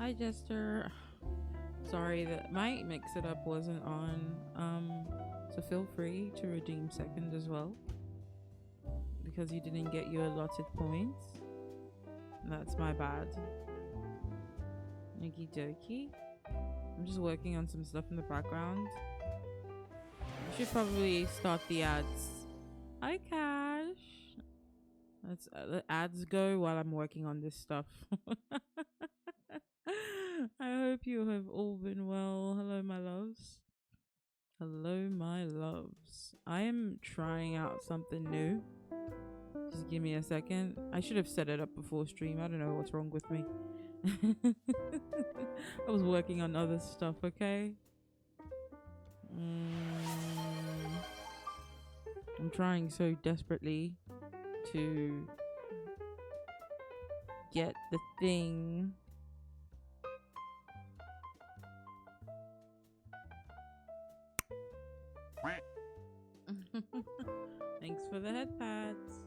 Hi, Jester. Sorry that my mix it up wasn't on. So feel free to redeem second as well because you didn't get your allotted points. That's my bad. Okie dokie. I'm just working on some stuff in the background. I should probably start the ads. Hi, Cash. Let's the ads go while I'm working on this stuff. I hope you have all been well. Hello, my loves. Hello, my loves. I am trying out something new. Just give me a second. I should have set it up before stream. I don't know what's wrong with me. I was working on other stuff, okay? I'm trying so desperately to get the thing. Thanks for the head pads.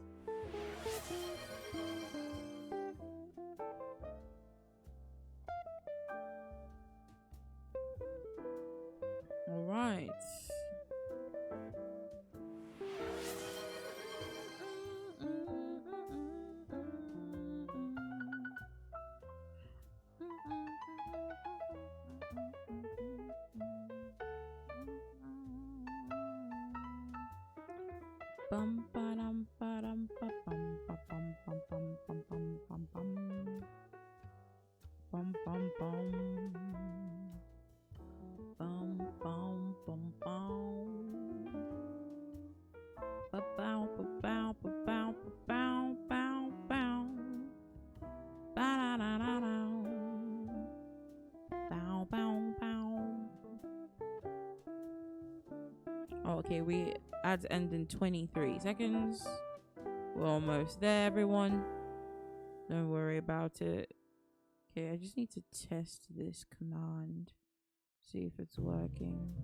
All right. Bum ba-dum ba-dum ba-bum ba-bum bum bum bum bum bum bum bum bum bum bum bum bum ba-bow ba-bow ba-bow ba-bow bow bow ba-da-da-da-dow bow bow bow. Oh, okay, we ads end in 23 seconds. We're almost there, everyone. Don't worry about it. Okay, I just need to test this command. See if it's working.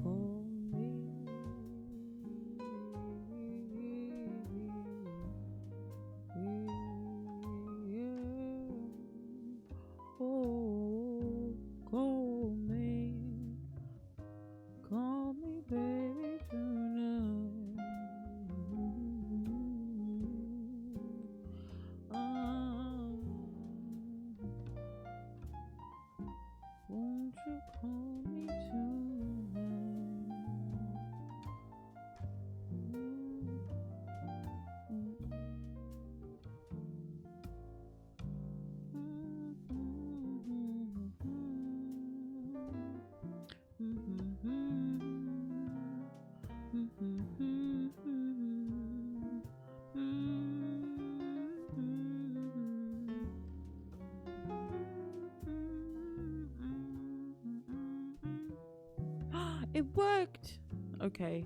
Call me. Oh, call me. Call me, baby, tonight. Won't you call me tonight? It worked. Okay.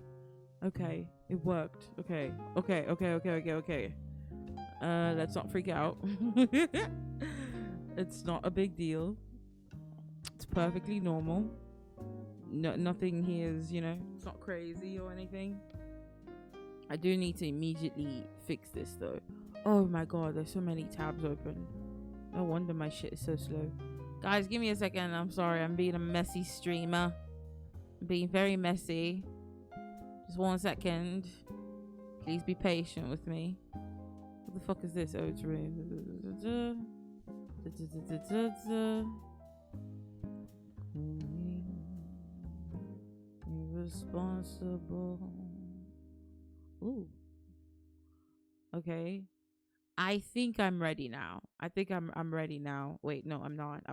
It worked. Okay. Let's not freak out. It's not a big deal. It's perfectly normal. No, nothing here is, it's not crazy or anything. I do need to immediately fix this though. Oh my god, there's so many tabs open. No wonder my shit is so slow. Guys, give me a second. I'm sorry. I'm being a messy streamer. I'm being very messy. Just 1 second. Please be patient with me. What the fuck is this? Oh, it's room. Irresponsible. Ooh. Okay. I think I'm ready now. I'm ready now. Wait, no, I'm not. I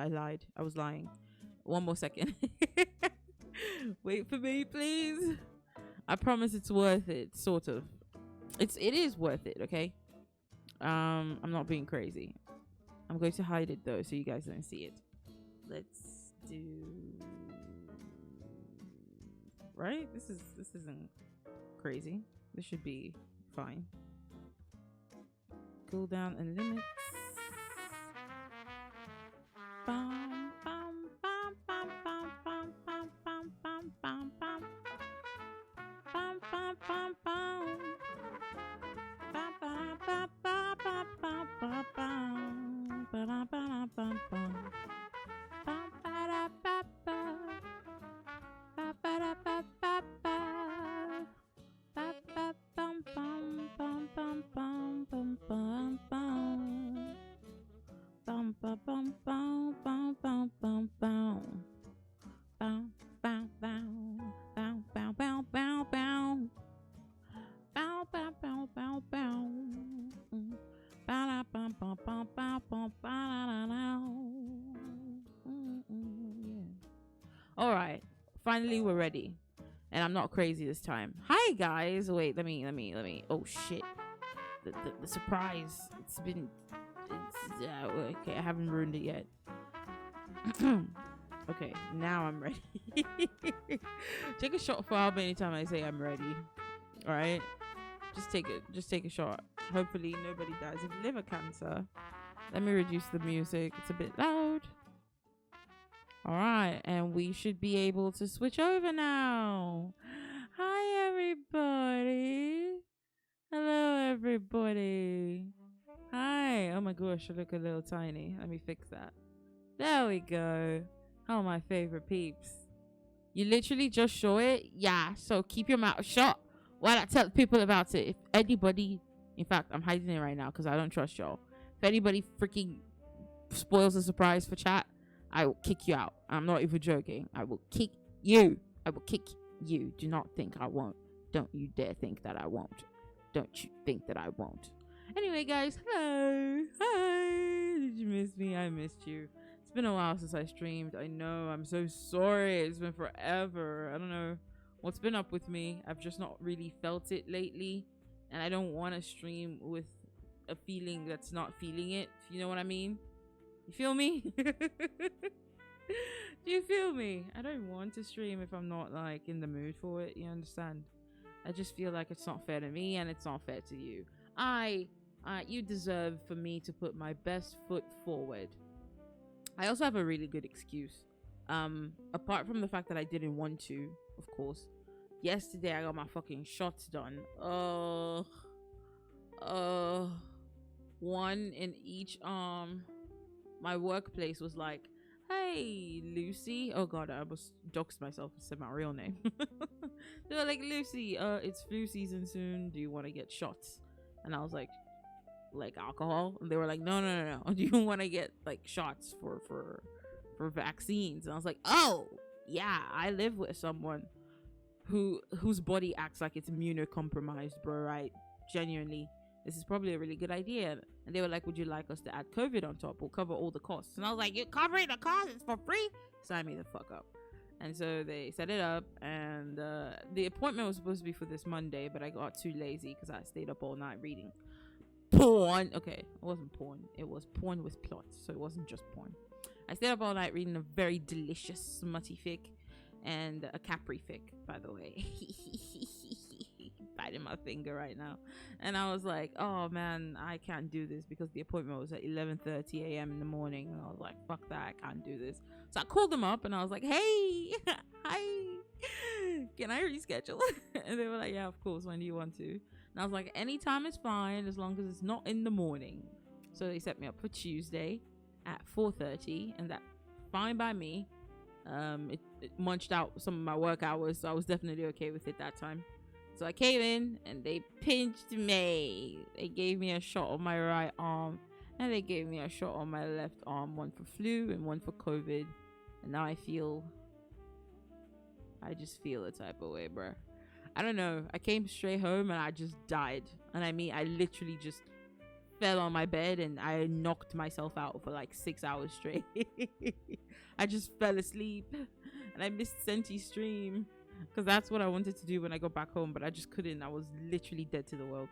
lied. I was lying. 1 more second. Wait for me, please. I promise it's worth it, sort of. It is worth it, okay? I'm not being crazy. I'm going to hide it though so you guys don't see it. Let's do right? This isn't crazy. This should be fine. Cooldown and limits. Bum, bum, bum, bum, bum, bum, bum, bum, bum, bum, bum. Bum, bum, bum, bum. All right. Finally, we're ready. And I'm not crazy this time. Hi, guys. Wait, let me. Oh, shit. The surprise. Okay, I haven't ruined it yet. Okay, now I'm ready. Take a shot for how many times I say I'm ready. All right? Just take a shot. Hopefully nobody dies of liver cancer. Let me reduce the music. It's a bit loud. All right, and we should be able to switch over now. Hi, everybody. Hello, everybody. Hi. Oh my gosh, I look a little tiny. Let me fix that. There we go. Oh, my favorite peeps. You literally just show it? Yeah, so keep your mouth shut while I tell people about it. If anybody, in fact, I'm hiding it right now because I don't trust y'all. If anybody freaking spoils the surprise for chat, I will kick you out. I'm not even joking. I will kick you. I will kick you. Do not think I won't. Don't you dare think that I won't. Don't you think that I won't. Anyway, guys, hello. Hi. Did you miss me? I missed you. It's been a while since I streamed. I know. I'm so sorry. It's been forever. I don't know what's been up with me. I've just not really felt it lately. And I don't want to stream with a feeling that's not feeling it. If you know what I mean? You feel me? Do you feel me? I don't want to stream if I'm not like in the mood for it. You understand? I just feel like it's not fair to me and it's not fair to you. You deserve for me to put my best foot forward. I also have a really good excuse. Apart from the fact that I didn't want to, of course. Yesterday I got my fucking shots done. One in each arm. My workplace was like, hey, Lucy. Oh, God, I almost doxed myself and said my real name. They were like, Lucy, it's flu season soon. Do you want to get shots? And I was like alcohol? And they were like, no. Do you want to get, like, shots for vaccines? And I was like, oh, yeah, I live with someone whose body acts like it's immunocompromised, bro, right? Genuinely. This is probably a really good idea. And they were like, would you like us to add COVID on top? We'll cover all the costs. And I was like, you're covering the costs? It's for free? Sign me the fuck up. And so they set it up. And the appointment was supposed to be for this Monday, but I got too lazy because I stayed up all night reading porn. Okay, it wasn't porn. It was porn with plots. So it wasn't just porn. I stayed up all night reading a very delicious smutty fic. And a Capri fic, by the way. Biting my finger right now. And I was like, oh man, I can't do this because the appointment was at 11:30 a.m. in the morning. And I was like, fuck that, I can't do this. So I called them up and I was like, hey, hi, can I reschedule? And they were like, yeah, of course, when do you want to? And I was like, anytime is fine as long as it's not in the morning. So they set me up for Tuesday at 4:30, and that's fine by me. It munched out some of my work hours, so I was definitely okay with it that time. So I came in and they pinched me. They gave me a shot on my right arm and they gave me a shot on my left arm, one for flu and one for COVID. And now I just feel a type of way, bruh. I don't know. I came straight home and I just died. And I mean, I literally just fell on my bed and I knocked myself out for like 6 hours straight. I just fell asleep and I missed Senti's stream because that's what I wanted to do when I got back home, but I just couldn't. I was literally dead to the world.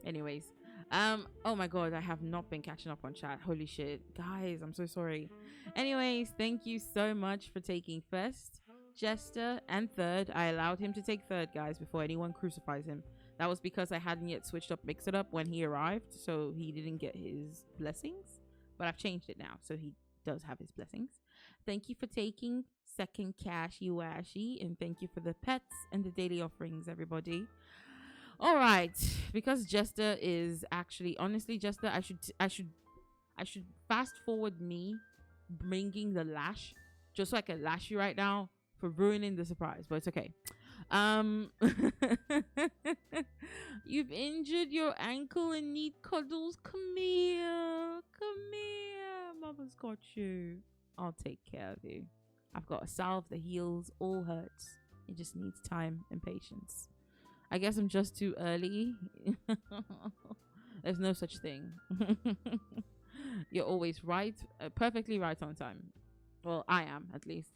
Anyways, oh my god, I have not been catching up on chat. Holy shit, guys, I'm so sorry. Anyways, thank you so much for taking first, Jester, and third. I allowed him to take third, guys, before anyone crucifies him. That was because I hadn't yet switched up Mix It Up when he arrived, so he didn't get his blessings. But I've changed it now, so he does have his blessings. Thank you for taking second, Cashy Washy, and thank you for the pets and the daily offerings, everybody. All right, because Jester is actually, honestly, Jester, I should fast forward me bringing the lash, just so I can lash you right now for ruining the surprise, but it's okay. You've injured your ankle and need cuddles. Come here, mama's got you. I'll take care of you. I've got a salve that heals all hurts. It just needs time and patience. I guess I'm just too early. There's no such thing. You're always right, perfectly right on time. Well, I am, at least.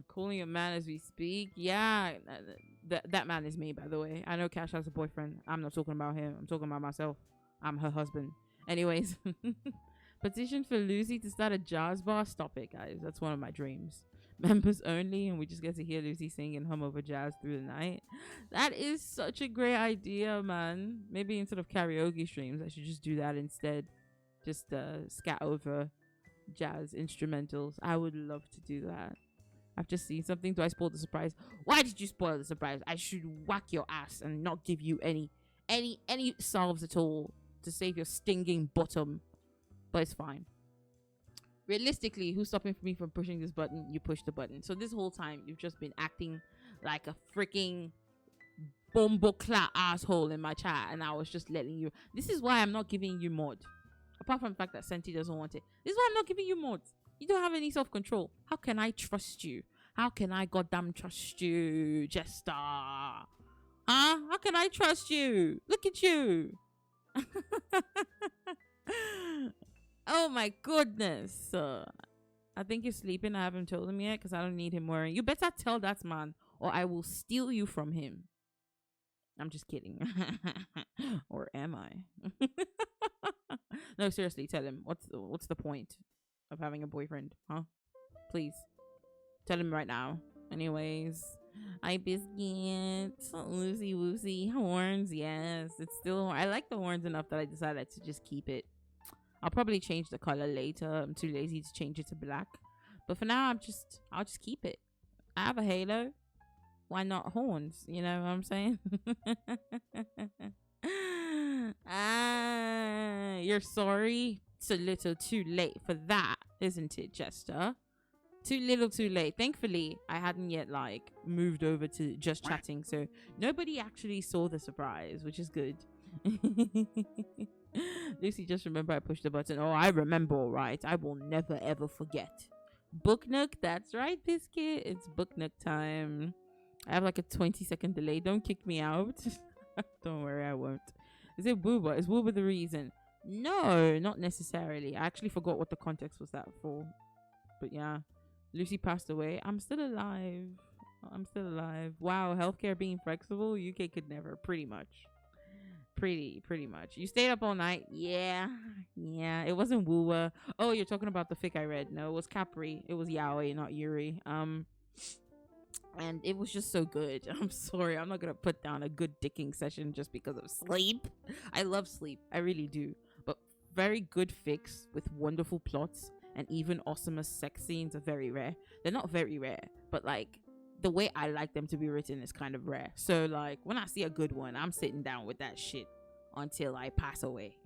Calling a man as we speak. Yeah, that man is me, by the way. I know Cash has a boyfriend. I'm not talking about him. I'm talking about myself. I'm her husband. Anyways, petition for Lucy to start a jazz bar. Stop it, guys. That's one of my dreams. Members only, and we just get to hear Lucy sing and hum over jazz through the night. That is such a great idea, man. Maybe instead of karaoke streams, I should just do that instead. Just scat over jazz instrumentals. I would love to do that. I've just seen something. Do I spoil the surprise? Why did you spoil the surprise? I should whack your ass and not give you any salves at all to save your stinging bottom. But it's fine. Realistically, who's stopping me from pushing this button? You push the button. So this whole time, you've just been acting like a freaking bumbleclat asshole in my chat, and I was just letting you. This is why I'm not giving you mod. Apart from the fact that Senti doesn't want it. This is why I'm not giving you mods. You don't have any self-control. How can I trust you? How can I goddamn trust you, Jester? Huh? How can I trust you? Look at you. Oh my goodness. I think you're sleeping. I haven't told him yet because I don't need him worrying. You better tell that man or I will steal you from him. I'm just kidding. Or am I? No, seriously, tell him. What's the point of having a boyfriend, huh? Please tell him right now. Anyways, I biscuit Lucy woosy horns. Yes, it's still. I like the horns enough that I decided to just keep it. I'll probably change the color later. I'm too lazy to change it to black, but for now I'll just keep it. I have a halo. Why not horns? You know what I'm saying? You're sorry. It's a little too late for that, isn't it, Jester? Too little too late. Thankfully, I hadn't yet moved over to just chatting, so nobody actually saw the surprise, which is good. Lucy, just remember I pushed the button. Oh, I remember, all right. I will never ever forget. Book Nook, that's right, Biscuit. It's Book Nook time. I have a 20-second delay. Don't kick me out. Don't worry, I won't. Is it Booba? Is Booba the reason? No, not necessarily. I actually forgot what the context was that for. But yeah, Lucy passed away. I'm still alive. Wow, healthcare being flexible. UK could never. Pretty much. Pretty much. You stayed up all night? Yeah. It wasn't Woowa. Oh, you're talking about the fic I read. No, it was Capri. It was Yaoi, not Yuri. And it was just so good. I'm sorry, I'm not gonna put down a good dicking session just because of sleep. I love sleep, I really do. But very good fics with wonderful plots and even awesome sex scenes are very rare. They're not very rare, but the way I like them to be written is kind of rare. So when I see a good one, I'm sitting down with that shit until I pass away.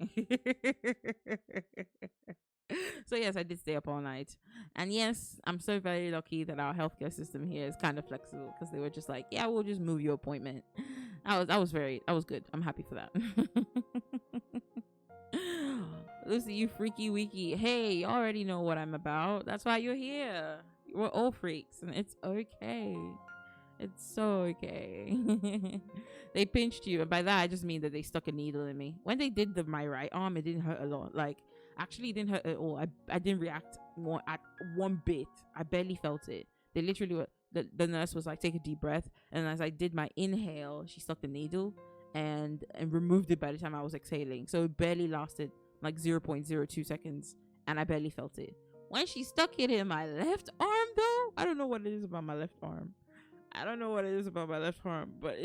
So yes, I did stay up all night, and yes, I'm so very lucky that our healthcare system here is kind of flexible because they were just yeah, we'll just move your appointment. I was good. I'm happy for that. Lucy, you freaky weaky. Hey, you already know what I'm about. That's why you're here. We're all freaks, and it's okay. It's so okay. They pinched you, and by that I just mean that they stuck a needle in me. When they did my right arm, it didn't hurt a lot. Actually, it didn't hurt at all. I didn't react at one bit. I barely felt it. They literally were, the nurse was take a deep breath, and as I did my inhale, she stuck the needle and removed it by the time I was exhaling. So it barely lasted 0.02 seconds, and I barely felt it. When she stuck it in my left arm, though, I don't know what it is about my left arm. But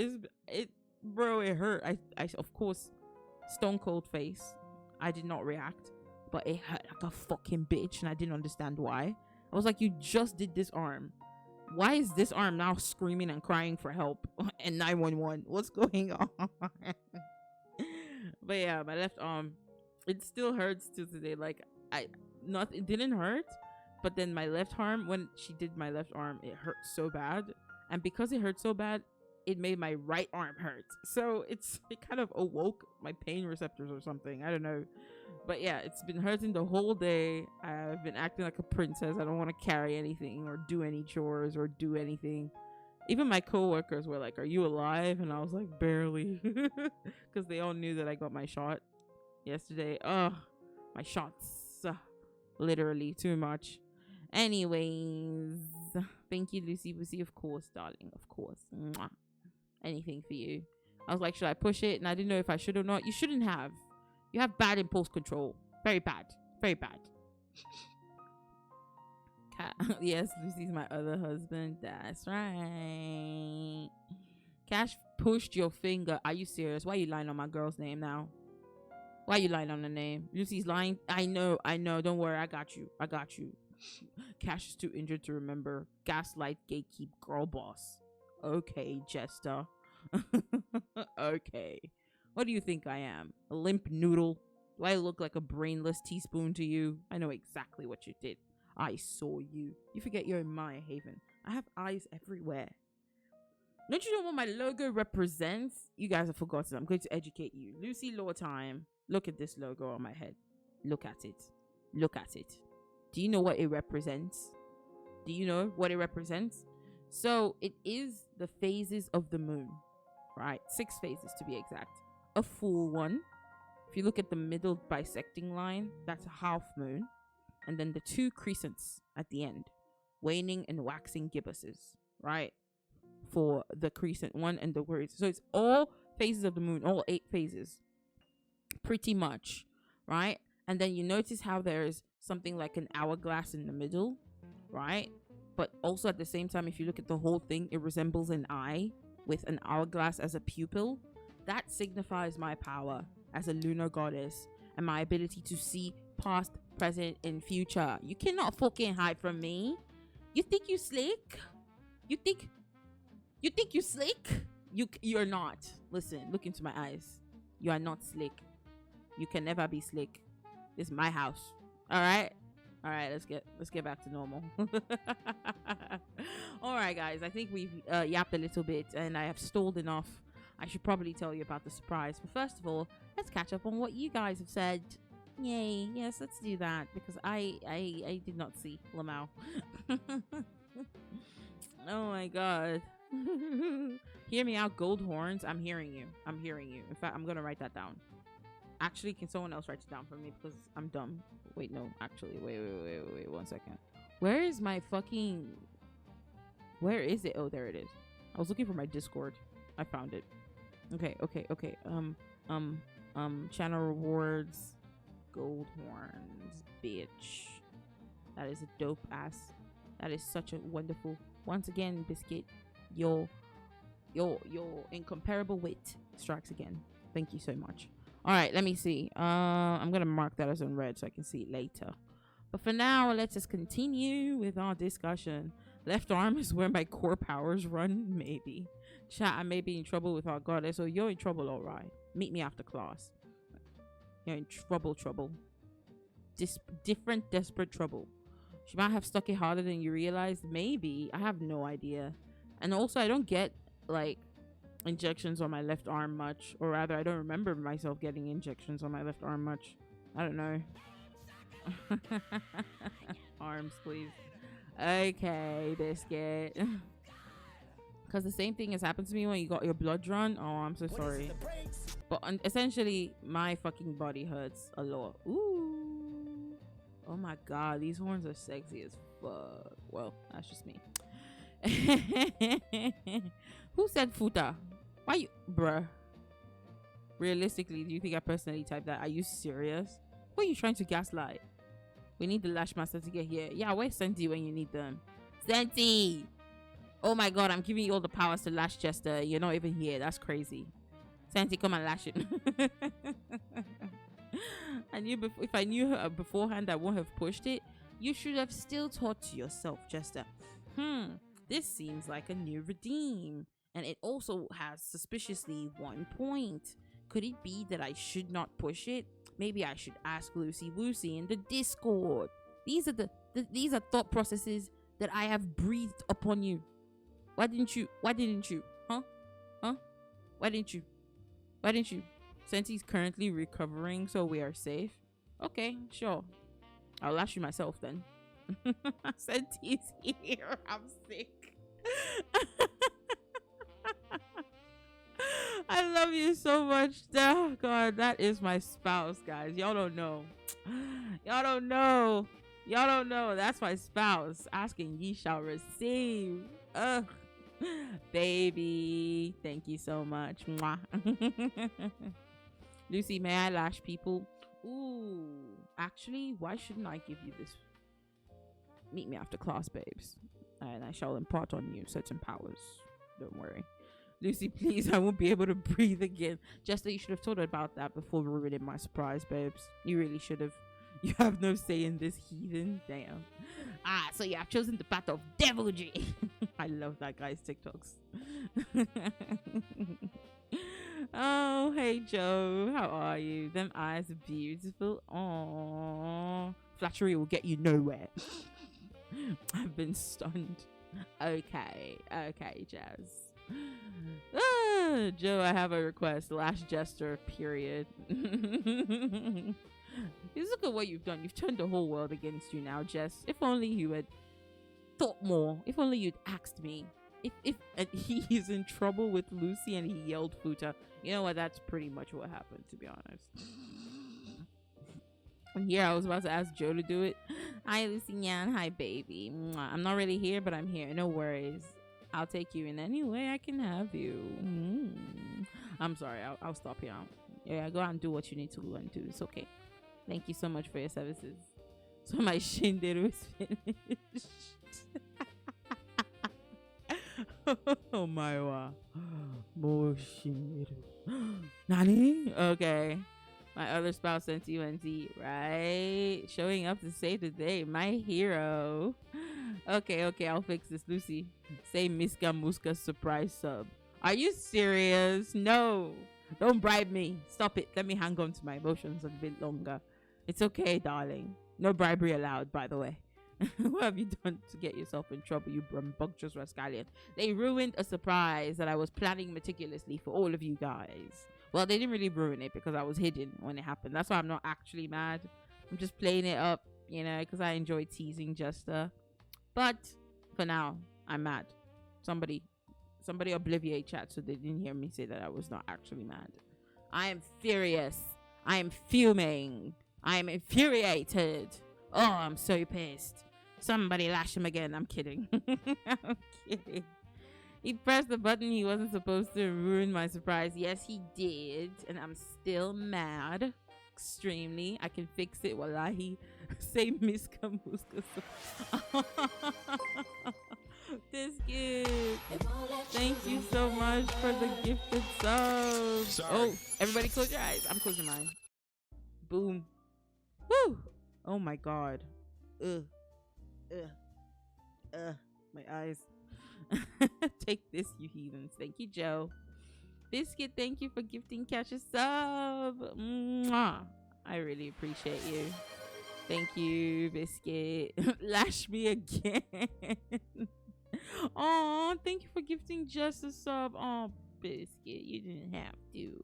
bro, it hurt. I of course, stone cold face. I did not react, but it hurt like a fucking bitch, and I didn't understand why. I was you just did this arm. Why is this arm now screaming and crying for help and 911? What's going on? But yeah, my left arm, it still hurts to today. It didn't hurt, but then my left arm, when she did my left arm, it hurt so bad, and because it hurt so bad, it made my right arm hurt. So it kind of awoke my pain receptors or something. I don't know. But yeah, it's been hurting the whole day. I've been acting like a princess. I don't want to carry anything or do any chores or do anything. Even my coworkers were like, "Are you alive?" And I was like, "Barely," because they all knew that I got my shot yesterday. My shots, literally too much. Anyways, Thank you, Lucy Lucy. Of course, darling. Of course. Mwah. Anything for you. I was like, should I push it? And I didn't know if I should or not. You shouldn't have. You have bad impulse control. Very bad. Very bad. Yes, Lucy's my other husband. That's right. Cash pushed your finger. Are you serious? Why are you lying on my girl's name now? Why are you lying on the name? Lucy's lying. I know. Don't worry. I got you. Cash is too injured to remember. Gaslight, gatekeep, girl boss. Okay, Jester. Okay. What do you think I am? A limp noodle? Do I look like a brainless teaspoon to you? I know exactly what you did. I saw you. You forget you're in my haven. I have eyes everywhere. Don't you know what my logo represents? You guys have forgotten. I'm going to educate you. Lucy Law Time. Look at this logo on my head. Look at it. Look at it. Do you know what it represents? Do you know what it represents? So it is the phases of the moon, right? 6 phases to be exact. A full one. If you look at the middle bisecting line, that's a half moon. And then the 2 crescents at the end, waning and waxing gibbouses, right? For the crescent one and the words. So it's all phases of the moon, all 8 phases, pretty much, right? And then you notice how there's something like an hourglass in the middle, right? But also at the same time, if you look at the whole thing, it resembles an eye with an hourglass as a pupil. That signifies my power as a lunar goddess and my ability to see past, present, and future. You cannot fucking hide from me. You think you slick? You think you slick? You're not. Listen, look into my eyes. You are not slick. You can never be slick. This is my house. All right, let's get back to normal. All right, guys, I think we've yapped a little bit and I have stalled enough. I should probably tell you about the surprise, but first of all, let's catch up on what you guys have said. Yay, yes, let's do that, because I did not see Lamau. Oh my god. Hear me out, gold horns. I'm hearing you. In fact, I'm gonna write that down. Actually, can someone else write it down for me, because I'm dumb. Wait, no, actually, wait 1 second. Where is my fucking... Where is it? Oh, there it is. I was looking for my Discord. I found it. Okay. Channel rewards. Gold horns, bitch. That is a dope ass. That is such a wonderful... Once again, Biscuit, your incomparable wit strikes again. Thank you so much. All right, let me see. I'm gonna mark that as unread so I can see it later. But for now, let's just continue with our discussion. Left arm is where my core powers run. Maybe. Chat, I may be in trouble with our goddess. So you're in trouble, all right. Meet me after class. You're in trouble. Different desperate trouble. She might have stuck it harder than you realized. Maybe. I have no idea. And also, I don't get, like, injections on my left arm much. Or rather, I don't remember myself getting injections on my left arm much. I don't know. Arms, please. Okay, Biscuit. Because the same thing has happened to me when you got your blood drawn. Oh, I'm so sorry. But essentially, my fucking body hurts a lot. Ooh. Oh my god, these horns are sexy as fuck. Well, that's just me. Who said futa? Why you... Bruh. Realistically, do you think I personally typed that? Are you serious? Who are you trying to gaslight? We need the Lash Master to get here. Yeah, where's Senti when you need them? Senti! Oh my god, I'm giving you all the powers to lash Chester. You're not even here. That's crazy. Senti, come and lash it. I knew if I knew her beforehand, I wouldn't have pushed it. You should have still taught to yourself, Chester. This seems like a new redeem. And it also has suspiciously 1 point. Could it be that I should not push it? Maybe I should ask Lucy Woosey in the Discord. These are thought processes that I have breathed upon you. Why didn't you? Huh? Why didn't you? Senti's currently recovering, so we are safe. Okay, sure. I'll lash you myself then. Senti's here. I'm sick. I love you so much. Oh god, that is my spouse, guys. Y'all don't know. Y'all don't know. That's my spouse. Asking ye shall receive. Ugh. Baby. Thank you so much. Mwah. Lucy, may I lash people? Ooh. Actually, why shouldn't I give you this? Meet me after class, babes. And I shall impart on you certain powers. Don't worry. Lucy, please, I won't be able to breathe again. Jester, you should have thought about that before ruining my surprise, babes. You really should have. You have no say in this, heathen. Damn. So you have chosen the path of devilry. I love that guy's TikToks. Oh, hey, Joe. How are you? Them eyes are beautiful. Aww. Flattery will get you nowhere. I've been stunned. Okay, Jazz. Joe, I have a request. Last Jester, period. Just look at what you've done. You've turned the whole world against you now, Jess. If only you had thought more. If only you'd asked me. If he's in trouble with Lucy and he yelled Futa. You know what? That's pretty much what happened, to be honest. And here I was about to ask Joe to do it. Hi, Lucy Yan. Hi, baby. Mwah. I'm not really here, but I'm here. No worries. I'll take you in any way I can have you. I'm sorry. I'll stop here. Yeah, go out and do what you need to do and do. It's okay. Thank you so much for your services. So my shinderu is finished. Oh my wa. More shinderu. Nani? Okay. My other spouse sent you NT, right? Showing up to save the day. My hero. Okay, I'll fix this. Lucy, say Miska Muska surprise sub. Are you serious? No. Don't bribe me. Stop it. Let me hang on to my emotions a bit longer. It's okay, darling. No bribery allowed, by the way. What have you done to get yourself in trouble, you rambunctious rascallion? They ruined a surprise that I was planning meticulously for all of you guys. Well, they didn't really ruin it because I was hidden when it happened. That's why I'm not actually mad. I'm just playing it up, you know, because I enjoy teasing Jester. But for now, I'm mad. Somebody obliviate chat so they didn't hear me say that I was not actually mad. I am furious. I am fuming. I am infuriated. Oh, I'm so pissed. Somebody lash him again. I'm kidding. I'm kidding. He pressed the button he wasn't supposed to, ruin my surprise. Yes, he did. And I'm still mad. Extremely. I can fix it. Wallahi. Say Miska Muska. This gift. Thank you so much for the gifted sub. Oh, everybody close your eyes. I'm closing mine. Boom. Woo. Oh my god. My eyes. Take this, you heathens. Thank you, Joe. Biscuit, thank you for gifting Cash a sub. Mwah. I really appreciate you. Thank you, Biscuit. Lash me again. Oh, thank you for gifting just a sub. Oh, Biscuit, you didn't have to.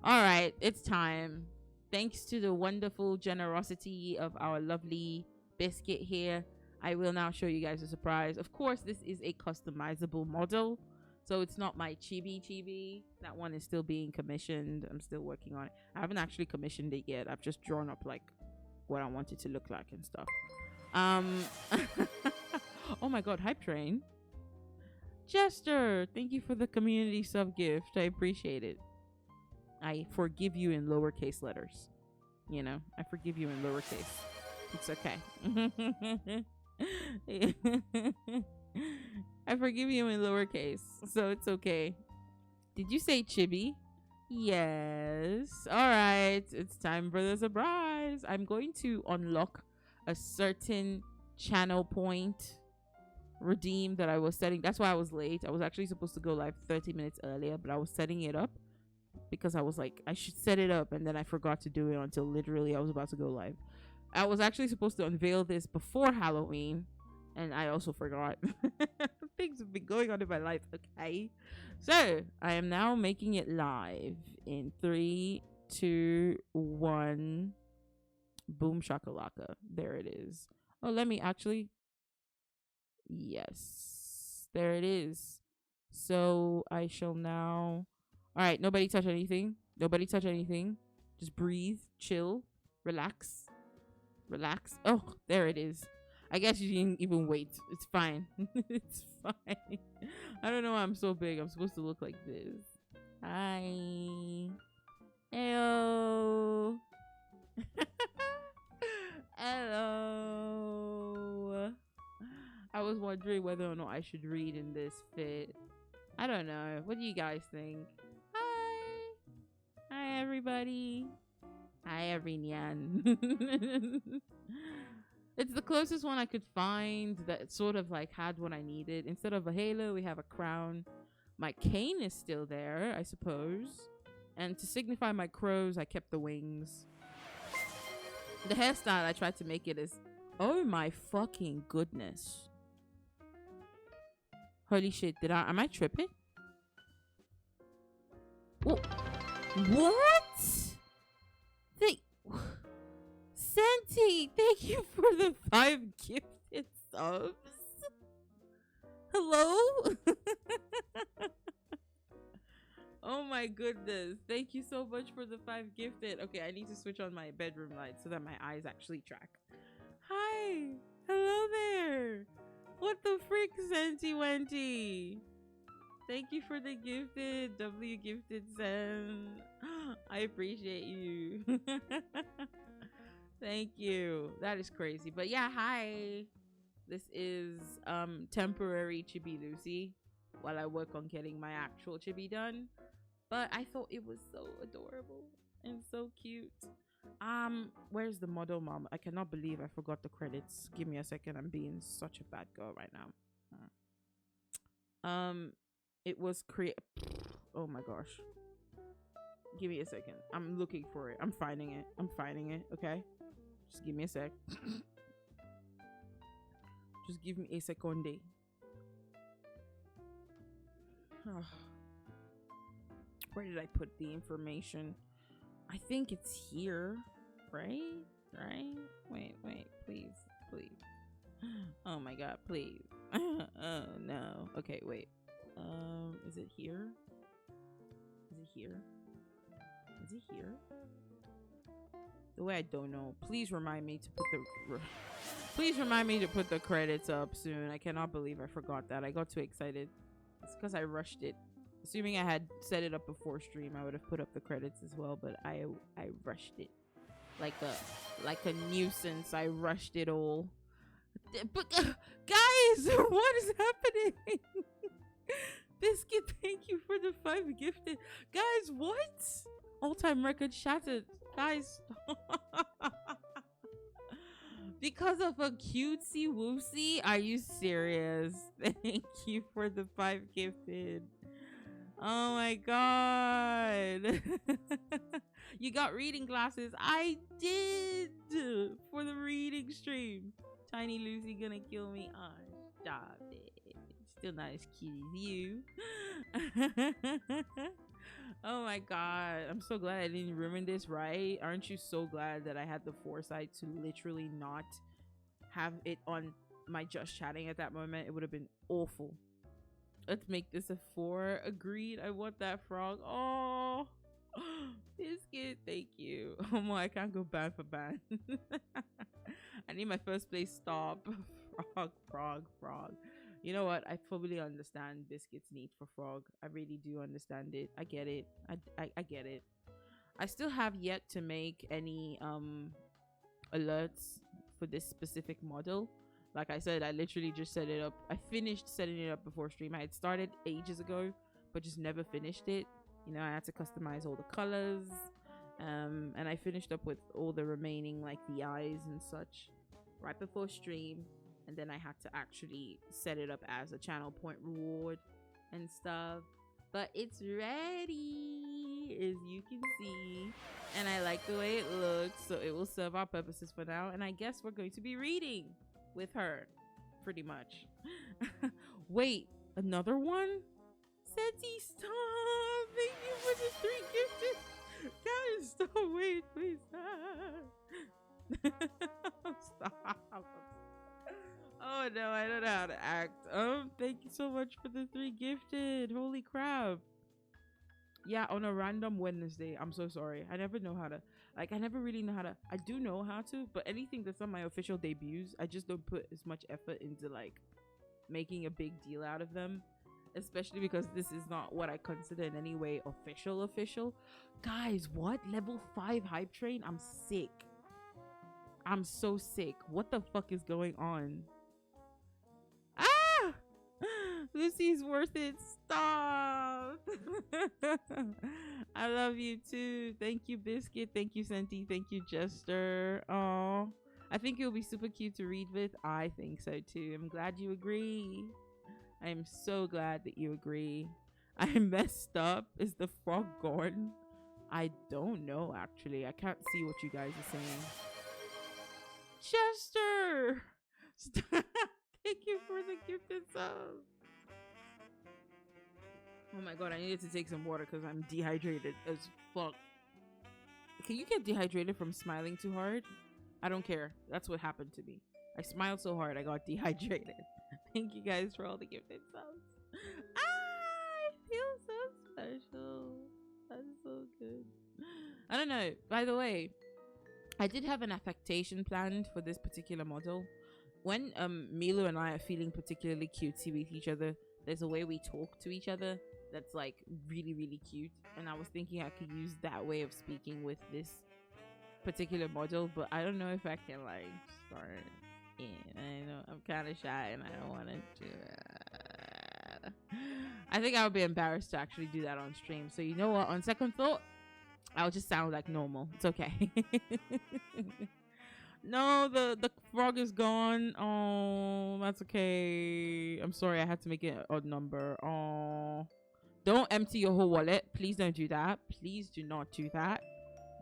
All right, it's time. Thanks to the wonderful generosity of our lovely Biscuit here, I will now show you guys a surprise. Of course, this is a customizable model, so it's not my chibi. That one is still being commissioned. I'm still working on it. I haven't actually commissioned it yet. I've just drawn up like what I want it to look like and stuff. Oh my god, hype train. Jester, thank you for the community sub gift. I appreciate it. I forgive you in lowercase letters. You know, I forgive you in lowercase. It's okay. I forgive you in lowercase, so it's okay. Did you say chibi? Yes. All right, it's time for the surprise. I'm going to unlock a certain channel point redeem that I was setting. That's why I was late. I was actually supposed to go live 30 minutes earlier, but I was setting it up because I was like, I should set it up, and then I forgot to do it until literally I was about to go live. I was actually supposed to unveil this before Halloween, and I also forgot. Things have been going on in my life, okay? So, I am now making it live in 3, 2, 1. Boom shakalaka. There it is. Oh, let me actually... Yes. There it is. So, I shall now... Alright, nobody touch anything. Nobody touch anything. Just breathe, chill, relax. Relax. Oh, there it is. I guess you didn't even wait. It's fine. It's fine. I don't know why I'm so big. I'm supposed to look like this. Hi. Hello. Hello. I was wondering whether or not I should read in this fit. I don't know. What do you guys think? Hi. Hi, everybody. Hi, everyone. It's the closest one I could find that sort of like had what I needed. Instead of a halo, we have a crown. My cane is still there, I suppose. And to signify my crows, I kept the wings. The hairstyle, I tried to make it as... Oh my fucking goodness. Holy shit, am I tripping? Oh, what? Santi, thank you for the 5 gifted subs. Hello? Oh my goodness. Thank you so much for the 5 gifted. Okay, I need to switch on my bedroom light so that my eyes actually track. Hi. Hello there. What the frick, Santi Wenty? Thank you for the gifted. W gifted Sam. I appreciate you. Thank you. That is crazy. But yeah, hi. This is temporary Chibi Lucy while I work on getting my actual chibi done. But I thought it was so adorable and so cute. Where's the model, mom? I cannot believe I forgot the credits. Give me a second. I'm being such a bad girl right now. It was oh my gosh. Give me a second. I'm looking for it. I'm finding it. Okay, just give me a sec. Just give me a second. Where did I put the information? I think it's here, right? Wait, please. Oh my god, please. Oh no. Okay, wait. Is it here? The way I don't know. Please remind me to put the credits up soon. I cannot believe I forgot that. I got too excited. It's because I rushed it. Assuming I had set it up before stream, I would have put up the credits as well, but I rushed it. Like a nuisance. I rushed it all. But guys, what is happening? Biscuit, thank you for the 5 gifted. Guys, what? All-time record shattered. Guys. Because of a cutesy woosy? Are you serious? Thank you for the 5 gifted. Oh my god. You got reading glasses. I did for the reading stream. Tiny Lucy gonna kill me. Oh, stop it. Still not as cute as you. Oh my god. I'm so glad I didn't ruin this, right? Aren't you so glad that I had the foresight to literally not have it on my just chatting at that moment? It would have been awful. Let's make this a 4. Agreed. I want that frog. Oh, Biscuit, thank you. Oh my, I can't go bad for bad. I need my first place stop. Frog. You know what? I fully understand Biscuit's need for frog. I really do understand it. I get it. I get it. I still have yet to make any alerts for this specific model. Like I said, I literally just set it up. I finished setting it up before stream. I had started ages ago, but just never finished it. You know, I had to customize all the colors. And I finished up with all the remaining, like the eyes and such right before stream. And then I had to actually set it up as a channel point reward and stuff. But it's ready, as you can see. And I like the way it looks, so it will serve our purposes for now. And I guess we're going to be reading with her, pretty much. Wait, another one? Seti, stop! Thank you for the 3 gifted. Guys, stop! Wait, please stop. Stop. Oh no, I don't know how to act. Thank you so much for the 3 gifted. Holy crap. Yeah, on a random Wednesday. I'm so sorry. I never know how to. Like I never really know how to. I do know how to, but anything that's on my official debuts, I just don't put as much effort into like making a big deal out of them, especially because this is not what I consider in any way official. Guys, what? Level 5 hype train? I'm sick. I'm so sick. What the fuck is going on? Ah! Lucy's worth it. Stop. I love you too. Thank you, Biscuit. Thank you, Senti. Thank you, Jester. Oh, I think it'll be super cute to read with. I think so too. I'm glad you agree. I am so glad that you agree. I messed up. Is the frog gone? I don't know, actually. I can't see what you guys are saying. Chester! Stop. Thank you for the gifted sub. Oh my god, I needed to take some water because I'm dehydrated as fuck. Can you get dehydrated from smiling too hard? I don't care. That's what happened to me. I smiled so hard I got dehydrated. Thank you guys for all the gifted subs. I feel so special. That's so good. I don't know. By the way, I did have an affectation planned for this particular model. When Milo and I are feeling particularly cutesy with each other, there's a way we talk to each other that's like really, really cute. And I was thinking I could use that way of speaking with this particular model, but I don't know if I can like start in. I know I'm kind of shy and I don't want to do that. I think I would be embarrassed to actually do that on stream. So you know what? On second thought, I'll just sound like normal. It's okay. No, the frog is gone. Oh, that's okay. I'm sorry, I had to make it an odd number. Oh, don't empty your whole wallet. Please don't do that. Please do not do that,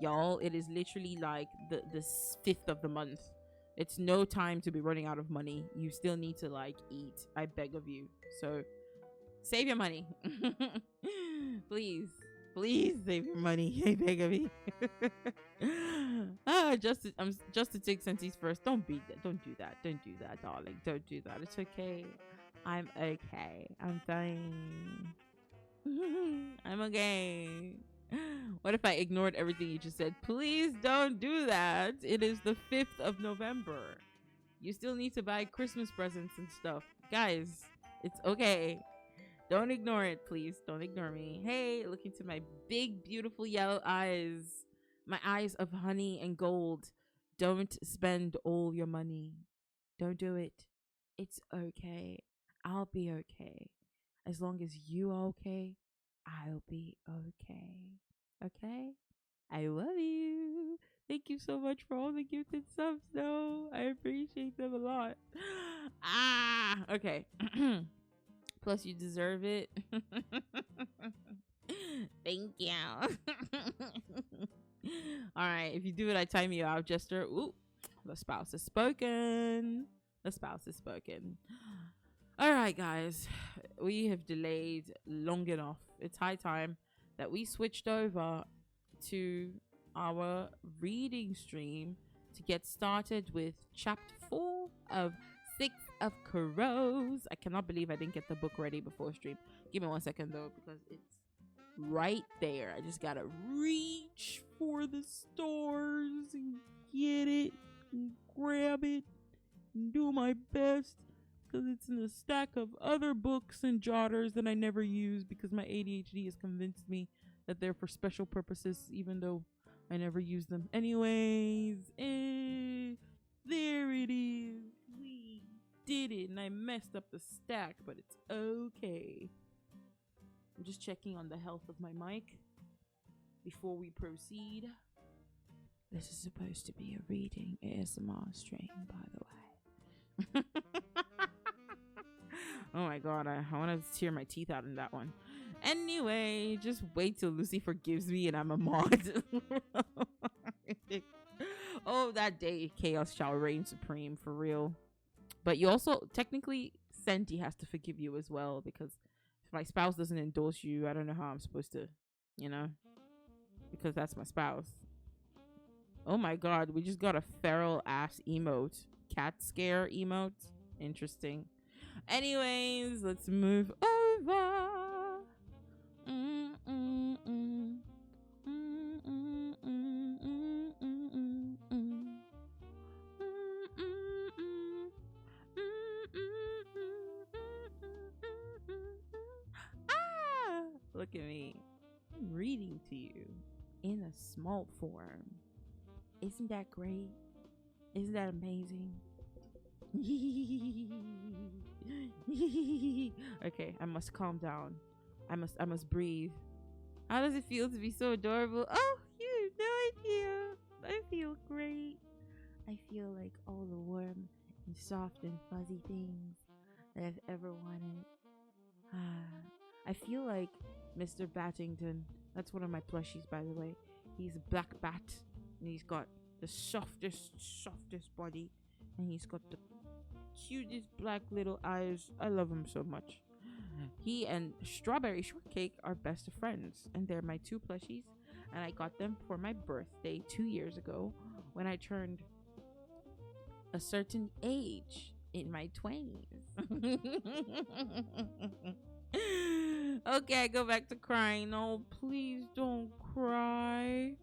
y'all. It is literally like the 5th of the month. It's no time to be running out of money. You still need to like eat. I beg of you. So save your money. Please save your money. I beg of you. Just to take Senti's first. Don't do that. Don't do that, darling. Don't do that. It's okay. I'm okay. I'm fine. I'm okay. What if I ignored everything you just said? Please don't do that. It is the 5th of November. You still need to buy Christmas presents and stuff. Guys, it's okay. Don't ignore it, please. Don't ignore me. Hey, look into my big, beautiful yellow eyes. My eyes of honey and gold. Don't spend all your money. Don't do it. It's okay. I'll be okay. As long as you are okay, I'll be okay. Okay? I love you. Thank you so much for all the gifted subs, though. I appreciate them a lot. Okay. Plus, you deserve it. Thank you. All right. If you do it, I time you out, Jester. Ooh, the spouse has spoken. The spouse has spoken. All right, guys. We have delayed long enough. It's high time that we switched over to our reading stream to get started with chapter 4 of 6 of CROWS. I cannot believe I didn't get the book ready before stream. Give me 1 second though, because it's right there. I just gotta reach for the stores and get it and grab it and do my best, because it's in a stack of other books and jotters that I never use because my ADHD has convinced me that they're for special purposes, even though I never use them anyways. There it is. We did it, and I messed up the stack, but it's okay. I'm just checking on the health of my mic before we proceed. This is supposed to be a reading ASMR stream, by the way. Oh my god, I want to tear my teeth out in that one. Anyway, just wait till Lucy forgives me and I'm a mod. Oh, that day chaos shall reign supreme, for real. But you also, technically, Senti has to forgive you as well, because if my spouse doesn't endorse you, I don't know how I'm supposed to, you know, because that's my spouse. Oh my god, we just got a feral ass emote. Cat scare emote. Interesting. Anyways, let's move over. Look at me. I'm reading to you in a small form. Isn't that great? Isn't that amazing? Okay, I must calm down. I must breathe. How does it feel to be so adorable? Oh, you have no idea. I feel great. I feel like all the warm and soft and fuzzy things that I've ever wanted. I feel like Mr. Battington. That's one of my plushies, by the way. He's a black bat, and he's got the softest body, and he's got the cutest black little eyes. I love him so much. He and Strawberry Shortcake are best of friends, and they're my two plushies, and I got them for my birthday 2 years ago when I turned a certain age in my 20s. Okay, I go back to crying. No, please don't cry.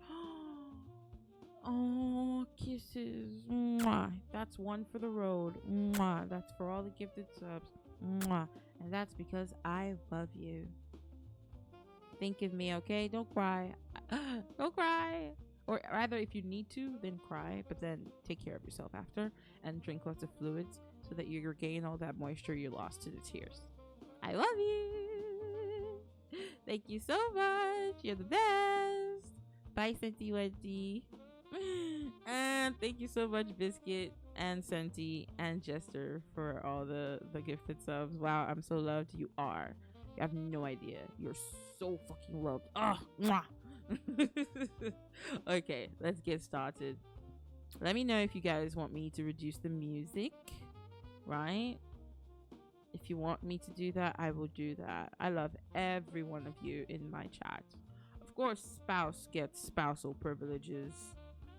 Oh, kisses. Mwah. That's one for the road. Mwah. That's for all the gifted subs. Mwah. And that's because I love you. Think of me, okay? Don't cry. Don't cry. Or rather, if you need to, then cry. But then take care of yourself after and drink lots of fluids so that you regain all that moisture you lost to the tears. I love you. Thank you so much. You're the best. Bye, Senti Wendy. And thank you so much, Biscuit and Senti and Jester, for all the gifted subs. Wow, I'm so loved. You are. You have no idea. You're so fucking loved. Oh, mwah. Okay, let's get started. Let me know if you guys want me to reduce the music, right? If you want me to do that, I will do that. I love every one of you in my chat. Of course, spouse gets spousal privileges,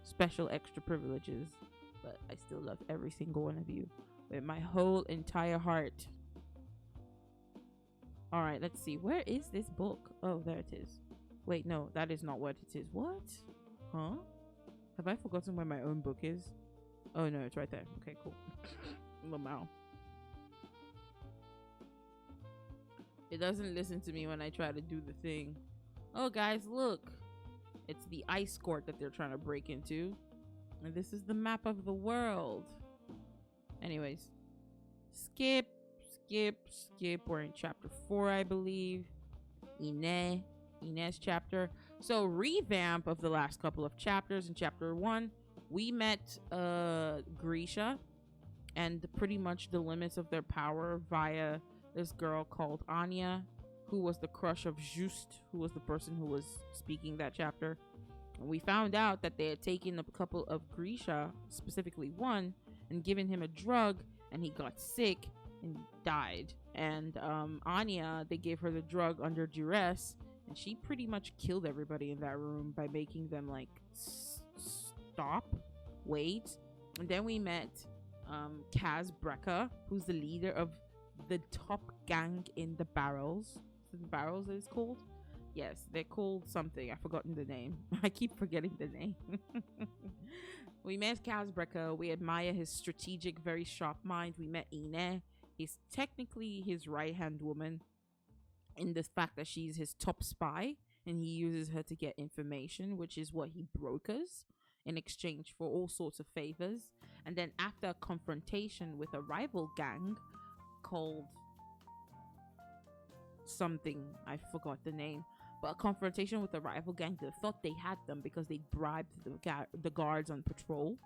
special extra privileges, but I still love every single one of you with my whole entire heart. All right, let's see. Where is this book? Oh, there it is. Wait, no, that is not what it is. What? Huh? Have I forgotten where my own book is? Oh, no, it's right there. Okay, cool. Wow. It doesn't listen to me when I try to do the thing. Oh, guys, look. It's the ice court that they're trying to break into. And this is the map of the world. Anyways. Skip. We're in chapter 4, I believe. Inez chapter. So, revamp of the last couple of chapters. In chapter 1, we met Grisha and pretty much the limits of their power via this girl called Anya, who was the crush of Just, who was the person who was speaking that chapter. And we found out that they had taken a couple of Grisha, specifically one, and given him a drug, and he got sick and died. And Anya, they gave her the drug under duress, and she pretty much killed everybody in that room by making them like stop, wait. And then we met Kaz Brecca, who's the leader of the top gang in the Barrels. The Barrels is called? Yes, they're called something. I've forgotten the name. I keep forgetting the name. We met Kaz Brecca. We admire his strategic, very sharp mind. We met Ine. He's technically his right-hand woman in the fact that she's his top spy, and he uses her to get information, which is what he brokers in exchange for all sorts of favors. And then after a confrontation with a rival gang called something, I forgot the name, but a confrontation with a rival gang that thought they had them because they bribed the guards on patrol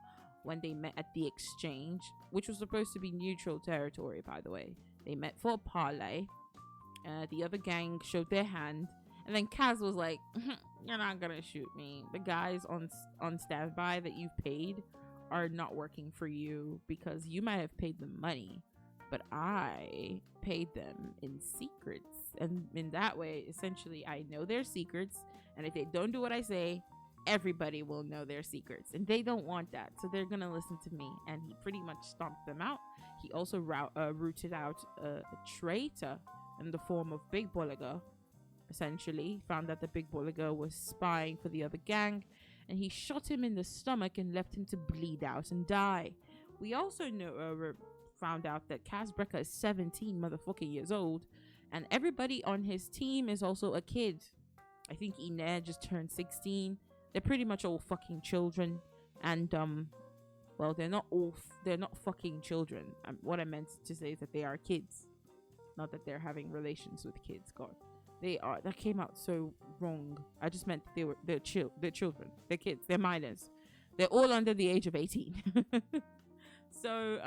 when they met at the exchange, which was supposed to be neutral territory, by the way. They met for a parley. The other gang showed their hand, and then Kaz was like, you're not gonna shoot me. The guys on standby that you've paid are not working for you because you might have paid them money, but I paid them in secrets. And in that way, essentially, I know their secrets, and if they don't do what I say, everybody will know their secrets, and they don't want that, so they're gonna listen to me. And he pretty much stomped them out. He also rooted out a traitor in the form of Big Boliga. Essentially found that the Big Boliga was spying for the other gang, and he shot him in the stomach and left him to bleed out and die. We also found out that Kaz Brecca is 17 motherfucking years old, And everybody on his team is also a kid. I think Ine just turned 16. They're pretty much all fucking children. And well, they're not fucking children. What I meant to say is that they are kids, not that they're having relations with kids. God, they are. That came out so wrong. I just meant they're children. They're kids. They're minors. They're all under the age of 18. So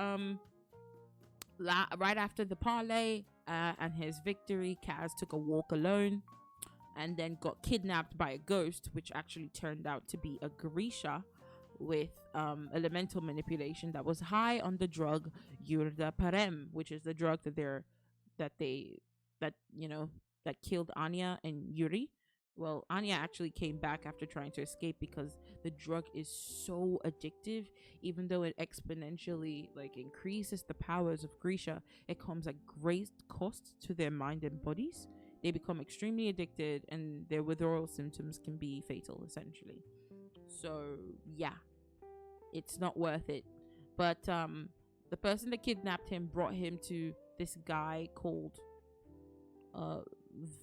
right after the parlay and his victory, Kaz took a walk alone and then got kidnapped by a ghost, which actually turned out to be a Grisha with elemental manipulation that was high on the drug Yurda Parem, which is the drug that killed Anya and Yuri. Well, Anya actually came back after trying to escape because the drug is so addictive. Even though it exponentially increases the powers of Grisha, it comes at great cost to their mind and bodies. They become extremely addicted and their withdrawal symptoms can be fatal, essentially. So yeah, it's not worth it. But the person that kidnapped him brought him to this guy called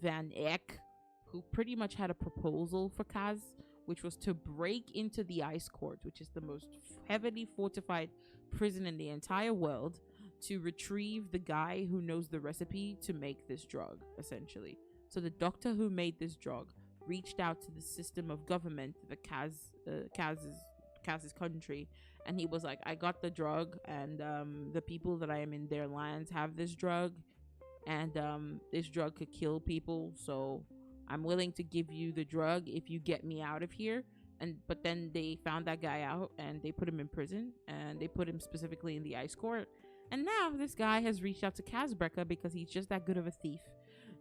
Van Eck, who pretty much had a proposal for Kaz, which was to break into the ice court, which is the most heavily fortified prison in the entire world, to retrieve the guy who knows the recipe to make this drug, essentially. So the doctor who made this drug reached out to the system of government, the Kaz's country, and he was like, I got the drug, and the people that I am in their lands have this drug, and this drug could kill people, so I'm willing to give you the drug if you get me out of here. But then they found that guy out and they put him in prison, and they put him specifically in the ice court. And now this guy has reached out to Kazbreca because he's just that good of a thief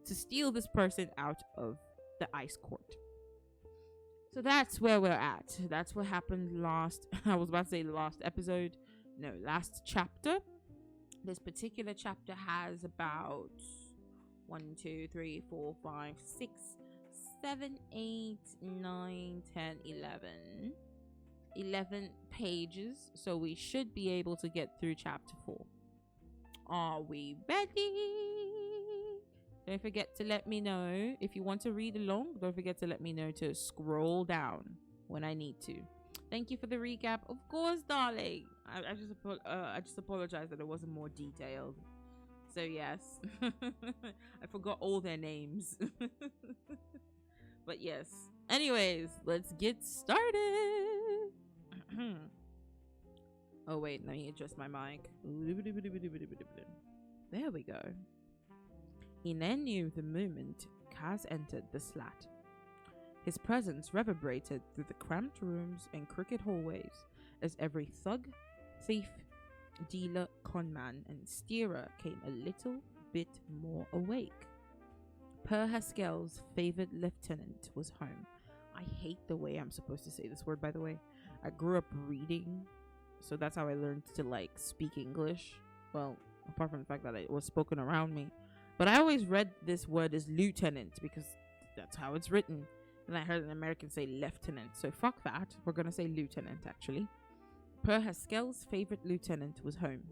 to steal this person out of the ice court. So that's where we're at. That's what happened last I was about to say last episode. No, last chapter. This particular chapter has about 1, 2, 3, 4, 5, 6, 7, 8, 9, 10, 11 pages. So we should be able to get through chapter 4. Are we ready? Don't forget to let me know if you want to read along. Don't forget to let me know to scroll down when I need to. Thank you for the recap. Of course, darling. I just apologize that it wasn't more detailed. So yes, I forgot all their names. But yes. Anyways, let's get started. Oh wait, let me adjust my mic. There we go. Ine knew the moment Kaz entered the slat. His presence reverberated through the cramped rooms and crooked hallways as every thug, thief, dealer, conman, and steerer came a little bit more awake. Per Haskell's favored lieutenant was home. I hate the way I'm supposed to say this word, by the way. I grew up reading, so that's how I learned to speak English. Well, apart from the fact that it was spoken around me. But I always read this word as lieutenant because that's how it's written. And I heard an American say lieutenant, so fuck that. We're gonna say lieutenant, actually. Per Haskell's favorite lieutenant was home.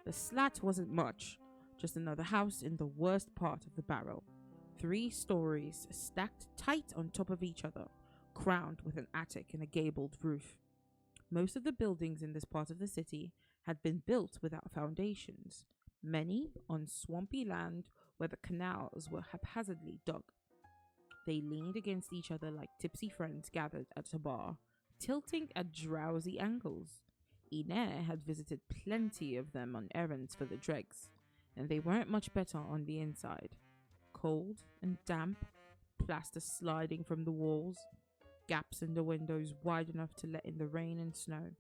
The slat wasn't much, just another house in the worst part of the barrel. 3 stories stacked tight on top of each other, crowned with an attic and a gabled roof. Most of the buildings in this part of the city had been built without foundations, many on swampy land where the canals were haphazardly dug. They leaned against each other like tipsy friends gathered at a bar, tilting at drowsy angles. Ine had visited plenty of them on errands for the dregs, and they weren't much better on the inside. Cold and damp, plaster sliding from the walls, gaps in the windows wide enough to let in the rain and snow.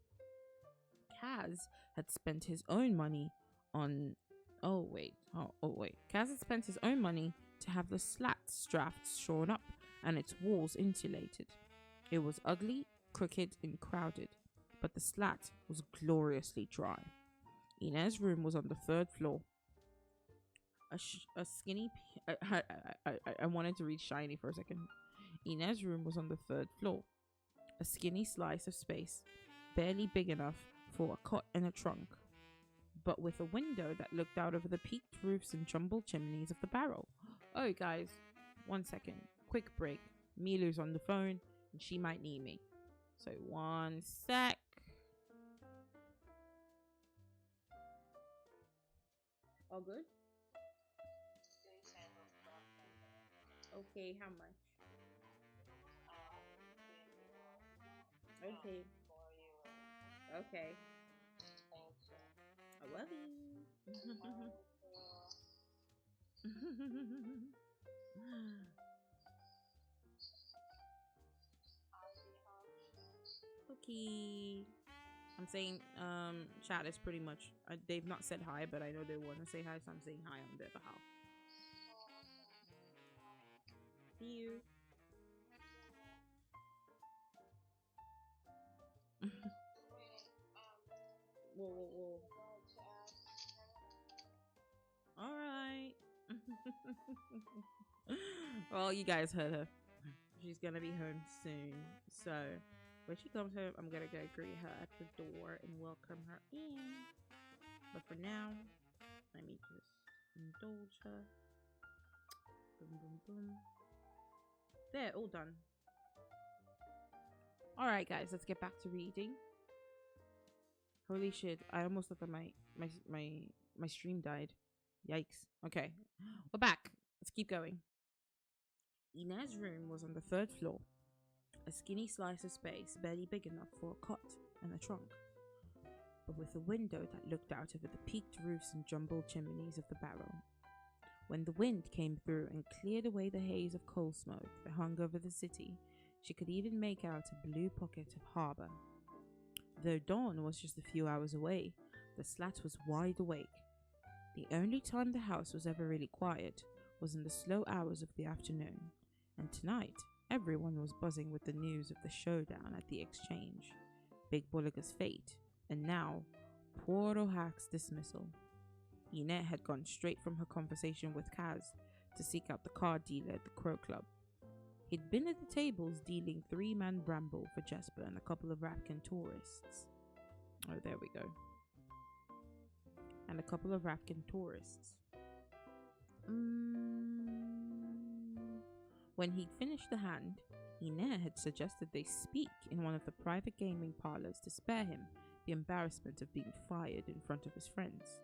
Kaz had spent his own money on... Kaz had spent his own money to have the slat drafts shorn up and its walls insulated. It was ugly, crooked, and crowded, but the slat was gloriously dry. Ine's room was on the 3rd floor. A skinny... I wanted to read shiny for a second. Ine's room was on the 3rd floor. A skinny slice of space, barely big enough for a cot and a trunk. but with a window that looked out over the peaked roofs and jumbled chimneys of the barrel. Oh, guys, 1 second. Quick break. Milu's on the phone, and she might need me. So 1 sec. All good? Okay, how much? Okay. Okay. I love you. Okay. I'm saying chat is pretty much they've not said hi, but I know they want to say hi, so I'm saying hi on their behalf. See you. Whoa, whoa, whoa. All right. Well, you guys heard her. She's gonna be home soon. So when she comes home, I'm gonna go greet her at the door and welcome her in. But for now, let me just indulge her. Boom, boom, boom. There, all done. All right, guys, let's get back to reading. Holy shit! I almost thought that my stream died. Yikes. Okay, we're back. Let's keep going. Inez's room was on the 3rd floor, a skinny slice of space barely big enough for a cot and a trunk, but with a window that looked out over the peaked roofs and jumbled chimneys of the barrel. When the wind came through and cleared away the haze of coal smoke that hung over the city, she could even make out a blue pocket of harbour. Though dawn was just a few hours away, the slat was wide awake. The only time the house was ever really quiet was in the slow hours of the afternoon, and tonight everyone was buzzing with the news of the showdown at the exchange, Big Bulliger's fate, and now poor Rohack's dismissal. Enette had gone straight from her conversation with Kaz to seek out the card dealer at the Crow Club. He'd been at the tables dealing 3-man bramble for Jesper and a couple of Rapkin tourists. Oh, there we go. And a couple of Rapkin tourists. When he'd finished the hand, Enette had suggested they speak in one of the private gaming parlors to spare him the embarrassment of being fired in front of his friends.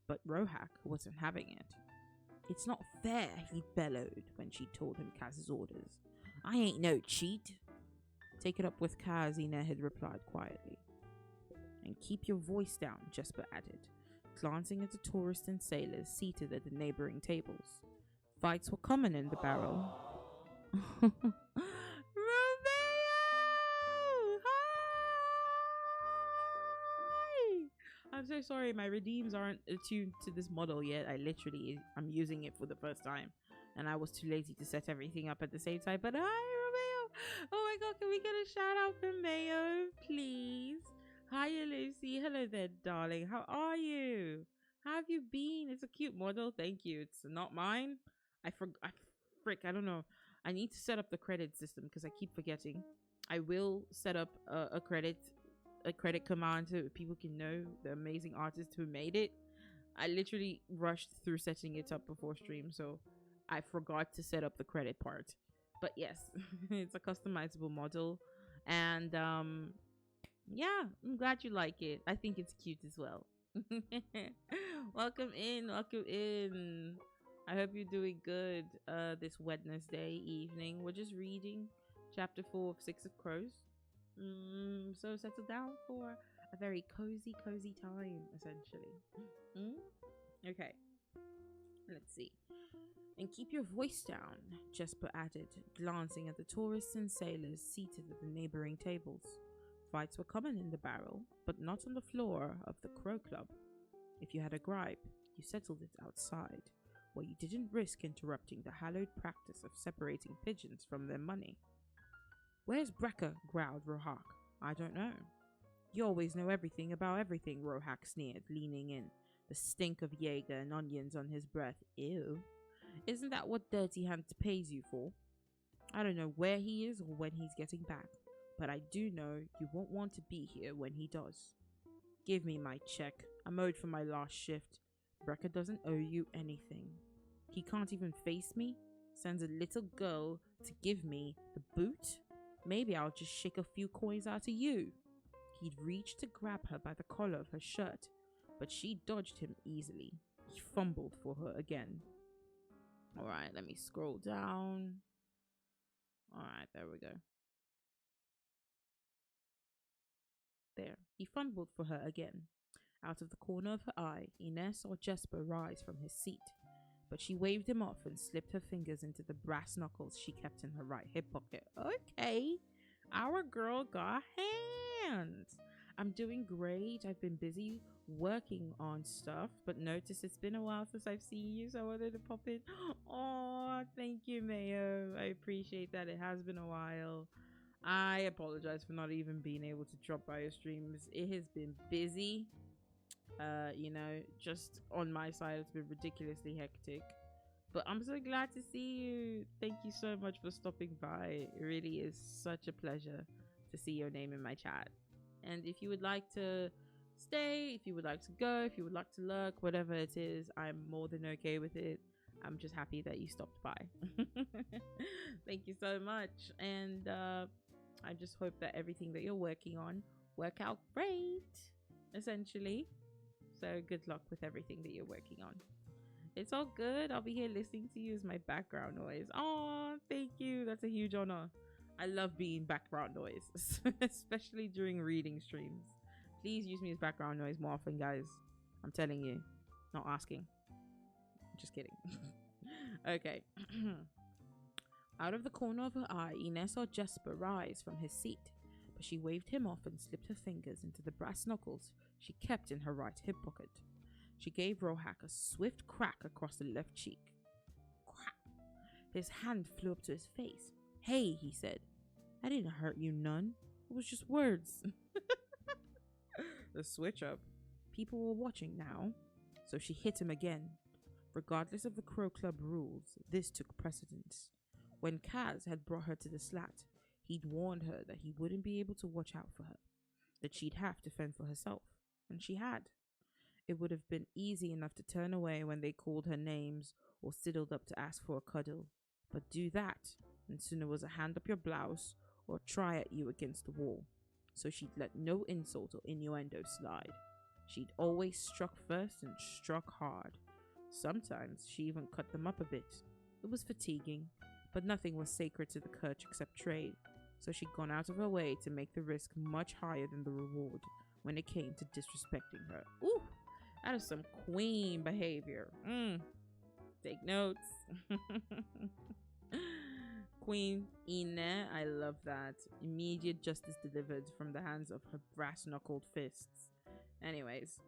But Rohack wasn't having it. "It's not fair," he bellowed when she told him Kaz's orders. "I ain't no cheat." "Take it up with Kaz," Enette had replied quietly. "And keep your voice down," Jesper added, glancing at the tourists and sailors seated at the neighboring tables. Fights were common in the barrel. Romeo! Hi! I'm so sorry, my redeems aren't attuned to this model yet. I'm using it for the first time, and I was too lazy to set everything up at the same time. But hi, Romeo! Oh my god, can we get a shout out from Mayo, please? Hi, Lucy. Hello there, darling. How are you? How have you been? It's a cute model. Thank you. It's not mine. I don't know. I need to set up the credit system because I keep forgetting. I will set up a credit command so people can know the amazing artist who made it. I literally rushed through setting it up before stream, so I forgot to set up the credit part. But yes, it's a customizable model, and yeah, I'm glad you like it. I think it's cute as well. Welcome in. I hope you're doing good this Wednesday evening. We're just reading chapter 4 of 6 of Crows. So settle down for a very cozy time, essentially. Okay, let's see. "And keep your voice down," Jesper added, glancing at the tourists and sailors seated at the neighboring tables. Fights were common in the barrel, but not on the floor of the Crow Club. If you had a gripe, you settled it outside, where you didn't risk interrupting the hallowed practice of separating pigeons from their money. "Where's Brecker?" growled Rohack. "I don't know." "You always know everything about everything," Rohack sneered, leaning in, the stink of Jaeger and onions on his breath. "Ew. Isn't that what Dirty Hands pays you for?" "I don't know where he is or when he's getting back, but I do know you won't want to be here when he does." Give me my check. I'm owed for my last shift. Brecker doesn't owe you anything. He can't even face me? Sends a little girl to give me the boot? Maybe I'll just shake a few coins out of you. He'd reached to grab her by the collar of her shirt, but she dodged him easily. He fumbled for her again. Alright, let me scroll down. Alright, there we go. There. He fumbled for her again. Out of the corner of her eye, Ines saw Jesper rise from his seat, but she waved him off and slipped her fingers into the brass knuckles she kept in her right hip pocket. Okay, our girl got hands. I'm doing great. I've been busy working on stuff, but notice it's been a while since I've seen you, so I wanted to pop in. Oh, thank you, Mayo. I appreciate that. It has been a while. I apologize for not even being able to drop by your streams. It has been busy. You know, just on my side, it's been ridiculously hectic. But I'm so glad to see you. Thank you so much for stopping by. It really is such a pleasure to see your name in my chat. And if you would like to stay, if you would like to go, if you would like to lurk, whatever it is, I'm more than okay with it. I'm just happy that you stopped by. Thank you so much. And I just hope that everything that you're working on work out great, essentially. So good luck with everything that you're working on. It's all good. I'll be here listening to you as my background noise. Oh, thank you. That's a huge honor. I love being background noise, especially during reading streams. Please use me as background noise more often, guys. I'm telling you, not asking. Just kidding. Okay. Out of the corner of her eye, Ines saw Jesper rise from his seat, but she waved him off and slipped her fingers into the brass knuckles she kept in her right hip pocket. She gave Rohak a swift crack across the left cheek. Crack. His hand flew up to his face. Hey, he said. I didn't hurt you none. It was just words. The switch up. People were watching now, so she hit him again. Regardless of the Crow Club rules, this took precedence. When Kaz had brought her to the slat, he'd warned her that he wouldn't be able to watch out for her, that she'd have to fend for herself, and she had. It would have been easy enough to turn away when they called her names or sidled up to ask for a cuddle, but do that, and sooner was a hand up your blouse or try at you against the wall. So she'd let no insult or innuendo slide. She'd always struck first and struck hard. Sometimes she even cut them up a bit. It was fatiguing, but nothing was sacred to the Kirch except trade, so she'd gone out of her way to make the risk much higher than the reward when it came to disrespecting her. Ooh, that is some queen behavior. Take notes. Queen Ine, I love that. Immediate justice delivered from the hands of her brass-knuckled fists. Anyways,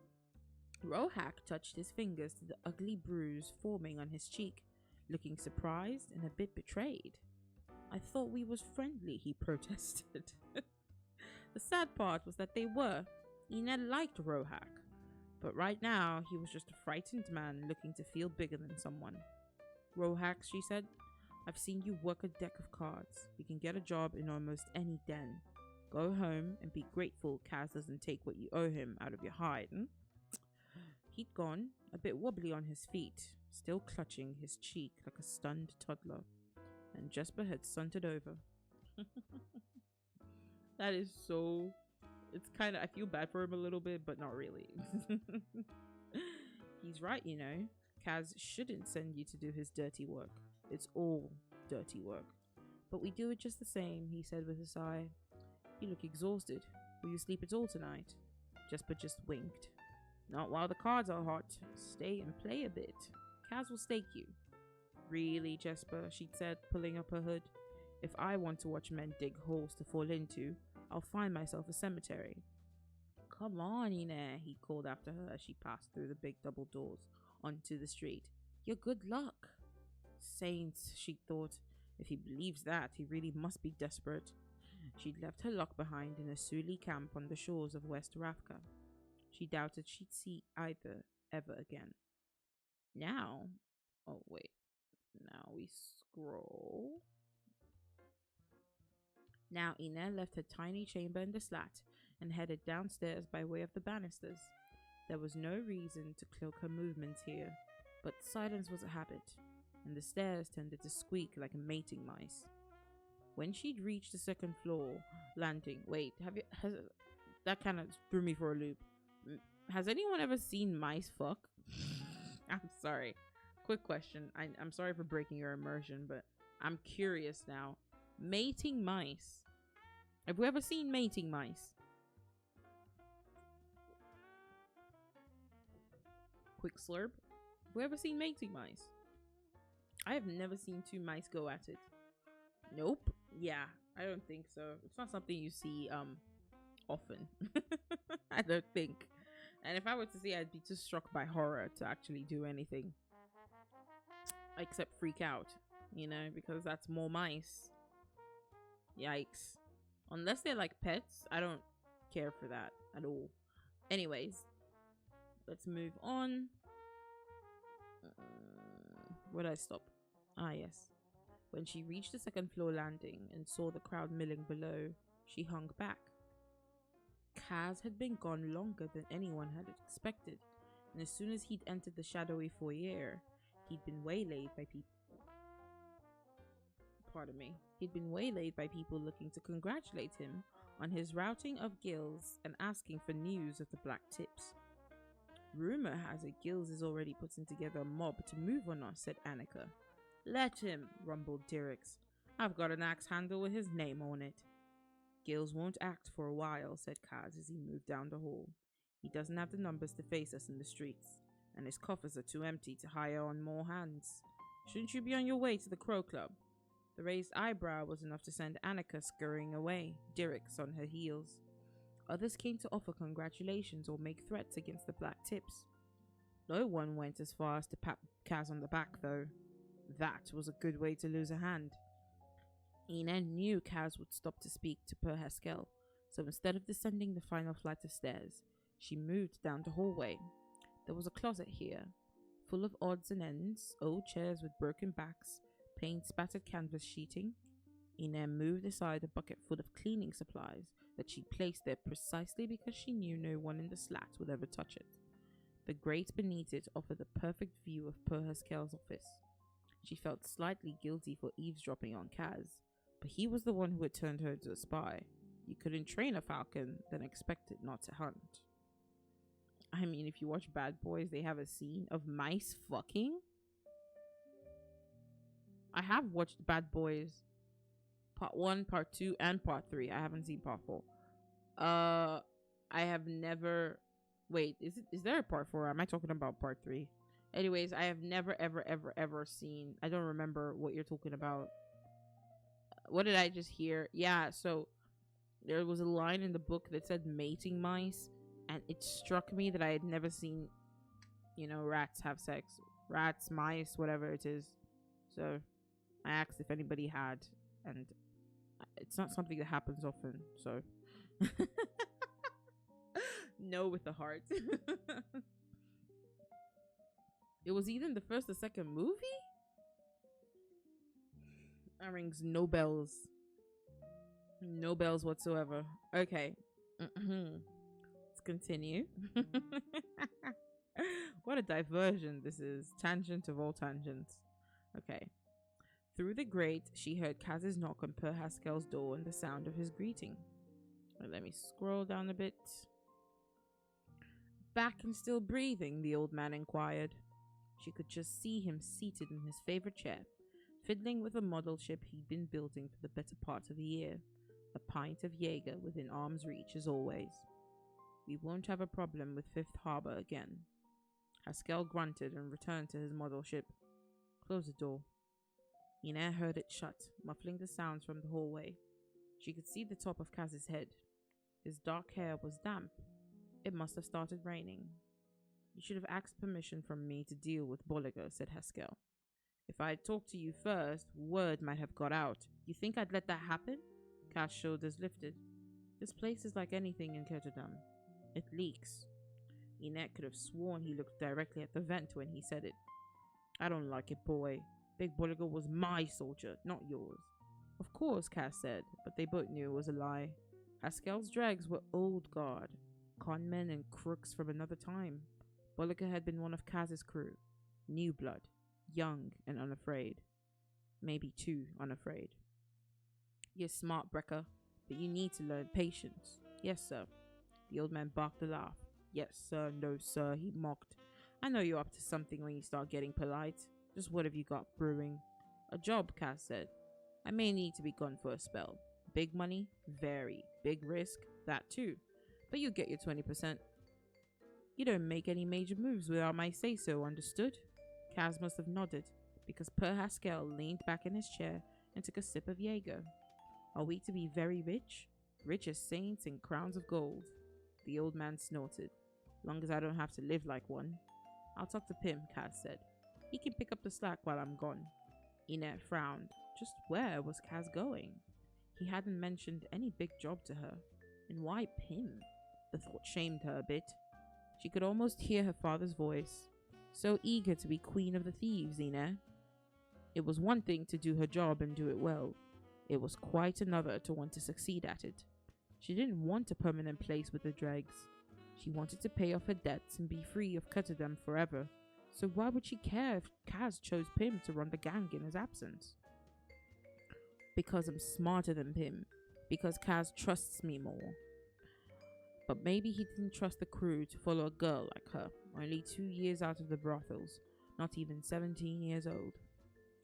Rohak touched his fingers to the ugly bruise forming on his cheek, looking surprised and a bit betrayed. I thought we was friendly, he protested. The sad part was that they were. Ine liked Rohak, but right now he was just a frightened man looking to feel bigger than someone. Rohak, she said, I've seen you work a deck of cards. You can get a job in almost any den. Go home and be grateful Kaz doesn't take what you owe him out of your hide. He'd gone, a bit wobbly on his feet, still clutching his cheek like a stunned toddler, and Jesper had sunted over. That is so... It's kind of... I feel bad for him a little bit, but not really. He's right, you know. Kaz shouldn't send you to do his dirty work. It's all dirty work. But we do it just the same, he said with a sigh. You look exhausted. Will you sleep at all tonight? Jesper just winked. Not while the cards are hot. Stay and play a bit. Kaz will stake you. Really, Jesper, she'd said, pulling up her hood. If I want to watch men dig holes to fall into, I'll find myself a cemetery. Come on, Ine, he called after her as she passed through the big double doors onto the street. Your good luck. Saints, she thought. If he believes that, he really must be desperate. She'd left her luck behind in a Suli camp on the shores of West Ravka. She doubted she'd see either ever again. Now, oh wait, now we scroll. Now Ine left her tiny chamber in the slat and headed downstairs by way of the banisters. There was no reason to cloak her movements here, but silence was a habit, and the stairs tended to squeak like mating mice. When she'd reached the second floor landing, wait, that kind of threw me for a loop. Has anyone ever seen mice fuck? I'm sorry. Quick question. I'm sorry for breaking your immersion, but I'm curious now. Mating mice. Have we ever seen mating mice? Quick slurp. Have we ever seen mating mice? I have never seen two mice go at it. Nope. Yeah, I don't think so. It's not something you see often. I don't think. And if I were to see, I'd be too struck by horror to actually do anything except freak out, you know, because that's more mice. Yikes. Unless they're like pets, I don't care for that at all. Anyways, let's move on. Where did I stop? Ah, yes. When she reached the second floor landing and saw the crowd milling below, she hung back. Kaz had been gone longer than anyone had expected, and as soon as he'd entered the shadowy foyer, he'd been waylaid by people. He'd been waylaid by people looking to congratulate him on his routing of Gills and asking for news of the Black Tips. Rumor has it Gills is already putting together a mob to move on us, said Annika. Let him, rumbled Dirix. I've got an axe handle with his name on it. Gills won't act for a while, said Kaz as he moved down the hall. He doesn't have the numbers to face us in the streets, and his coffers are too empty to hire on more hands. Shouldn't you be on your way to the Crow Club? The raised eyebrow was enough to send Annika scurrying away, Dirix on her heels. Others came to offer congratulations or make threats against the Black Tips. No one went as far as to pat Kaz on the back, though. That was a good way to lose a hand. Ina knew Kaz would stop to speak to Per Haskell, so instead of descending the final flight of stairs, she moved down the hallway. There was a closet here, full of odds and ends, old chairs with broken backs, paint-spattered canvas sheeting. Ina moved aside a bucket full of cleaning supplies that she placed there precisely because she knew no one in the slat would ever touch it. The grate beneath it offered the perfect view of Per Haskell's office. She felt slightly guilty for eavesdropping on Kaz, but he was the one who had turned her into a spy. You couldn't train a falcon, then expect it not to hunt. I mean, if you watch Bad Boys, they have a scene of mice fucking. I have watched Bad Boys Part 1, Part 2, and Part 3. I haven't seen Part 4. I have never... Wait, is there a Part 4? Am I talking about Part 3? Anyways, I have never, ever seen... I don't remember what you're talking about. What did I just hear? Yeah, so there was a line in the book that said mating mice, and it struck me that I had never seen, you know, rats have sex. Rats, mice, whatever it is. So I asked if anybody had, and it's not something that happens often, so no with the heart. It was either the first or second movie? That rings no bells. No bells whatsoever. Okay. Let's continue. What a diversion this is. Tangent of all tangents. Okay. Through the grate, she heard Kaz's knock on Per Haskell's door and the sound of his greeting. Let me scroll down a bit. Back and still breathing, the old man inquired. She could just see him seated in his favorite chair, fiddling with a model ship he'd been building for the better part of a year. A pint of Jaeger within arm's reach as always. We won't have a problem with Fifth Harbor again. Haskell grunted and returned to his model ship. Close the door. Ina heard it shut, muffling the sounds from the hallway. She could see the top of Kaz's head. His dark hair was damp. It must have started raining. You should have asked permission from me to deal with Bolliger, said Haskell. If I had talked to you first, word might have got out. You think I'd let that happen? Kaz's shoulders lifted. This place is like anything in Ketterdam. It leaks. Ina could have sworn he looked directly at the vent when he said it. I don't like it, boy. Big Bolliger was my soldier, not yours. Of course, Kaz said, but they both knew it was a lie. Haskell's dregs were old guard, conmen and crooks from another time. Bolliker had been one of Kaz's crew. New blood, young and unafraid. Maybe too unafraid. You're smart, Brecker, but you need to learn patience. Yes, sir. The old man barked a laugh. Yes, sir, no, sir, he mocked. I know you're up to something when you start getting polite. Just what have you got brewing? A job, Kaz said. I may need to be gone for a spell. Big money? Very. Big risk? That too. But you get your 20%. You don't make any major moves without my say-so, understood? Kaz must have nodded, because Per Haskell leaned back in his chair and took a sip of Jaeger. Are we to be very rich? Rich as saints in crowns of gold. The old man snorted. Long as I don't have to live like one. I'll talk to Pim, Kaz said. He can pick up the slack while I'm gone. Enette frowned. Just where was Kaz going? He hadn't mentioned any big job to her. And why Pim? The thought shamed her a bit. She could almost hear her father's voice. So eager to be queen of the thieves, Enette. It was one thing to do her job and do it well. It was quite another to want to succeed at it. She didn't want a permanent place with the dregs. She wanted to pay off her debts and be free of Cutterdam forever. So why would she care if Kaz chose Pim to run the gang in his absence? Because I'm smarter than Pim. Because Kaz trusts me more. But maybe he didn't trust the crew to follow a girl like her, only 2 years out of the brothels, not even 17 years old.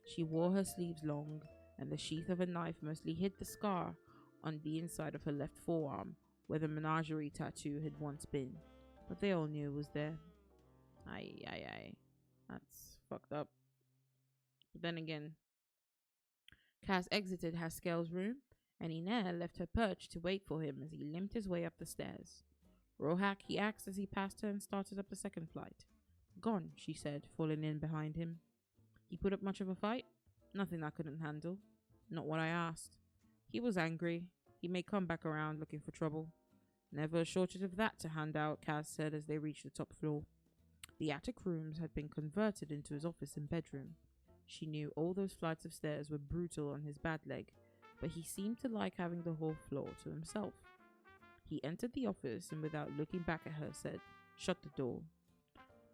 She wore her sleeves long, and the sheath of a knife mostly hid the scar on the inside of her left forearm, where the menagerie tattoo had once been. But they all knew it was there. Aye. That's fucked up. But then again, Kaz exited Haskell's room, and Enette left her perch to wait for him as he limped his way up the stairs. Rohak, he asked as he passed her and started up the second flight. Gone, she said, falling in behind him. He put up much of a fight? Nothing I couldn't handle. Not what I asked. He was angry. He may come back around looking for trouble. Never a shortage of that to hand out, Kaz said as they reached the top floor. The attic rooms had been converted into his office and bedroom. She knew all those flights of stairs were brutal on his bad leg, but he seemed to like having the whole floor to himself. He entered the office and without looking back at her said, "Shut the door."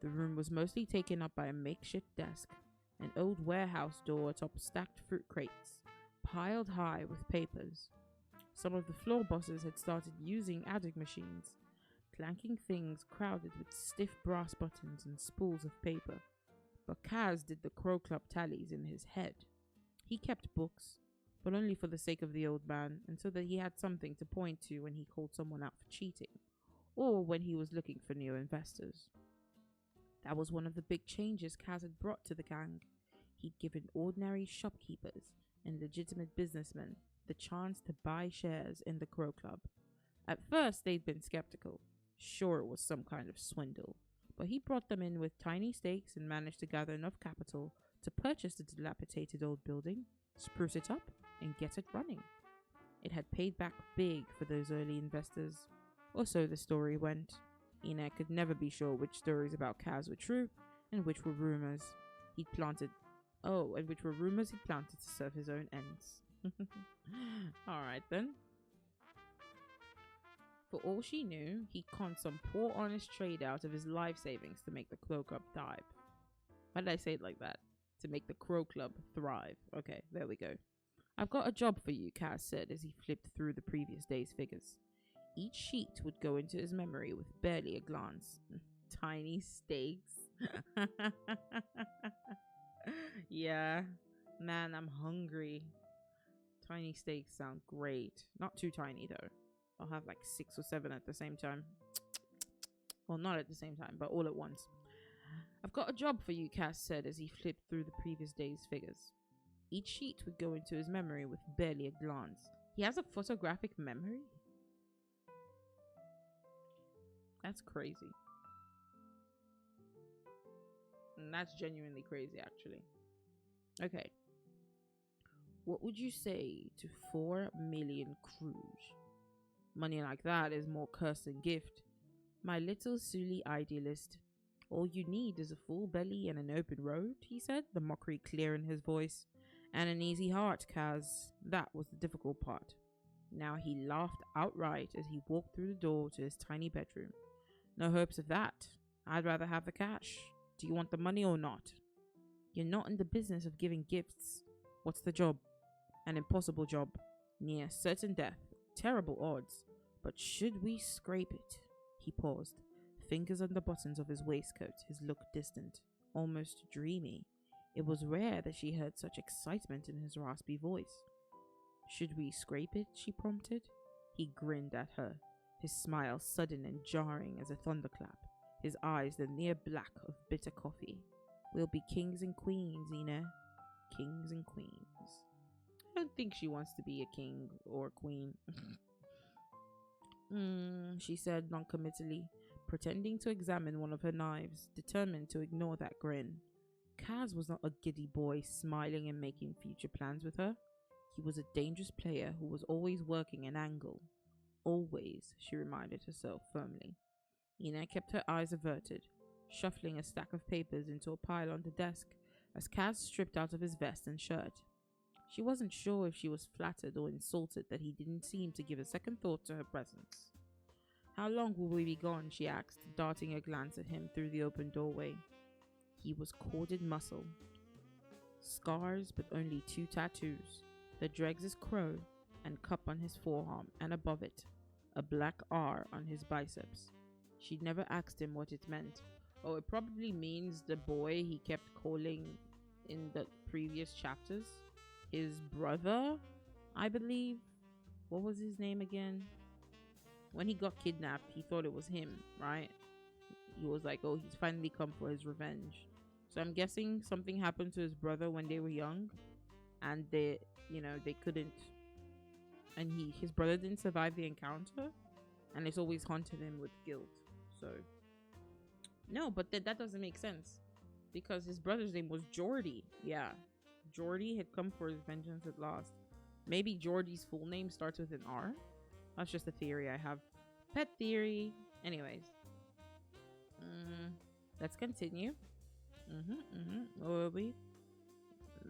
The room was mostly taken up by a makeshift desk, an old warehouse door atop stacked fruit crates, piled high with papers. Some of the floor bosses had started using adding machines, clanking things crowded with stiff brass buttons and spools of paper. But Kaz did the Crow Club tallies in his head. He kept books, but only for the sake of the old man, and so that he had something to point to when he called someone out for cheating, or when he was looking for new investors. That was one of the big changes Kaz had brought to the gang. He'd given ordinary shopkeepers and legitimate businessmen the chance to buy shares in the Crow Club. At first, they'd been skeptical, sure it was some kind of swindle, but he brought them in with tiny stakes and managed to gather enough capital to purchase the dilapidated old building, spruce it up, and get it running. It had paid back big for those early investors, or so the story went. Enette could never be sure which stories about Kaz were true and which were rumors he'd planted to serve his own ends. Alright then. For all she knew, he conned some poor honest trade out of his life savings to make the Crow Club thrive. Why did I say it like that? To make the Crow Club thrive. Okay, there we go. I've got a job for you, Kaz said as he flipped through the previous day's figures. Each sheet would go into his memory with barely a glance. Tiny stakes. Yeah, man, I'm hungry. Tiny steaks sound great. Not too tiny though. I'll have like 6 or 7 at the same time. Well, not at the same time, but all at once. I've got a job for you, Kaz said as he flipped through the previous day's figures. Each sheet would go into his memory with barely a glance. He has a photographic memory? That's crazy. And that's genuinely crazy, actually. Okay. What would you say to 4 million CROWS? Money like that is more curse than gift. My little silly idealist. All you need is a full belly and an open road, he said, the mockery clear in his voice. And an easy heart, Kaz. That was the difficult part. Now he laughed outright as he walked through the door to his tiny bedroom. No hopes of that. I'd rather have the cash. Do you want the money or not? You're not in the business of giving gifts. What's the job? An impossible job. Near certain death. Terrible odds. But should we scrape it? He paused, fingers on the buttons of his waistcoat, his look distant, almost dreamy. It was rare that she heard such excitement in his raspy voice. Should we scrape it? She prompted. He grinned at her, his smile sudden and jarring as a thunderclap, his eyes the near black of bitter coffee. We'll be kings and queens, Ina. Kings and queens. I don't think she wants to be a king or a queen. She said noncommittally, pretending to examine one of her knives, determined to ignore that grin. Kaz was not a giddy boy smiling and making future plans with her. He was a dangerous player who was always working an angle. Always, she reminded herself firmly. Ina kept her eyes averted, shuffling a stack of papers into a pile on the desk as Kaz stripped out of his vest and shirt. She wasn't sure if she was flattered or insulted that he didn't seem to give a second thought to her presence. How long will we be gone? She asked, darting a glance at him through the open doorway. He was corded muscle. Scars, but only 2 tattoos. The dregs' crow and cup on his forearm, and above it, a black R on his biceps. She'd never asked him what it meant. Oh, it probably means the boy he kept calling in the previous chapters. His brother, I believe. What was his name again? When he got kidnapped, he thought it was him, right? He was like, oh, he's finally come for his revenge. So I'm guessing something happened to his brother when they were young, and they couldn't, and his brother didn't survive the encounter, and it's always haunted him with guilt. So no, but that doesn't make sense, because his brother's name was Jordy. Yeah, Jordy had come for his vengeance at last. Maybe Jordy's full name starts with an R. That's just a theory I have. Pet theory. Anyways, let's continue. Where were we?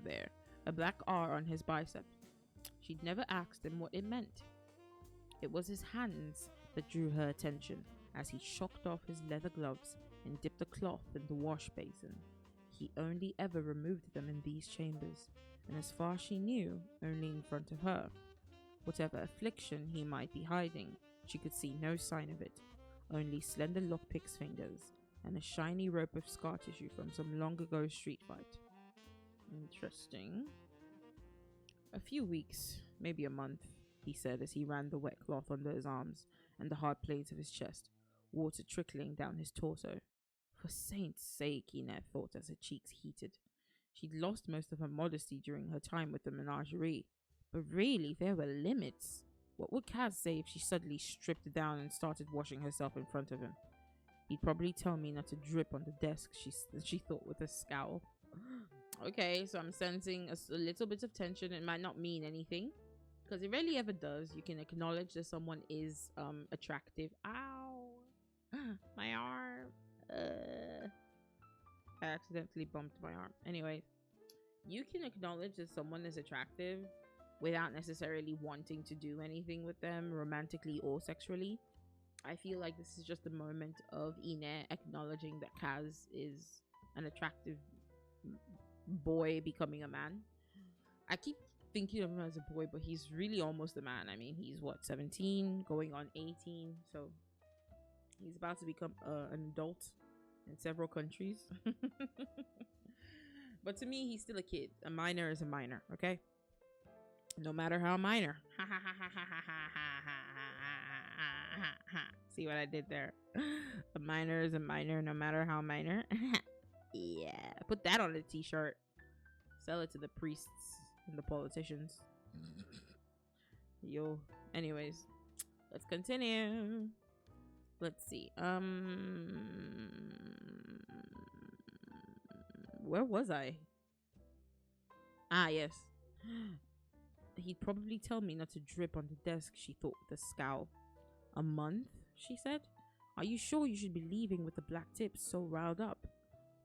There. A black R on his bicep. She'd never asked him what it meant. It was his hands that drew her attention as he shocked off his leather gloves and dipped the cloth in the wash basin. He only ever removed them in these chambers, and as far as she knew, only in front of her. Whatever affliction he might be hiding, she could see no sign of it, only slender lockpick's fingers and a shiny rope of scar tissue from some long ago street fight. Interesting. A few weeks, maybe a month, he said as he ran the wet cloth under his arms and the hard plates of his chest, water trickling down his torso. For saint's sake, Ina thought as her cheeks heated. She'd lost most of her modesty during her time with the menagerie, but really there were limits. What would Kaz say if she suddenly stripped down and started washing herself in front of him? He'd probably tell me not to drip on the desk, she thought with a scowl. Okay, so I'm sensing a little bit of tension. It might not mean anything, because it rarely ever does. You can acknowledge that someone is attractive. Ow! My arm. I accidentally bumped my arm. Anyways, you can acknowledge that someone is attractive without necessarily wanting to do anything with them romantically or sexually. I feel like this is just a moment of Ina acknowledging that Kaz is an attractive boy becoming a man. I keep thinking of him as a boy, but he's really almost a man. I mean, he's what, 17 going on 18, so he's about to become an adult in several countries. But to me, he's still a kid. A minor is a minor, okay? No matter how minor. See what I did there? A minor is a minor, no matter how minor. Yeah, put that on a t-shirt. Sell it to the priests and the politicians. Yo. Anyways, let's continue. Let's see. Where was I? Ah, yes. He'd probably tell me not to drip on the desk, she thought with a scowl. A month? She said. Are you sure you should be leaving with the black tips so riled up?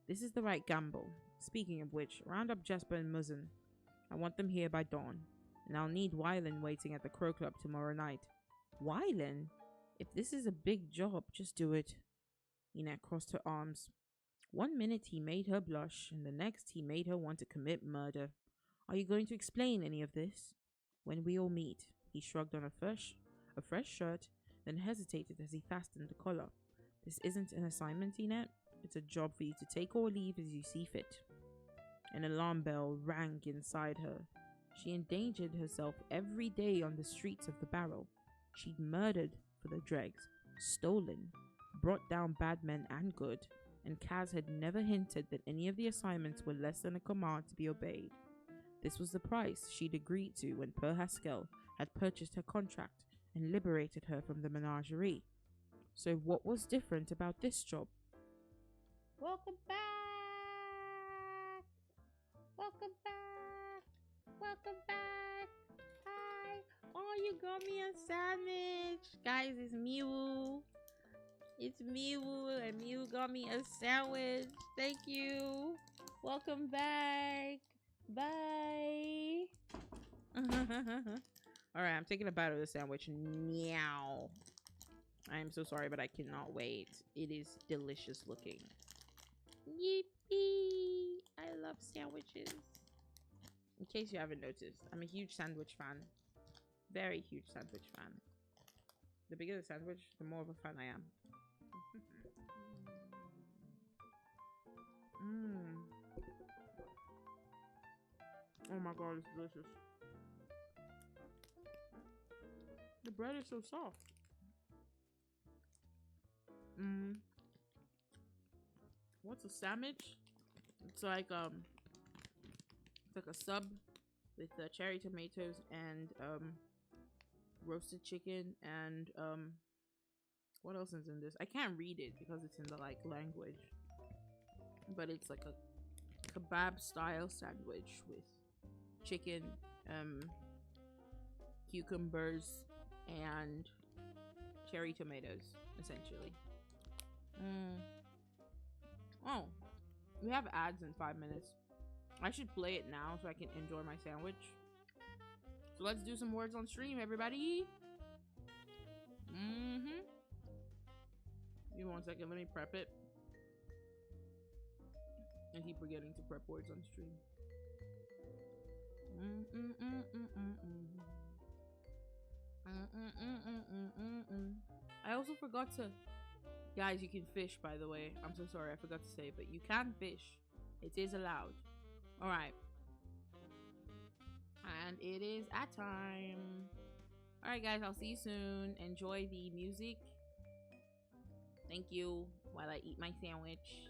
This is the right gamble. Speaking of which, round up Jasper and Muzzin. I want them here by dawn. And I'll need Wylan waiting at the Crow Club tomorrow night. Wylan? If this is a big job, just do it. Ina crossed her arms. 1 minute he made her blush, and the next he made her want to commit murder. Are you going to explain any of this? When we all meet. He shrugged on a fresh shirt, then hesitated as he fastened the collar. This isn't an assignment, Ina. It's a job for you to take or leave as you see fit. An alarm bell rang inside her. She endangered herself every day on the streets of the Barrel. She'd murdered for the dregs, stolen, brought down bad men and good, and Kaz had never hinted that any of the assignments were less than a command to be obeyed. This was the price she'd agreed to when Per Haskell had purchased her contract and liberated her from the menagerie. So what was different about this job? Welcome back! Welcome back! Welcome back! Hi! Oh, you got me a sandwich! Guys, it's Miwu. It's Miwu, and Miwu got me a sandwich. Thank you. Welcome back. Bye. Alright, I'm taking a bite of the sandwich now. I am so sorry, but I cannot wait. It is delicious looking. Yippee! I love sandwiches. In case you haven't noticed, I'm a huge sandwich fan. Very huge sandwich fan. The bigger the sandwich, the more of a fan I am. Oh my god, it's delicious. The bread is so soft. What's a sandwich? It's like a sub with cherry tomatoes and roasted chicken and what else is in this? I can't read it because it's in the like language, but it's like a kebab style sandwich with chicken, cucumbers, and cherry tomatoes, essentially. Oh, we have ads in 5 minutes. I should play it now so I can enjoy my sandwich. So let's do some words on stream, everybody. Give me 1 second, let me prep it. I keep forgetting to prep words on stream. I also forgot to... Guys, you can fish, by the way. I'm so sorry, I forgot to say, but you can fish. It is allowed. Alright. And it is at time. Alright, guys, I'll see you soon. Enjoy the music. Thank you while I eat my sandwich.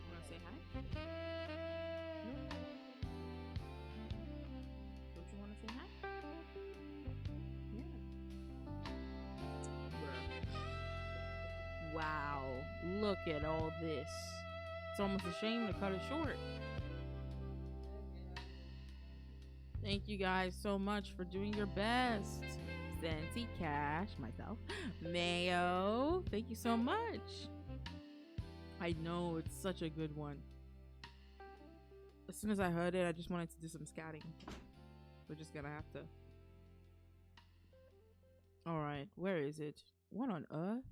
Wanna say hi? No. Don't you wanna say hi? Look at all this. It's almost a shame to cut it short. Thank you guys so much for doing your best. Senti, Cash, myself, Mayo. Thank you so much. I know it's such a good one. As soon as I heard it, I just wanted to do some scatting. We're just gonna have to. All right, where is it? What on earth?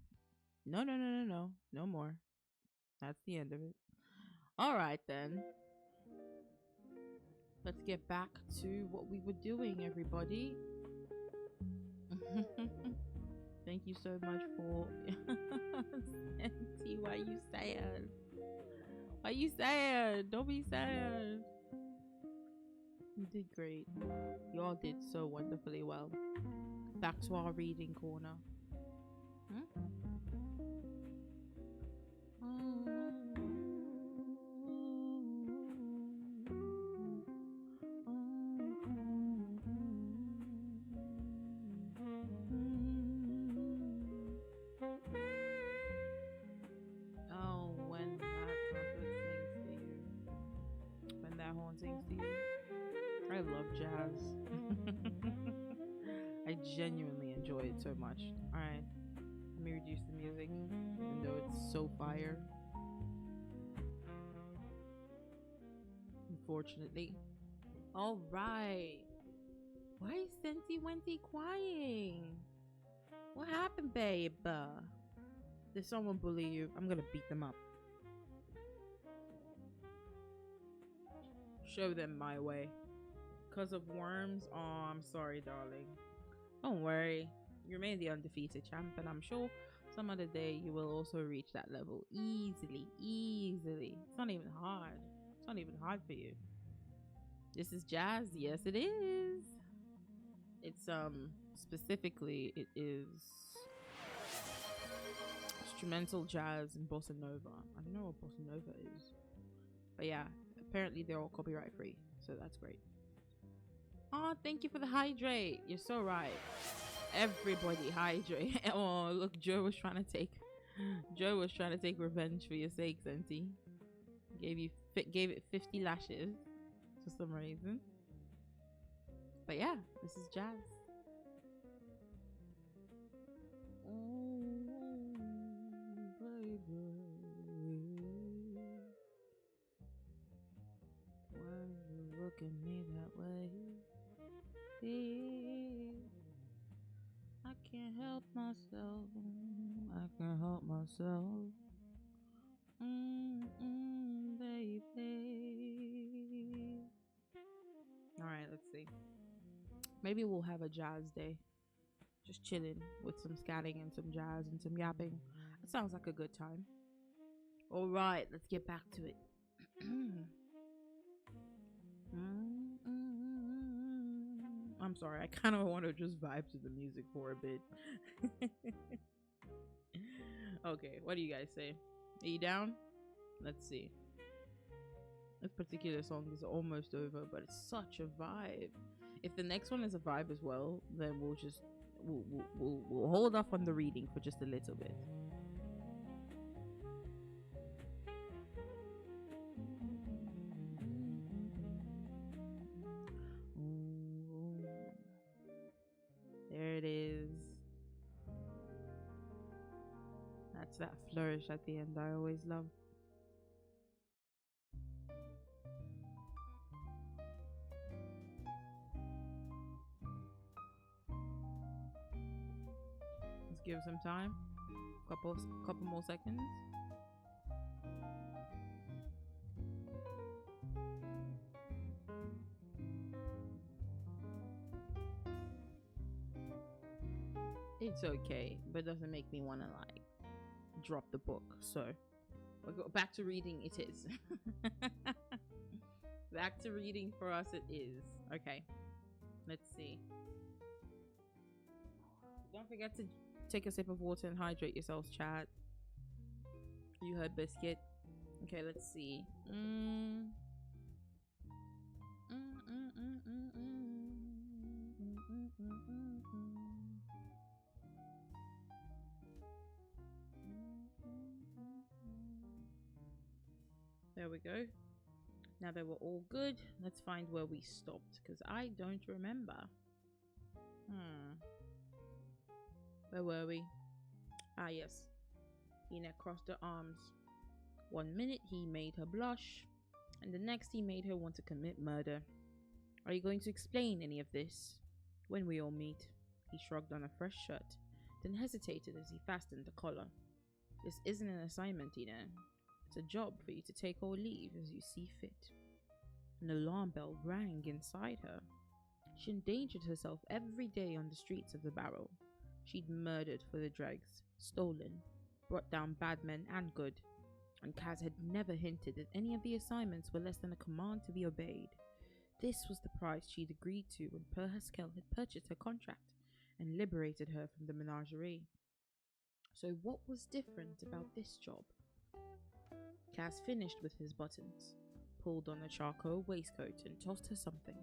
No, no, no, no, no, no more. That's the end of it. All right then. Let's get back to what we were doing, everybody. Thank you so much for Senti, why you sad? Why you sad? Don't be sad. You did great. You all did so wonderfully well. Back to our reading corner. I love jazz. I genuinely enjoy it so much. Alright, let me reduce the music, even though it's so fire. Unfortunately. Alright. Why is Senti Wenty crying? What happened, babe? Did someone bully you? I'm gonna beat them up. Show them my way. Because of worms? Oh, I'm sorry, darling. Don't worry. You remain the undefeated champ, and I'm sure some other day you will also reach that level easily. Easily. It's not even hard. It's not even hard for you. This is jazz. Yes, it is. It's specifically it is instrumental jazz and bossa nova. I don't know what bossa nova is, but yeah, apparently they're all copyright free, so that's great. Oh, thank you for the hydrate. You're so right. Everybody hydrate. Oh, look, Joe was trying to take revenge for your sake, Senti. Gave it 50 lashes for some reason. But yeah, this is jazz. Oh, baby, why you look at me that way? I can't help myself. I can't help myself. Baby. All right, let's see. Maybe we'll have a jazz day. Just chilling with some scatting and some jazz and some yapping. That sounds like a good time. All right, let's get back to it. I'm sorry, I kind of want to just vibe to the music for a bit. Okay, what do you guys say? Are you down? Let's see. This particular song is almost over, but it's such a vibe. If the next one is a vibe as well, then we'll hold off on the reading for just a little bit. There it is. That's that flourish at the end I always love. Let's give some time. Couple more seconds. It's okay, but it doesn't make me want to like drop the book. So we'll go back to reading. It is. Back to reading for us. It is. Okay. Let's see. Don't forget to take a sip of water and hydrate yourselves, chat. You heard Biscuit. Okay, let's see. There we go. Now that we're all good, let's find where we stopped, because I don't remember. Where were we? Ah, yes. Ina crossed her arms. 1 minute he made her blush, and the next he made her want to commit murder. Are you going to explain any of this? When we all meet. He shrugged on a fresh shirt, then hesitated as he fastened the collar. This isn't an assignment, Ina. It's a job for you to take or leave as you see fit. An alarm bell rang inside her. She endangered herself every day on the streets of the Barrow. She'd murdered for the dregs, stolen, brought down bad men and good, and Kaz had never hinted that any of the assignments were less than a command to be obeyed. This was the price she'd agreed to when Per Haskell had purchased her contract and liberated her from the menagerie. So what was different about this job? Kaz finished with his buttons, pulled on a charcoal waistcoat and tossed her something.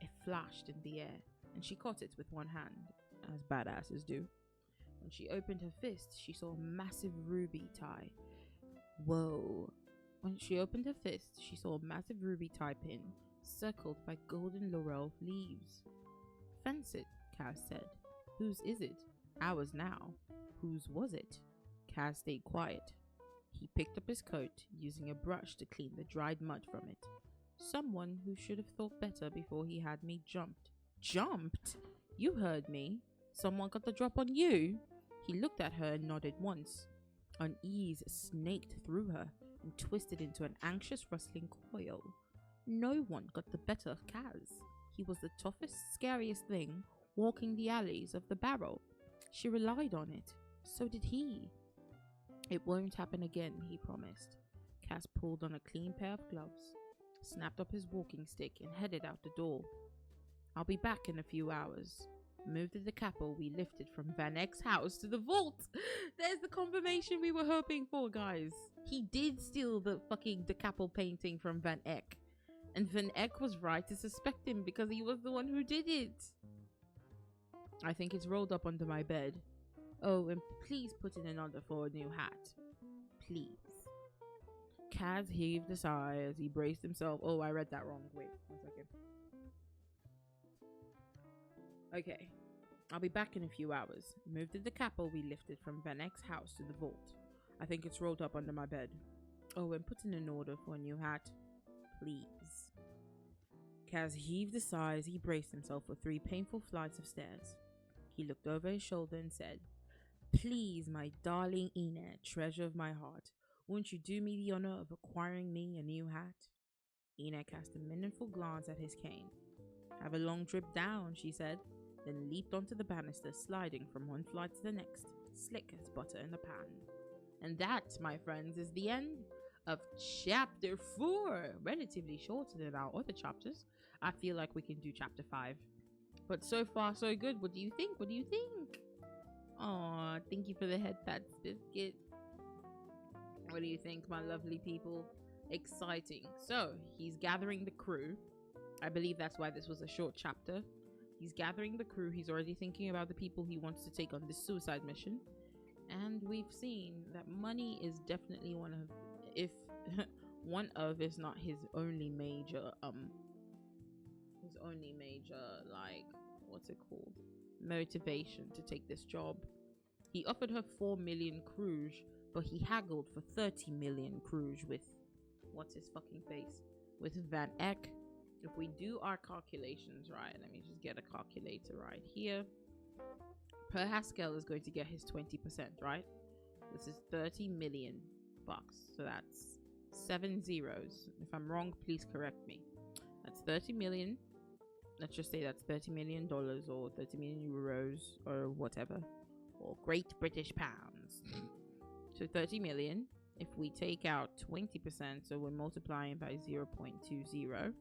It flashed in the air, and she caught it with one hand, as badasses do. When she opened her fist, she saw a massive ruby tie. Whoa. When she opened her fist, she saw a massive ruby tie pin, circled by golden laurel leaves. Fence it, Kaz said. Whose is it? Ours now. Whose was it? Kaz stayed quiet. He picked up his coat, using a brush to clean the dried mud from it. Someone who should have thought better before he had me jumped. Jumped? You heard me. Someone got the drop on you? He looked at her and nodded once. Unease snaked through her and twisted into an anxious rustling coil. No one got the better of Kaz. He was the toughest, scariest thing walking the alleys of the Barrow. She relied on it. So did he. It won't happen again, he promised. Kaz pulled on a clean pair of gloves, snapped up his walking stick and headed out the door. I'll be back in a few hours. Moved the decapo we lifted from Van Eck's house to the vault. There's the confirmation we were hoping for, guys. He did steal the fucking decapo painting from Van Eck. And Van Eck was right to suspect him because he was the one who did it. I think it's rolled up under my bed. Oh, and please put in an order for a new hat. Please. Kaz heaved a sigh as he braced himself. Oh, I read that wrong. Wait, 1 second. Okay. I'll be back in a few hours. Moved the decapo we lifted from Van Eck's house to the vault. I think it's rolled up under my bed. Oh, and put in an order for a new hat. Please. Kaz heaved a sigh as he braced himself for 3 painful flights of stairs. He looked over his shoulder and said, Please, my darling Ina, treasure of my heart, won't you do me the honor of acquiring me a new hat? Ina cast a meaningful glance at his cane. Have a long trip down, she said, then leaped onto the banister, sliding from one flight to the next, slick as butter in a pan. And that, my friends, is the end of chapter 4. Relatively shorter than our other chapters. I feel like we can do chapter 5. But so far, so good. What do you think? What do you think? Aw, thank you for the head pats, Biscuit. What do you think, my lovely people? Exciting. So, he's gathering the crew. I believe that's why this was a short chapter. He's gathering the crew. He's already thinking about the people he wants to take on this suicide mission. And we've seen that money is definitely one of, if if not his only major, like, what's it called? Motivation to take this job. He offered her 4 million Cruz, but he haggled for 30 million Cruz with, what's his fucking face? With Van Eck. If we do our calculations right, let me just get a calculator right here. Per Haskell is going to get his 20%, right? This is 30 million bucks. So that's 7 zeros. If I'm wrong, please correct me. That's 30 million. Let's just say that's $30 million or 30 million euros or whatever. Or Great British pounds. So 30 million. If we take out 20%, so we're multiplying by 0.20,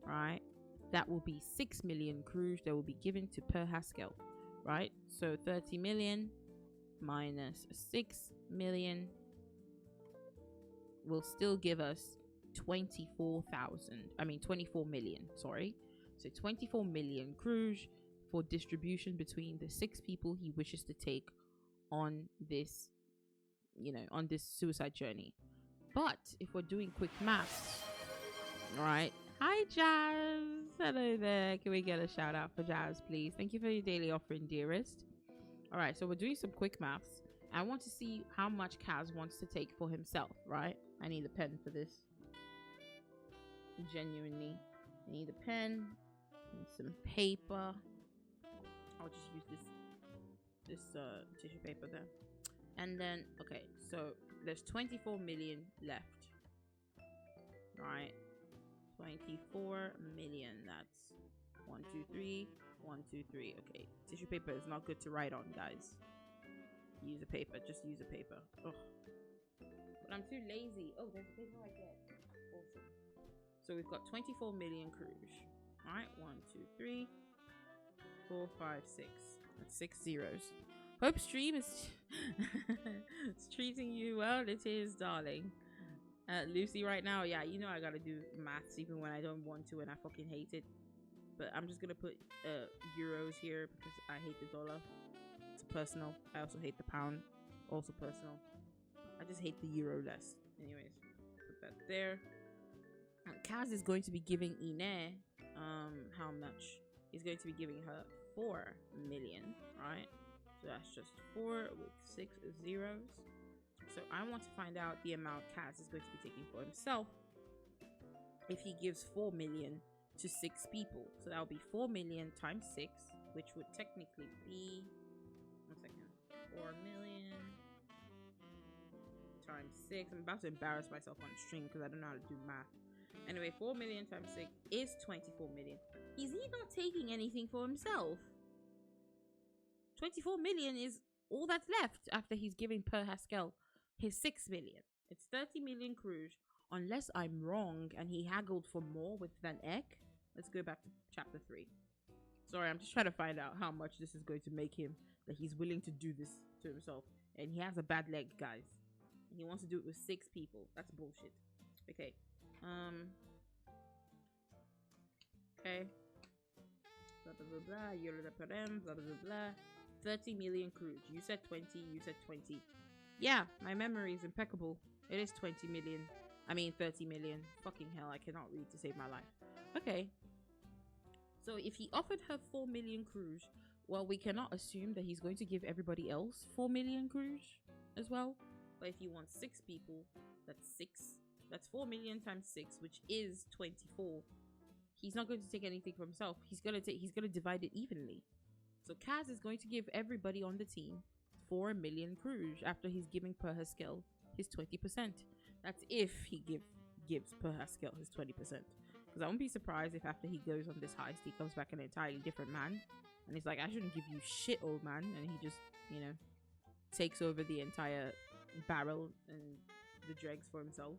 right? That will be 6 million Cruz that will be given to Per Haskell, right? So 30 million minus 6 million will still give us 24 million, sorry. So 24 million Cruz for distribution between the 6 people he wishes to take on this, on this suicide journey. But if we're doing quick maths, all right. Hi, Jazz. Hello there. Can we get a shout out for Jazz, please? Thank you for your daily offering, dearest. All right. So we're doing some quick maths. I want to see how much Kaz wants to take for himself, right? I need a pen for this. Genuinely. I need a pen and some paper. I'll just use this tissue paper there. And then, okay, so there's 24 million left. Right? 24 million. That's 1, 2, 3. 1, 2, 3. Okay, tissue paper is not good to write on, guys. Use a paper. Just use a paper. Ugh. But I'm too lazy. Oh, there's a paper right there. Awesome. So we've got 24 million CROWS. All right, 1, 2, 3, 4, 5, 6. That's 6 zeros. Hope stream is it's treating you well. It is, darling. Lucy, right now, yeah, you know I gotta do maths even when I don't want to and I fucking hate it. But I'm just gonna put euros here because I hate the dollar. It's personal. I also hate the pound. Also personal. I just hate the euro less. Anyways, put that there. Kaz is going to be giving Ine how much? He's going to be giving her 4 million, right? So that's just 4 with 6 zeros. So I want to find out the amount Kaz is going to be taking for himself if he gives 4 million to 6 people. So that will be 4 million times 6, which would technically be 4 million times 6. I'm about to embarrass myself on stream because I don't know how to do math. Anyway, 4 million times 6 is 24 million. Is he not taking anything for himself? 24 million is all that's left after he's giving Per Haskell his 6 million. It's 30 million CROWS, unless I'm wrong and he haggled for more with Van Eck. Let's go back to chapter 3. Sorry, I'm just trying to find out how much this is going to make him that he's willing to do this to himself. And he has a bad leg, guys. And he wants to do it with 6 people. That's bullshit. Okay. Okay. Blah blah blah blah. Blah blah blah blah. 30 million CROWS. You said 20. You said 20. Yeah, my memory is impeccable. It is 20 million. I mean 30 million. Fucking hell, I cannot read to save my life. Okay. So if he offered her 4 million CROWS, well, we cannot assume that he's going to give everybody else 4 million CROWS as well. But if you want 6 people, that's 6. That's 4 million times 6, which is 24. He's not going to take anything for himself. He's gonna divide it evenly. So Kaz is going to give everybody on the team 4 million CROWS after he's giving Per Haskell his 20%. That's if he gives Per Haskell his 20%. Because I won't be surprised if after he goes on this heist, he comes back an entirely different man. And he's like, I shouldn't give you shit, old man. And he just, you know, takes over the entire barrel and the dregs for himself.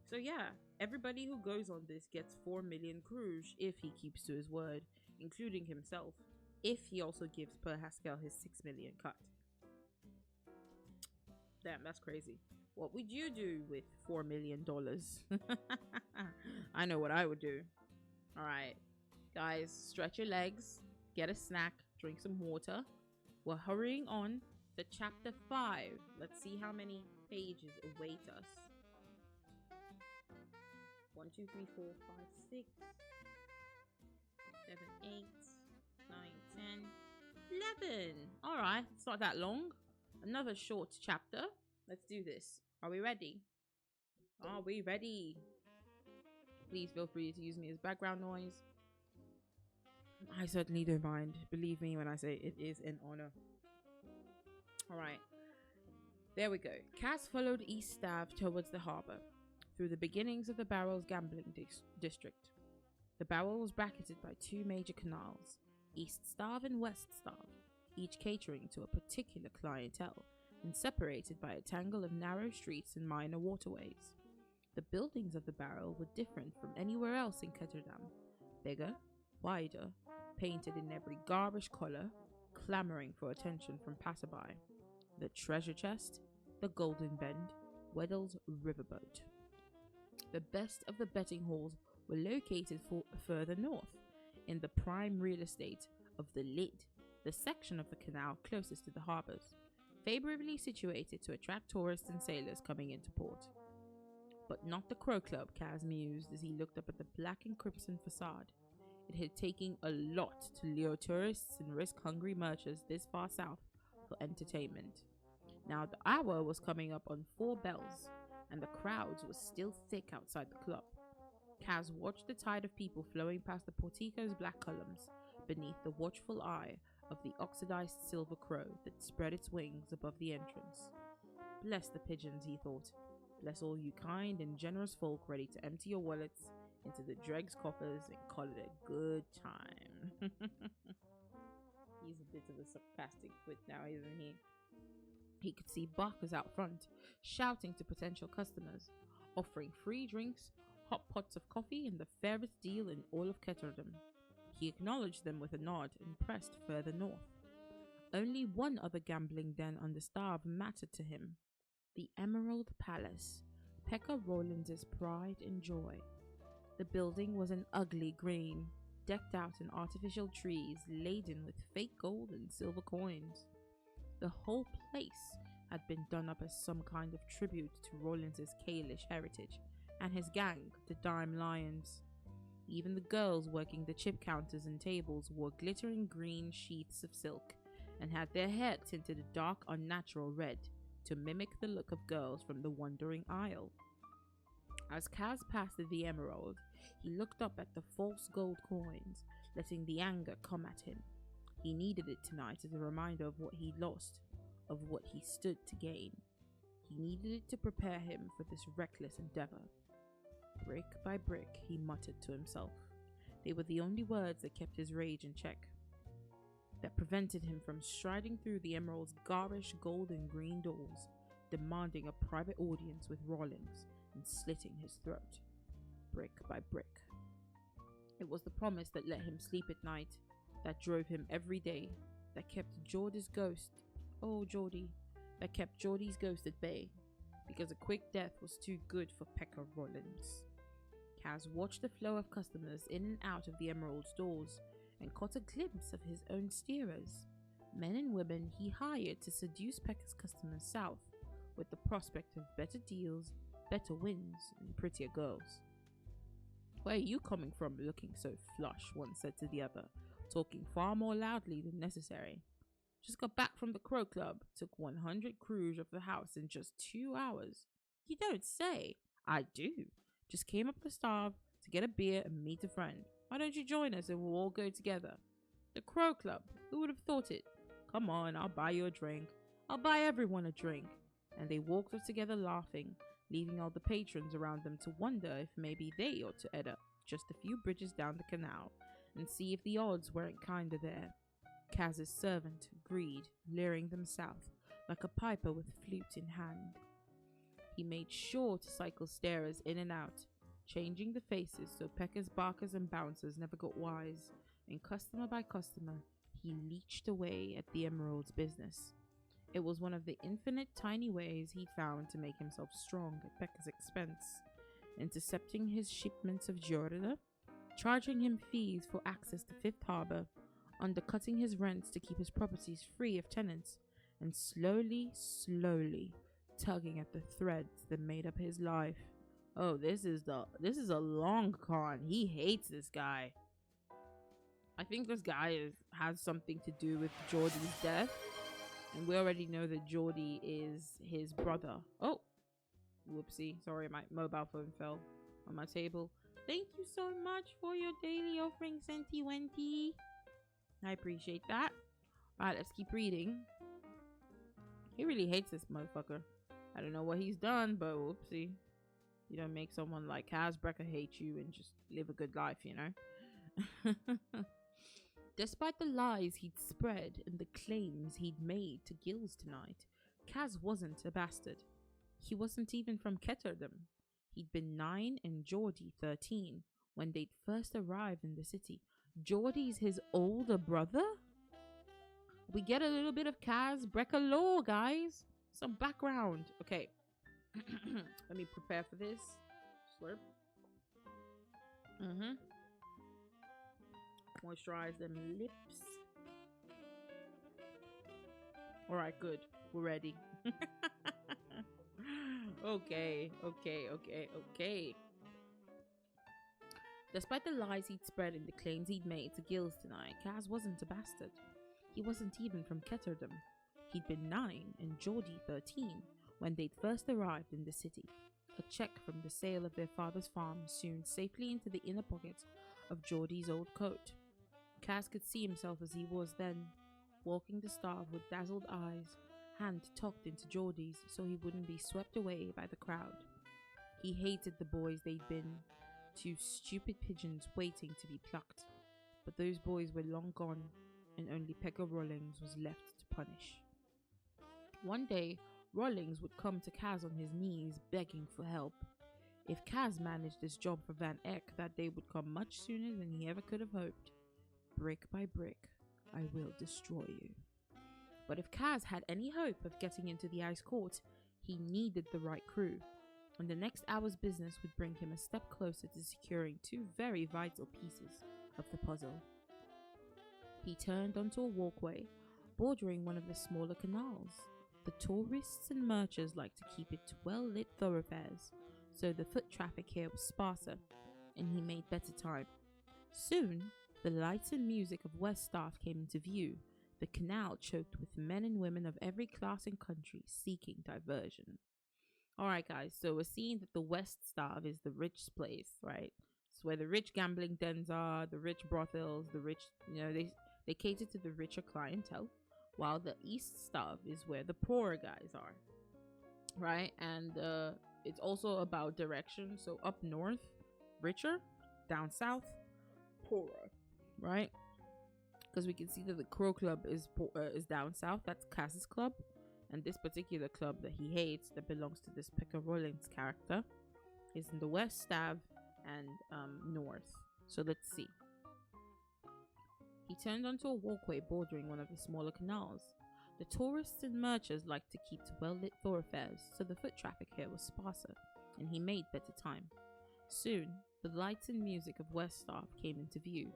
So yeah, everybody who goes on this gets 4 million CROWS if he keeps to his word, including himself, if he also gives Per Haskell his 6 million cut. Damn, that's crazy. What would you do with $4 million? I know what I would do. All right, guys, stretch your legs, get a snack, drink some water. We're hurrying on to chapter 5. Let's see how many pages await us. 1, 2, 3, 4, 5, 6, 7, 8, 9, 10, 11. All right, it's not that long. Another short chapter. Let's do this. Are we ready? Are we ready? Please feel free to use me as background noise. I certainly don't mind. Believe me when I say it is an honor. All right. There we go. Cass followed East Stav towards the harbor, through the beginnings of the Barrel's gambling district. The Barrel was bracketed by 2 major canals, East Stav and West Stav, each catering to a particular clientele, and separated by a tangle of narrow streets and minor waterways. The buildings of the Barrel were different from anywhere else in Ketterdam, bigger, wider, painted in every garish colour, clamouring for attention from passerby. The treasure chest, the golden bend, Weddell's riverboat. The best of the betting halls were located further north, in the prime real estate of the Lid, the section of the canal closest to the harbours, favourably situated to attract tourists and sailors coming into port. But not the Crow Club, Kaz mused as he looked up at the black and crimson facade. It had taken a lot to lure tourists and risk hungry merchants this far south for entertainment. Now the hour was coming up on 4 bells, and the crowds were still thick outside the club. Kaz watched the tide of people flowing past the portico's black columns beneath the watchful eye of the oxidized silver crow that spread its wings above the entrance. Bless the pigeons, he thought. Bless all you kind and generous folk ready to empty your wallets into the dregs coffers and call it a good time. He's a bit of a sarcastic twit now, isn't he? He could see barkers out front, shouting to potential customers, offering free drinks, hot pots of coffee, and the fairest deal in all of Ketterdam. He acknowledged them with a nod and pressed further north. Only one other gambling den on the Starve mattered to him. The Emerald Palace, Pekka Rollins' pride and joy. The building was an ugly green, decked out in artificial trees laden with fake gold and silver coins. The whole place had been done up as some kind of tribute to Rollins' Kalish heritage and his gang, the Dime Lions. Even the girls working the chip counters and tables wore glittering green sheaths of silk and had their hair tinted a dark, unnatural red to mimic the look of girls from the Wandering Isle. As Kaz passed the Emerald, he looked up at the false gold coins, letting the anger come at him. He needed it tonight as a reminder of what he'd lost, of what he stood to gain. He needed it to prepare him for this reckless endeavor. Brick by brick, he muttered to himself. They were the only words that kept his rage in check, that prevented him from striding through the Emerald's garish gold and green doors, demanding a private audience with Rollins and slitting his throat. Brick by brick. It was the promise that let him sleep at night, that drove him every day, that kept Geordie's ghost, that kept Geordie's ghost at bay, because a quick death was too good for Pekka Rollins. Kaz watched the flow of customers in and out of the Emerald's doors and caught a glimpse of his own steerers, men and women he hired to seduce Pekka's customers south with the prospect of better deals, better wins, and prettier girls. "Where are you coming from looking so flush?" one said to the other, talking far more loudly than necessary. "Just got back from the Crow Club. Took 100 crews off the house in just 2 hours." "You don't say." "I do. Just came up the Starve to get a beer and meet a friend. Why don't you join us and we'll all go together?" "The Crow Club? Who would have thought it?" "Come on, I'll buy you a drink." "I'll buy everyone a drink." And they walked off together laughing, leaving all the patrons around them to wonder if maybe they ought to head up just a few bridges down the canal and see if the odds weren't kinder there. Kaz's servant, Greed, luring them south like a piper with flute in hand. He made sure to cycle starers in and out, changing the faces so Pekka's barkers and bouncers never got wise, and customer by customer, he leeched away at the Emerald's business. It was one of the infinite tiny ways he'd found to make himself strong at Pekka's expense, intercepting his shipments of Jorda, charging him fees for access to Fifth Harbour, undercutting his rents to keep his properties free of tenants, and slowly tugging at the threads that made up his life. Oh, this is a long con. He hates this guy. I think this guy has something to do with Geordie's death, and we already know that Geordie is his brother. Oh, whoopsie! Sorry, my mobile phone fell on my table. Thank you so much for your daily offering, Senti Wenty. I appreciate that. Alright, let's keep reading. He really hates this motherfucker. I don't know what he's done, but whoopsie. You don't make someone like Hasbrecker hate you and just live a good life, you know? Despite the lies he'd spread and the claims he'd made to Gills tonight, Kaz wasn't a bastard. He wasn't even from Ketterdam. He'd been 9 and Geordie 13 when they'd first arrived in the city. Geordie's his older brother? We get a little bit of Kaz Brecker lore, guys. Some background. Okay. Let me prepare for this. Slurp. Moisturize them lips. Alright, good. We're ready. Okay, okay, okay, okay. Despite the lies he'd spread and the claims he'd made to Gills tonight, Kaz wasn't a bastard. He wasn't even from Ketterdam. He'd been 9 and Geordie 13 when they'd first arrived in the city. A check from the sale of their father's farm soon safely into the inner pocket of Geordie's old coat. Kaz could see himself as he was then, walking the starve with dazzled eyes, hand tucked into Geordie's so he wouldn't be swept away by the crowd. He hated the boys they'd been, 2 stupid pigeons waiting to be plucked. But those boys were long gone, and only Pekka Rollings was left to punish. One day, Rollings would come to Kaz on his knees begging for help. If Kaz managed this job for Van Eck, that day would come much sooner than he ever could have hoped. Brick by brick, I will destroy you. But if Kaz had any hope of getting into the ice court, he needed the right crew, and the next hour's business would bring him a step closer to securing 2 very vital pieces of the puzzle. He turned onto a walkway bordering one of the smaller canals. The tourists and merchants like to keep it well-lit thoroughfares, so the foot traffic here was sparser, and he made better time. Soon, the lights and music of Weststaff came into view, the canal choked with men and women of every class and country seeking diversion. Alright guys, so we're seeing that the Weststaff is the rich place, right? It's where the rich gambling dens are, the rich brothels, the rich, they cater to the richer clientele, while the East Staff is where the poorer guys are, right? And it's also about direction. So up north, richer, down south, poorer, right? Because we can see that the Crow Club is down south. That's Kaz's club, and this particular club that he hates, that belongs to this Pekka Rollins character, is in the West Stav and north. So let's see. He turned onto a walkway bordering one of the smaller canals. The tourists and merchants liked to keep to well-lit thoroughfares, so the foot traffic here was sparser, and he made better time. Soon, the lights and music of Weststaff came into view.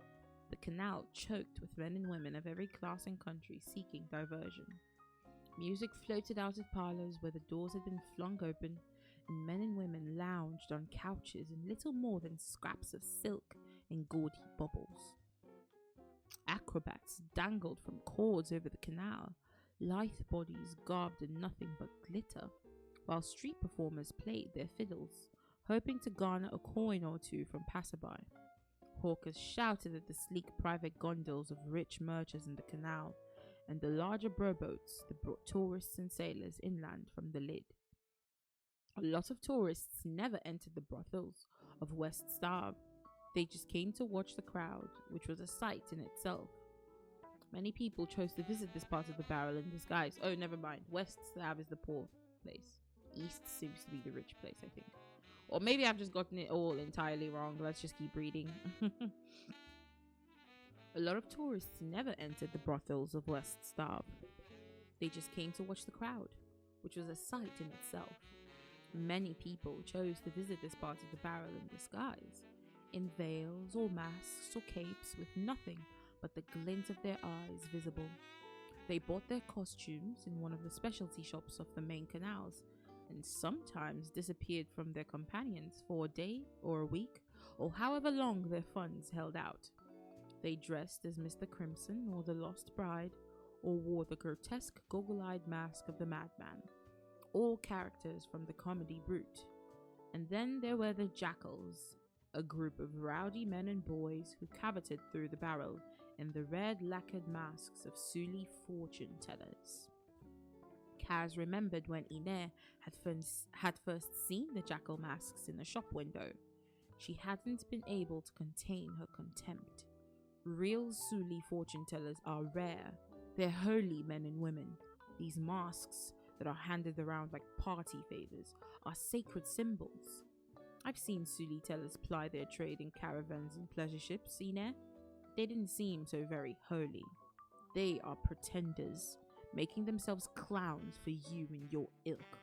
The canal choked with men and women of every class and country seeking diversion. Music floated out of parlours where the doors had been flung open, and men and women lounged on couches in little more than scraps of silk and gaudy baubles. Acrobats dangled from cords over the canal, lithe bodies garbed in nothing but glitter, while street performers played their fiddles, hoping to garner a coin or 2 from passerby. Hawkers shouted at the sleek private gondolas of rich merchants in the canal, and the larger rowboats that brought tourists and sailors inland from the lid. A lot of tourists never entered the brothels of West Stav. They just came to watch the crowd, which was a sight in itself. Many people chose to visit this part of the barrel in disguise. Oh, never mind. West Stav is the poor place. East seems to be the rich place, I think. Or maybe I've just gotten it all entirely wrong. Let's just keep reading. A lot of tourists never entered the brothels of West Stav. They just came to watch the crowd, which was a sight in itself. Many people chose to visit this part of the barrel in disguise, in veils or masks or capes, with nothing but the glint of their eyes visible. They bought their costumes in one of the specialty shops of the main canals, and sometimes disappeared from their companions for a day or a week, or however long their funds held out. They dressed as Mr. Crimson or the Lost Bride, or wore the grotesque goggle-eyed mask of the Madman, all characters from the comedy Brute. And then there were the Jackals, a group of rowdy men and boys who cavorted through the barrel in the red lacquered masks of Suli fortune tellers. Kaz remembered when Ine had first seen the jackal masks in a shop window. She hadn't been able to contain her contempt. Real Suli fortune tellers are rare. They're holy men and women. These masks that are handed around like party favors are sacred symbols. I've seen Suli tellers ply their trade in caravans and pleasure ships, Ine. They didn't seem so very holy. They are pretenders, making themselves clowns for you and your ilk.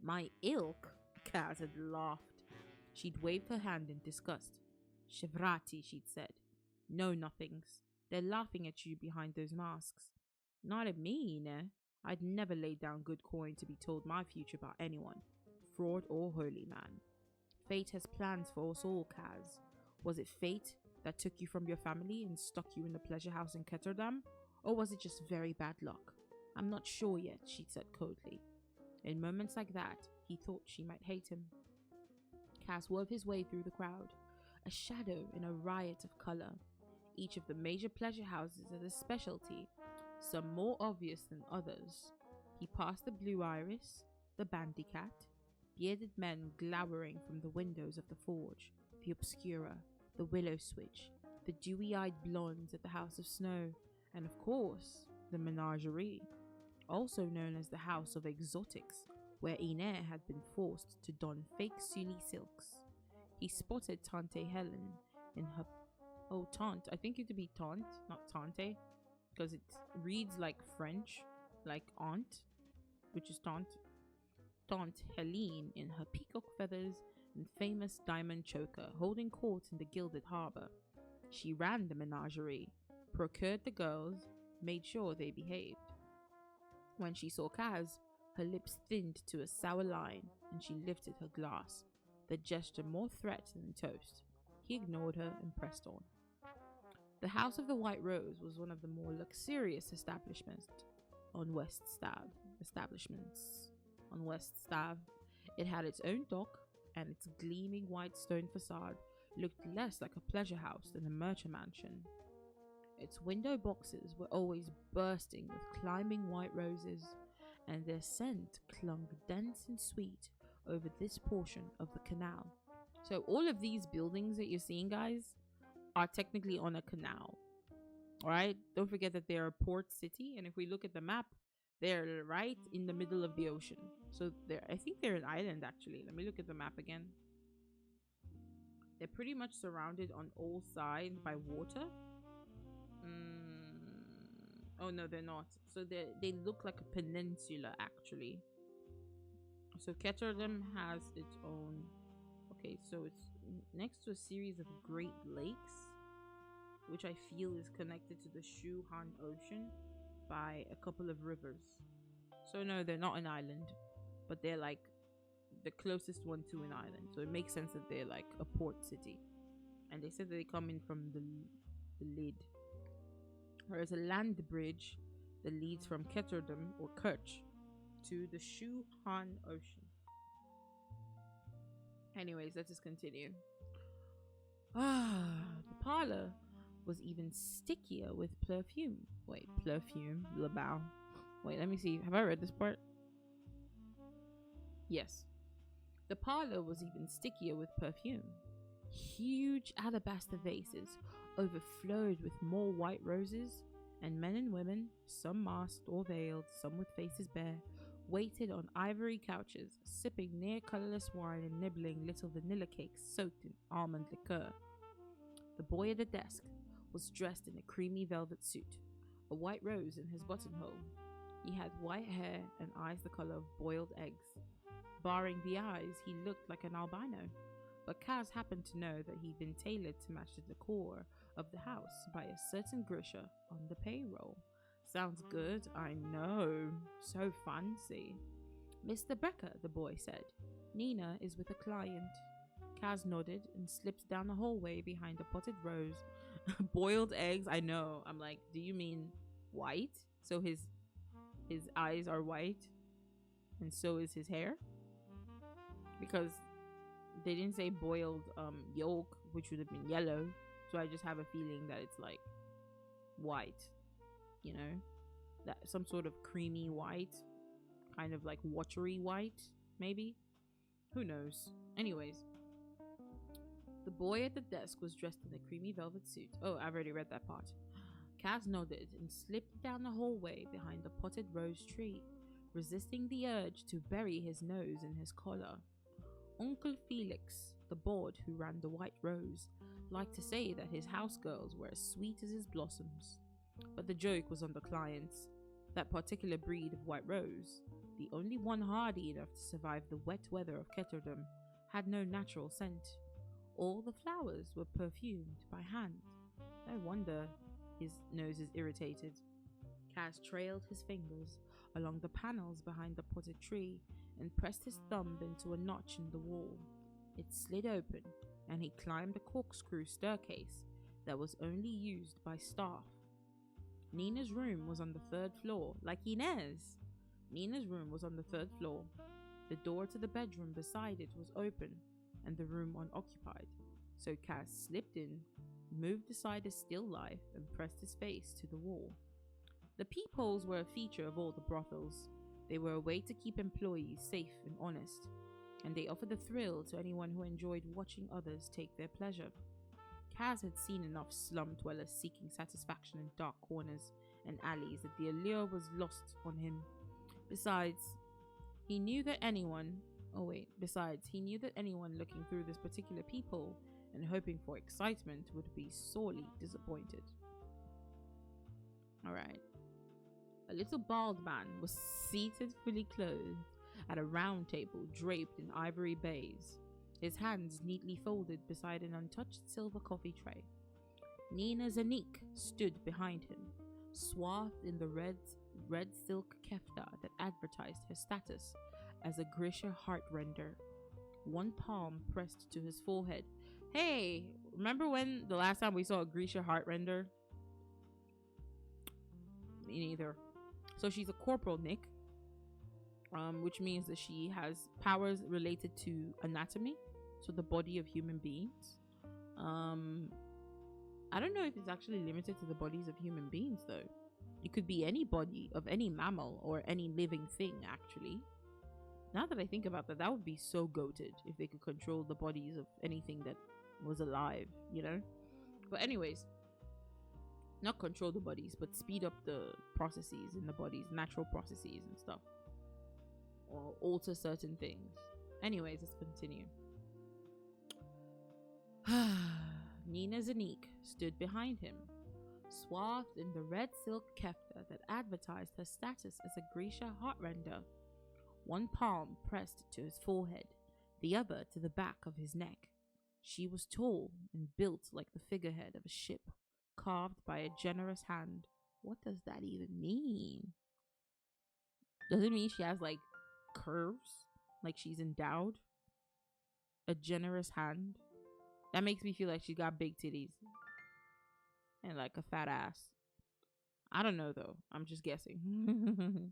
My ilk? Kaz had laughed. She'd waved her hand in disgust. Shivrati, she'd said. No nothings. They're laughing at you behind those masks. Not at me, Ine. I'd never lay down good coin to be told my future by anyone. fraud or holy man. Fate has plans for us all, Kaz. Was it fate that took you from your family and stuck you in the pleasure house in Ketterdam? Or was it just very bad luck? I'm not sure yet, she said coldly. In moments like that, he thought she might hate him. Kaz wove his way through the crowd, a shadow in a riot of colour. Each of the major pleasure houses had a specialty, some more obvious than others. He passed the Blue Iris, the Bandicat, bearded men glowering from the windows of the Forge, the Obscura, the Willow Switch, the dewy-eyed blondes at the House of Snow, and of course, the Menagerie, also known as the House of Exotics, where Ine had been forced to don fake Sully silks. He spotted Tante Helen in her... Oh, Tante. I think it to be Tante, not Tante, because it reads like French, like aunt, which is Tante. Tante Helene in her peacock feathers and famous diamond choker, holding court in the gilded harbour. She ran the menagerie, procured the girls, made sure they behaved. When she saw Kaz, her lips thinned to a sour line, and she lifted her glass, the gesture more threat than toast. He ignored her and pressed on. The House of the White Rose was one of the more luxurious establishments on West Stav. It had its own dock, and its gleaming white stone facade looked less like a pleasure house than a merchant mansion. Its window boxes were always bursting with climbing white roses, and their scent clung dense and sweet over this portion of the canal. So all of these buildings that you're seeing, guys, are technically on a canal. Alright? Don't forget that they're a port city, and if we look at the map, they're right in the middle of the ocean. So I think they're an island, actually. Let me look at the map again. They're pretty much surrounded on all sides by water. Oh no, they're not. So they look like a peninsula, actually. So Ketterdam has its own... Okay, so it's next to a series of Great Lakes, which I feel is connected to the Shu-Han Ocean by a couple of rivers. So no, they're not an island, but they're like the closest one to an island. So it makes sense that they're like a port city. And they said that they come in from the lid. There's a land bridge that leads from Ketterdam or Kerch to the Shu-Han Ocean. Anyways, let's just continue. The parlor was even stickier with perfume. Wait, perfume, Labao. Wait, let me see. Have I read this part? Yes. The parlor was even stickier with perfume. Huge alabaster vases overflowed with more white roses, and men and women, some masked or veiled, some with faces bare, waited on ivory couches, sipping near colourless wine and nibbling little vanilla cakes soaked in almond liqueur. The boy at the desk was dressed in a creamy velvet suit, a white rose in his buttonhole. He had white hair and eyes the colour of boiled eggs. Barring the eyes, he looked like an albino, but Kaz happened to know that he'd been tailored to match the decor of the house by a certain Grisha on the payroll. Sounds good, I know. So fancy. Mr. Becker, the boy said. Nina is with a client. Kaz nodded and slipped down the hallway behind a potted rose. Boiled eggs, I know. I'm like, do you mean white? So his eyes are white and so is his hair? Because they didn't say boiled yolk, which would have been yellow. So I just have a feeling that it's like white. You know, that some sort of creamy white, kind of like watery white, maybe. Who knows? Anyways, the boy at the desk was dressed in a creamy velvet suit. Oh, I've already read that part. Kaz nodded and slipped down the hallway behind the potted rose tree, resisting the urge to bury his nose in his collar. Uncle Felix, the bawd who ran the White Rose, liked to say that his house girls were as sweet as his blossoms. But the joke was on the clients. That particular breed of White Rose, the only one hardy enough to survive the wet weather of Ketterdam, had no natural scent. All the flowers were perfumed by hand. No wonder his nose is irritated. Kaz trailed his fingers along the panels behind the potted tree and pressed his thumb into a notch in the wall. It slid open, and he climbed a corkscrew staircase that was only used by staff. Nina's room was on the 3rd floor, like Inez. Nina's room was on the 3rd floor. The door to the bedroom beside it was open, and the room unoccupied. So Kaz slipped in, moved aside his still life, and pressed his face to the wall. The peepholes were a feature of all the brothels. They were a way to keep employees safe and honest, and they offered a thrill to anyone who enjoyed watching others take their pleasure. Kaz had seen enough slum dwellers seeking satisfaction in dark corners and alleys that the allure was lost on him. Besides, he knew that anyone looking through this particular peephole and hoping for excitement would be sorely disappointed. Alright. A little bald man was seated fully clothed at a round table draped in ivory baize, his hands neatly folded beside an untouched silver coffee tray. Nina Zanik stood behind him, swathed in the red silk kefta that advertised her status as a Grisha heartrender, one palm pressed to his forehead. Hey, remember when the last time we saw a Grisha heartrender? Me neither. So she's a corporal, Nick, which means that she has powers related to anatomy, so the body of human beings. I don't know if it's actually limited to the bodies of human beings, though. It could be any body of any mammal or any living thing, actually. Now that I think about that, that would be so goated if they could control the bodies of anything that was alive, you know? But anyways, not control the bodies, but speed up the processes in the bodies, natural processes and stuff, or alter certain things. Anyways, let's continue. Nina Zanik stood behind him, swathed in the red silk kefta that advertised her status as a Grisha heartrender, one palm pressed to his forehead, the other to the back of his neck. She was tall and built like the figurehead of a ship, carved by a generous hand. What does that even mean? Does it mean she has like curves? Like she's endowed? A generous hand? That makes me feel like she got big titties and like a fat ass. I don't know though. I'm just guessing.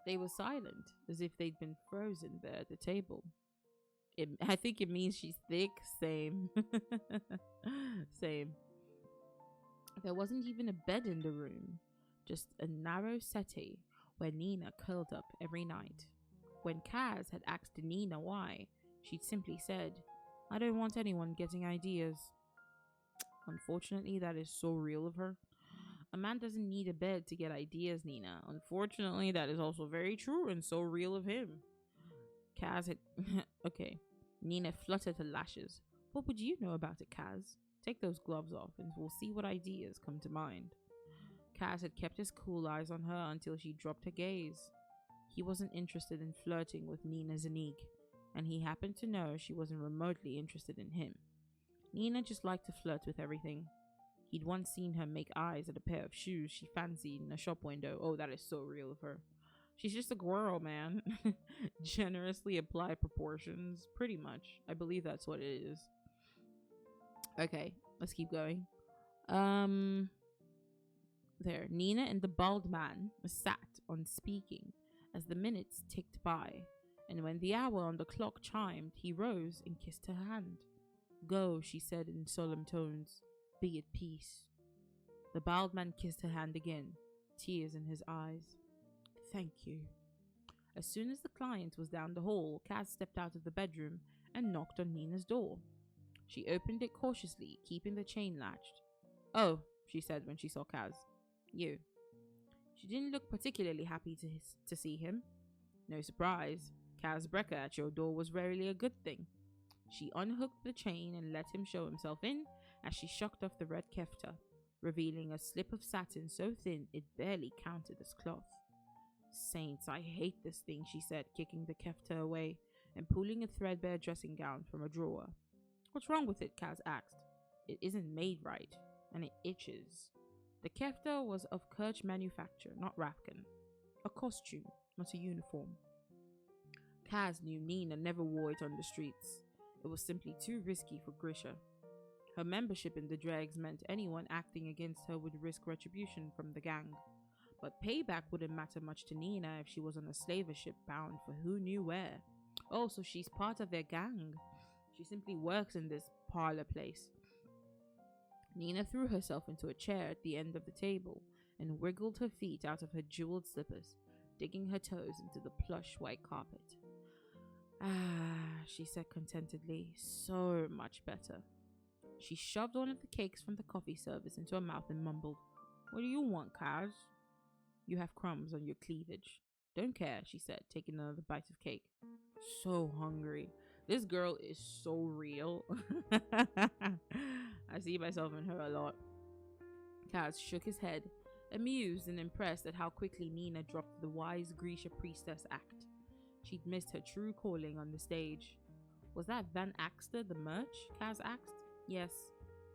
They were silent, as if they'd been frozen there at the table. I think it means she's thick. Same. Same. There wasn't even a bed in the room, just a narrow settee where Nina curled up every night. When Kaz had asked Nina why, she'd simply said, "I don't want anyone getting ideas." Unfortunately, that is so real of her. A man doesn't need a bed to get ideas, Nina. Unfortunately, that is also very true and so real of him. Kaz had... Okay. Nina fluttered her lashes. What would you know about it, Kaz? Take those gloves off and we'll see what ideas come to mind. Kaz had kept his cool eyes on her until she dropped her gaze. He wasn't interested in flirting with Nina Zanik, and he happened to know she wasn't remotely interested in him. Nina just liked to flirt with everything. He'd once seen her make eyes at a pair of shoes she fancied in a shop window. Oh, that is so real of her. She's just a girl, man. Generously applied proportions. Pretty much. I believe that's what it is. Okay, let's keep going. There. Nina and the bald man sat unspeaking as the minutes ticked by, and when the hour on the clock chimed, he rose and kissed her hand. Go, she said in solemn tones. Be at peace. The bald man kissed her hand again, tears in his eyes. Thank you. As soon as the client was down the hall, Kaz stepped out of the bedroom and knocked on Nina's door. She opened it cautiously, keeping the chain latched. Oh, she said when she saw Kaz. You. She didn't look particularly happy to see him. No surprise. Kaz Brecker at your door was rarely a good thing. She unhooked the chain and let him show himself in as she shocked off the red kefta, revealing a slip of satin so thin it barely counted as cloth. Saints, I hate this thing, she said, kicking the kefta away and pulling a threadbare dressing gown from a drawer. What's wrong with it? Kaz asked. It isn't made right, and it itches. The kefta was of Kerch manufacture, not Rafkin. A costume, not a uniform. Kaz knew Nina never wore it on the streets. It was simply too risky for Grisha. Her membership in the dregs meant anyone acting against her would risk retribution from the gang. But payback wouldn't matter much to Nina if she was on a slaver ship bound for who knew where. Oh, so she's part of their gang. She simply works in this parlor place. Nina threw herself into a chair at the end of the table and wiggled her feet out of her jeweled slippers, digging her toes into the plush white carpet. Ah, she said contentedly, so much better. She shoved one of the cakes from the coffee service into her mouth and mumbled, "What do you want, Kaz?" "You have crumbs on your cleavage." "Don't care," she said, taking another bite of cake. So hungry. This girl is so real. I see myself in her a lot. Kaz shook his head, amused and impressed at how quickly Nina dropped the wise Grisha priestess act. She'd missed her true calling on the stage. Was that Van Axter the merch? Kaz asked. Yes.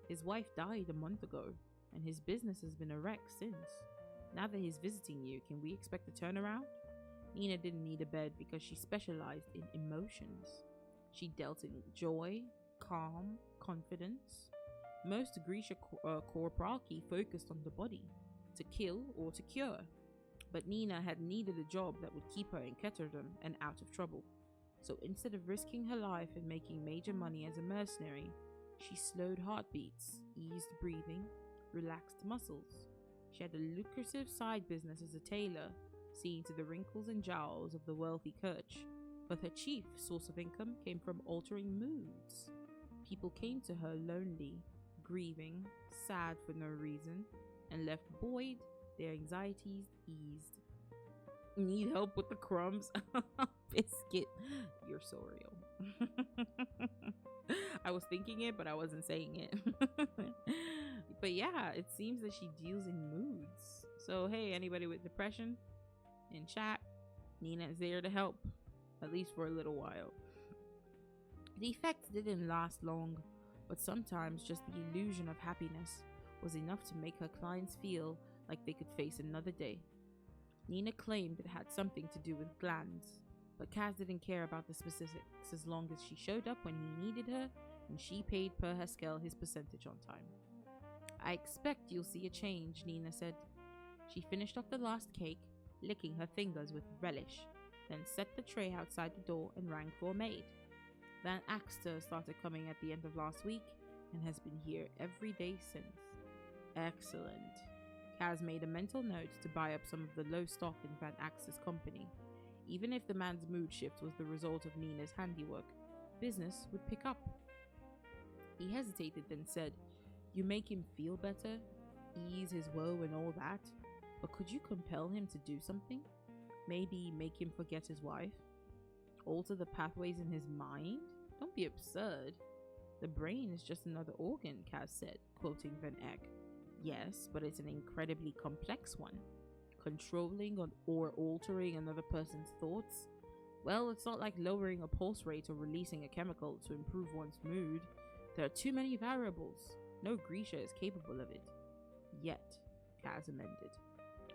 His wife died a month ago, and his business has been a wreck since. Now that he's visiting you, can we expect a turnaround? Nina didn't need a bed because she specialized in emotions. She dealt in joy, calm, confidence. Most Grisha Korpralki focused on the body, to kill or to cure. But Nina had needed a job that would keep her in Ketterdam and out of trouble. So instead of risking her life and making major money as a mercenary, she slowed heartbeats, eased breathing, relaxed muscles. She had a lucrative side business as a tailor, seeing to the wrinkles and jowls of the wealthy Kirch. But her chief source of income came from altering moods. People came to her lonely, grieving, sad for no reason, and left buoyed, their anxieties eased. Need help with the crumbs? Biscuit. You're so real. I was thinking it, but I wasn't saying it. But yeah, it seems that she deals in moods. So hey, anybody with depression, in chat, Nina is there to help, at least for a little while. The effects didn't last long, but sometimes just the illusion of happiness was enough to make her clients feel like they could face another day. Nina claimed it had something to do with glands, but Kaz didn't care about the specifics as long as she showed up when he needed her and she paid Per Haskell his percentage on time. I expect you'll see a change, Nina said. She finished off the last cake, licking her fingers with relish, then set the tray outside the door and rang for a maid. Van Axter started coming at the end of last week and has been here every day since. Excellent. Kaz made a mental note to buy up some of the low stock in Van Axter's company. Even if the man's mood shift was the result of Nina's handiwork, business would pick up. He hesitated, then said, "You make him feel better, ease his woe and all that, but could you compel him to do something? Maybe make him forget his wife? Alter the pathways in his mind? Don't be absurd. The brain is just another organ," Kaz said, quoting Van Eck. Yes, but it's an incredibly complex one. Controlling or altering another person's thoughts? Well, it's not like lowering a pulse rate or releasing a chemical to improve one's mood. There are too many variables. No Grisha is capable of it. Yet, Kaz amended.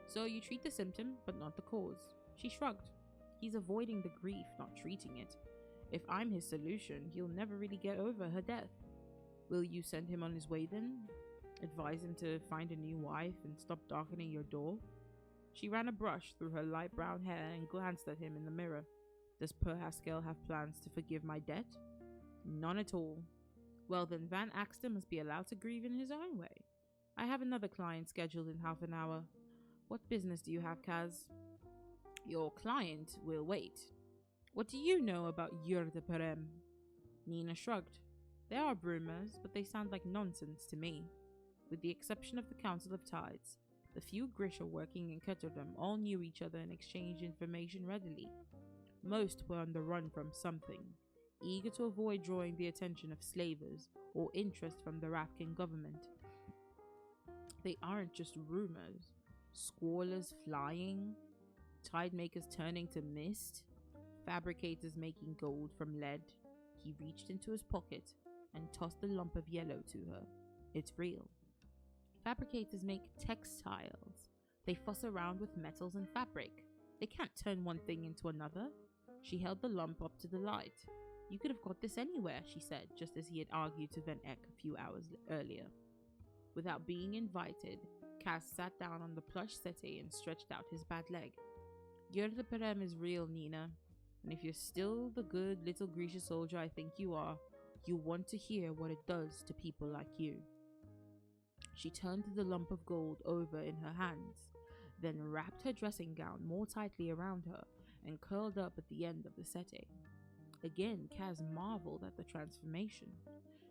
So you treat the symptom, but not the cause. She shrugged. He's avoiding the grief, not treating it. If I'm his solution, he'll never really get over her death. Will you send him on his way then? Advise him to find a new wife and stop darkening your door? She ran a brush through her light brown hair and glanced at him in the mirror. Does Per Haskell have plans to forgive my debt? None at all. Well, then Van Axter must be allowed to grieve in his own way. I have another client scheduled in half an hour. What business do you have, Kaz? Your client will wait. What do you know about Yurda Perem? Nina shrugged. There are rumors, but they sound like nonsense to me. With the exception of the Council of Tides, the few Grisha working in Ketterdam all knew each other and exchanged information readily. Most were on the run from something, eager to avoid drawing the attention of slavers or interest from the Rafkin government. They aren't just rumors. Squallers flying, tide makers turning to mist, fabricators making gold from lead. He reached into his pocket and tossed a lump of yellow to her. It's real. Fabricators make textiles. They fuss around with metals and fabric. They can't turn one thing into another. She held the lump up to the light. You could have got this anywhere, she said, just as he had argued to Van Eck a few hours earlier. Without being invited, Kaz sat down on the plush settee and stretched out his bad leg. Jurgen Perem is real, Nina, and if you're still the good little Grisha soldier I think you are, you want to hear what it does to people like you. She turned the lump of gold over in her hands, then wrapped her dressing gown more tightly around her and curled up at the end of the settee. Again, Kaz marveled at the transformation.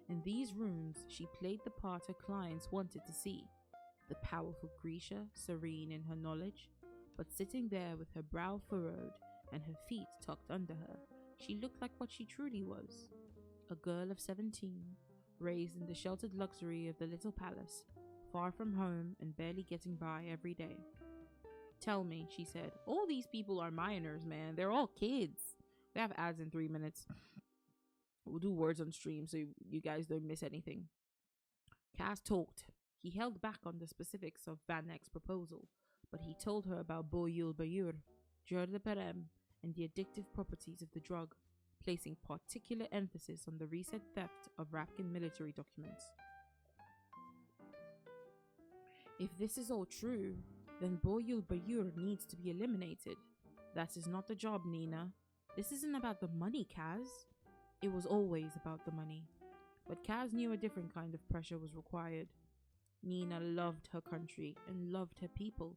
In these rooms, she played the part her clients wanted to see. The powerful Grisha, serene in her knowledge, but sitting there with her brow furrowed and her feet tucked under her, she looked like what she truly was. A girl of 17, raised in the sheltered luxury of the little palace, far from home and barely getting by every day. Tell me, she said, all these people are minors, man. They're all kids. We have ads in 3 minutes. We'll do words on stream so you guys don't miss anything. Kaz talked. He held back on the specifics of Van Eck's proposal, but he told her about UEUEUEGH, Jurgen Perem, and the addictive properties of the drug, placing particular emphasis on the recent theft of Rafkin military documents. If this is all true, then UEUEUEGH needs to be eliminated. That is not the job, Nina. This isn't about the money, Kaz. It was always about the money. But Kaz knew a different kind of pressure was required. Nina loved her country and loved her people.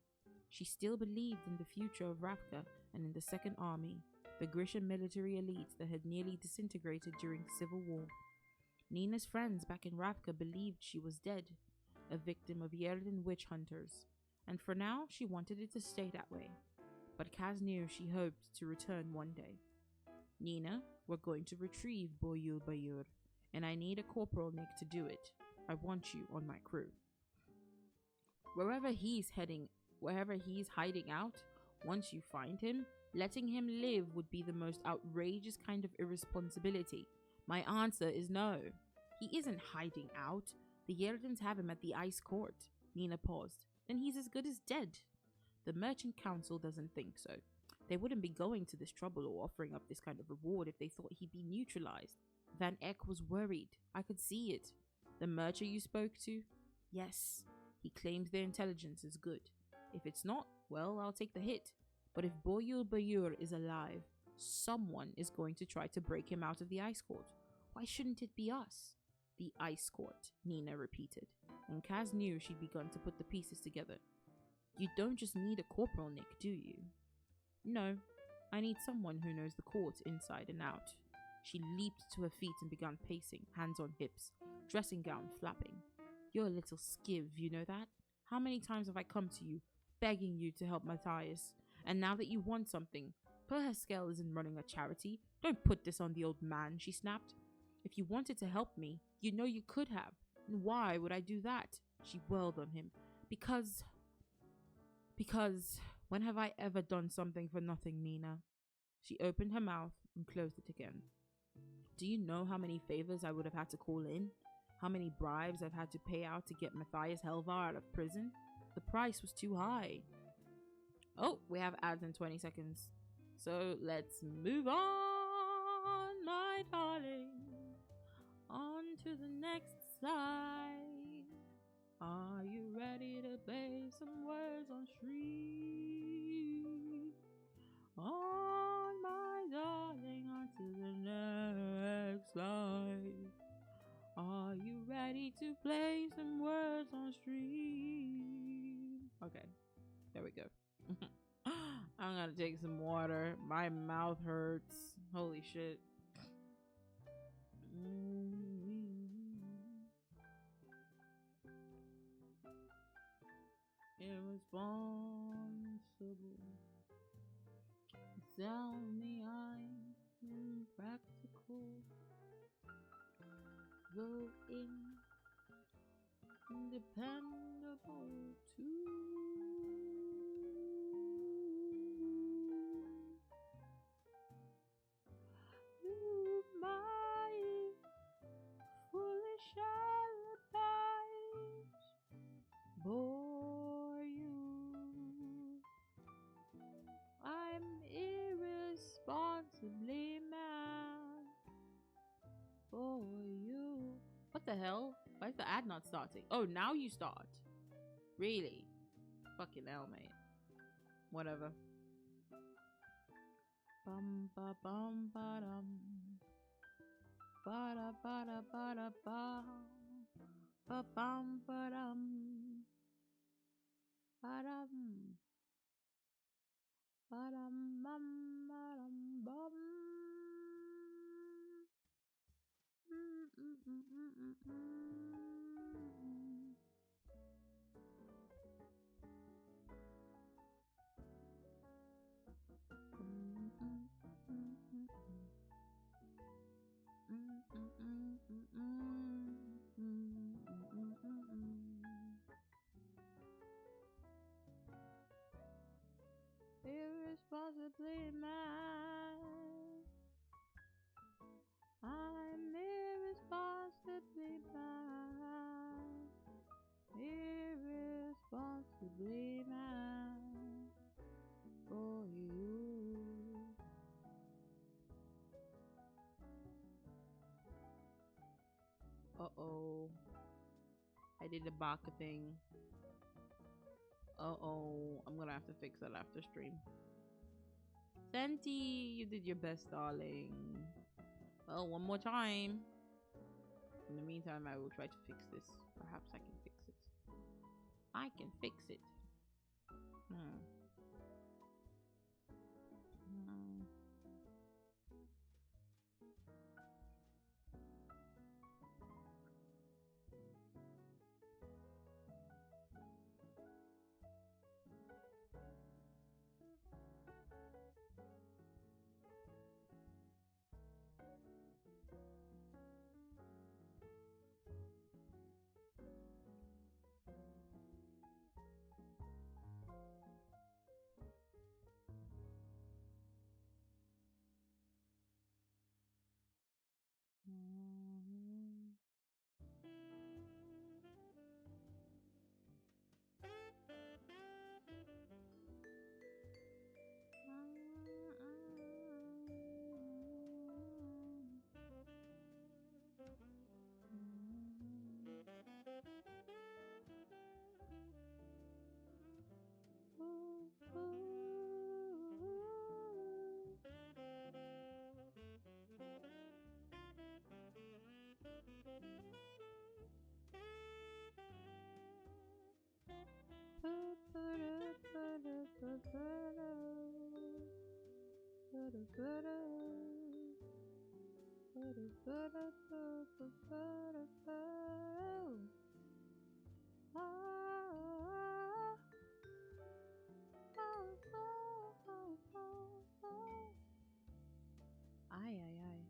She still believed in the future of Ravka and in the Second Army, the Grisha military elite that had nearly disintegrated during the Civil War. Nina's friends back in Ravka believed she was dead, a victim of Yerden witch hunters, and for now she wanted it to stay that way. But Kaz knew she hoped to return one day. Nina, we're going to retrieve UEUEUEGH, and I need a corporal Nick to do it. I want you on my crew. Wherever he's hiding out, once you find him, letting him live would be the most outrageous kind of irresponsibility. My answer is no. He isn't hiding out. The Yerdens have him at the ice court. Nina paused. Then he's as good as dead. The Merchant Council doesn't think so. They wouldn't be going to this trouble or offering up this kind of reward if they thought he'd be neutralized. Van Eck was worried. I could see it. The merchant you spoke to? Yes. He claims their intelligence is good. If it's not, well, I'll take the hit. But if UEUEUEGH is alive, someone is going to try to break him out of the ice court. Why shouldn't it be us? The ice court, Nina repeated, and Kaz knew she'd begun to put the pieces together. You don't just need a corporal, Nick, do you? No, I need someone who knows the court inside and out. She leaped to her feet and began pacing, hands on hips, dressing gown flapping. You're a little skiv, you know that? How many times have I come to you, begging you to help Matthias? And now that you want something, Perheskel isn't running a charity. Don't put this on the old man, she snapped. If you wanted to help me, you know you could have. And why would I do that? She whirled on him. Because, when have I ever done something for nothing, Nina? She opened her mouth and closed it again. Do you know how many favors I would have had to call in? How many bribes I've had to pay out to get Matthias Helvar out of prison? The price was too high. Oh, we have ads in 20 seconds. So let's move on, my darling. On to the next slide. Are you ready to play some words on stream? On, my darling, on to the next slide. Are you ready to play some words on stream? Okay, there we go. I'm gonna take some water. My mouth hurts. Holy shit. Irresponsible. Sound me impractical. Though independable too. You my foolish alibis bore you. I'm irresponsible. irresponsibly mad for you. What the hell? Why is the ad not starting? Oh, now you start. Really? Fucking hell, mate. Whatever. Bum ba bum ba dum. Ba da ba da ba da ba. Ba bum ba dum. Ba dum. Ba dum bum ba dum bum. Irresponsibly mad. I'm irresponsibly mad. Irresponsibly mad for you. Uh-oh. I did the Baka thing. Uh-oh. I'm gonna have to fix that after stream. Senti, you did your best, darling. Well, one more time. In the meantime, I will try to fix this. Perhaps I can fix it. I can fix it. Ay, ay, ay.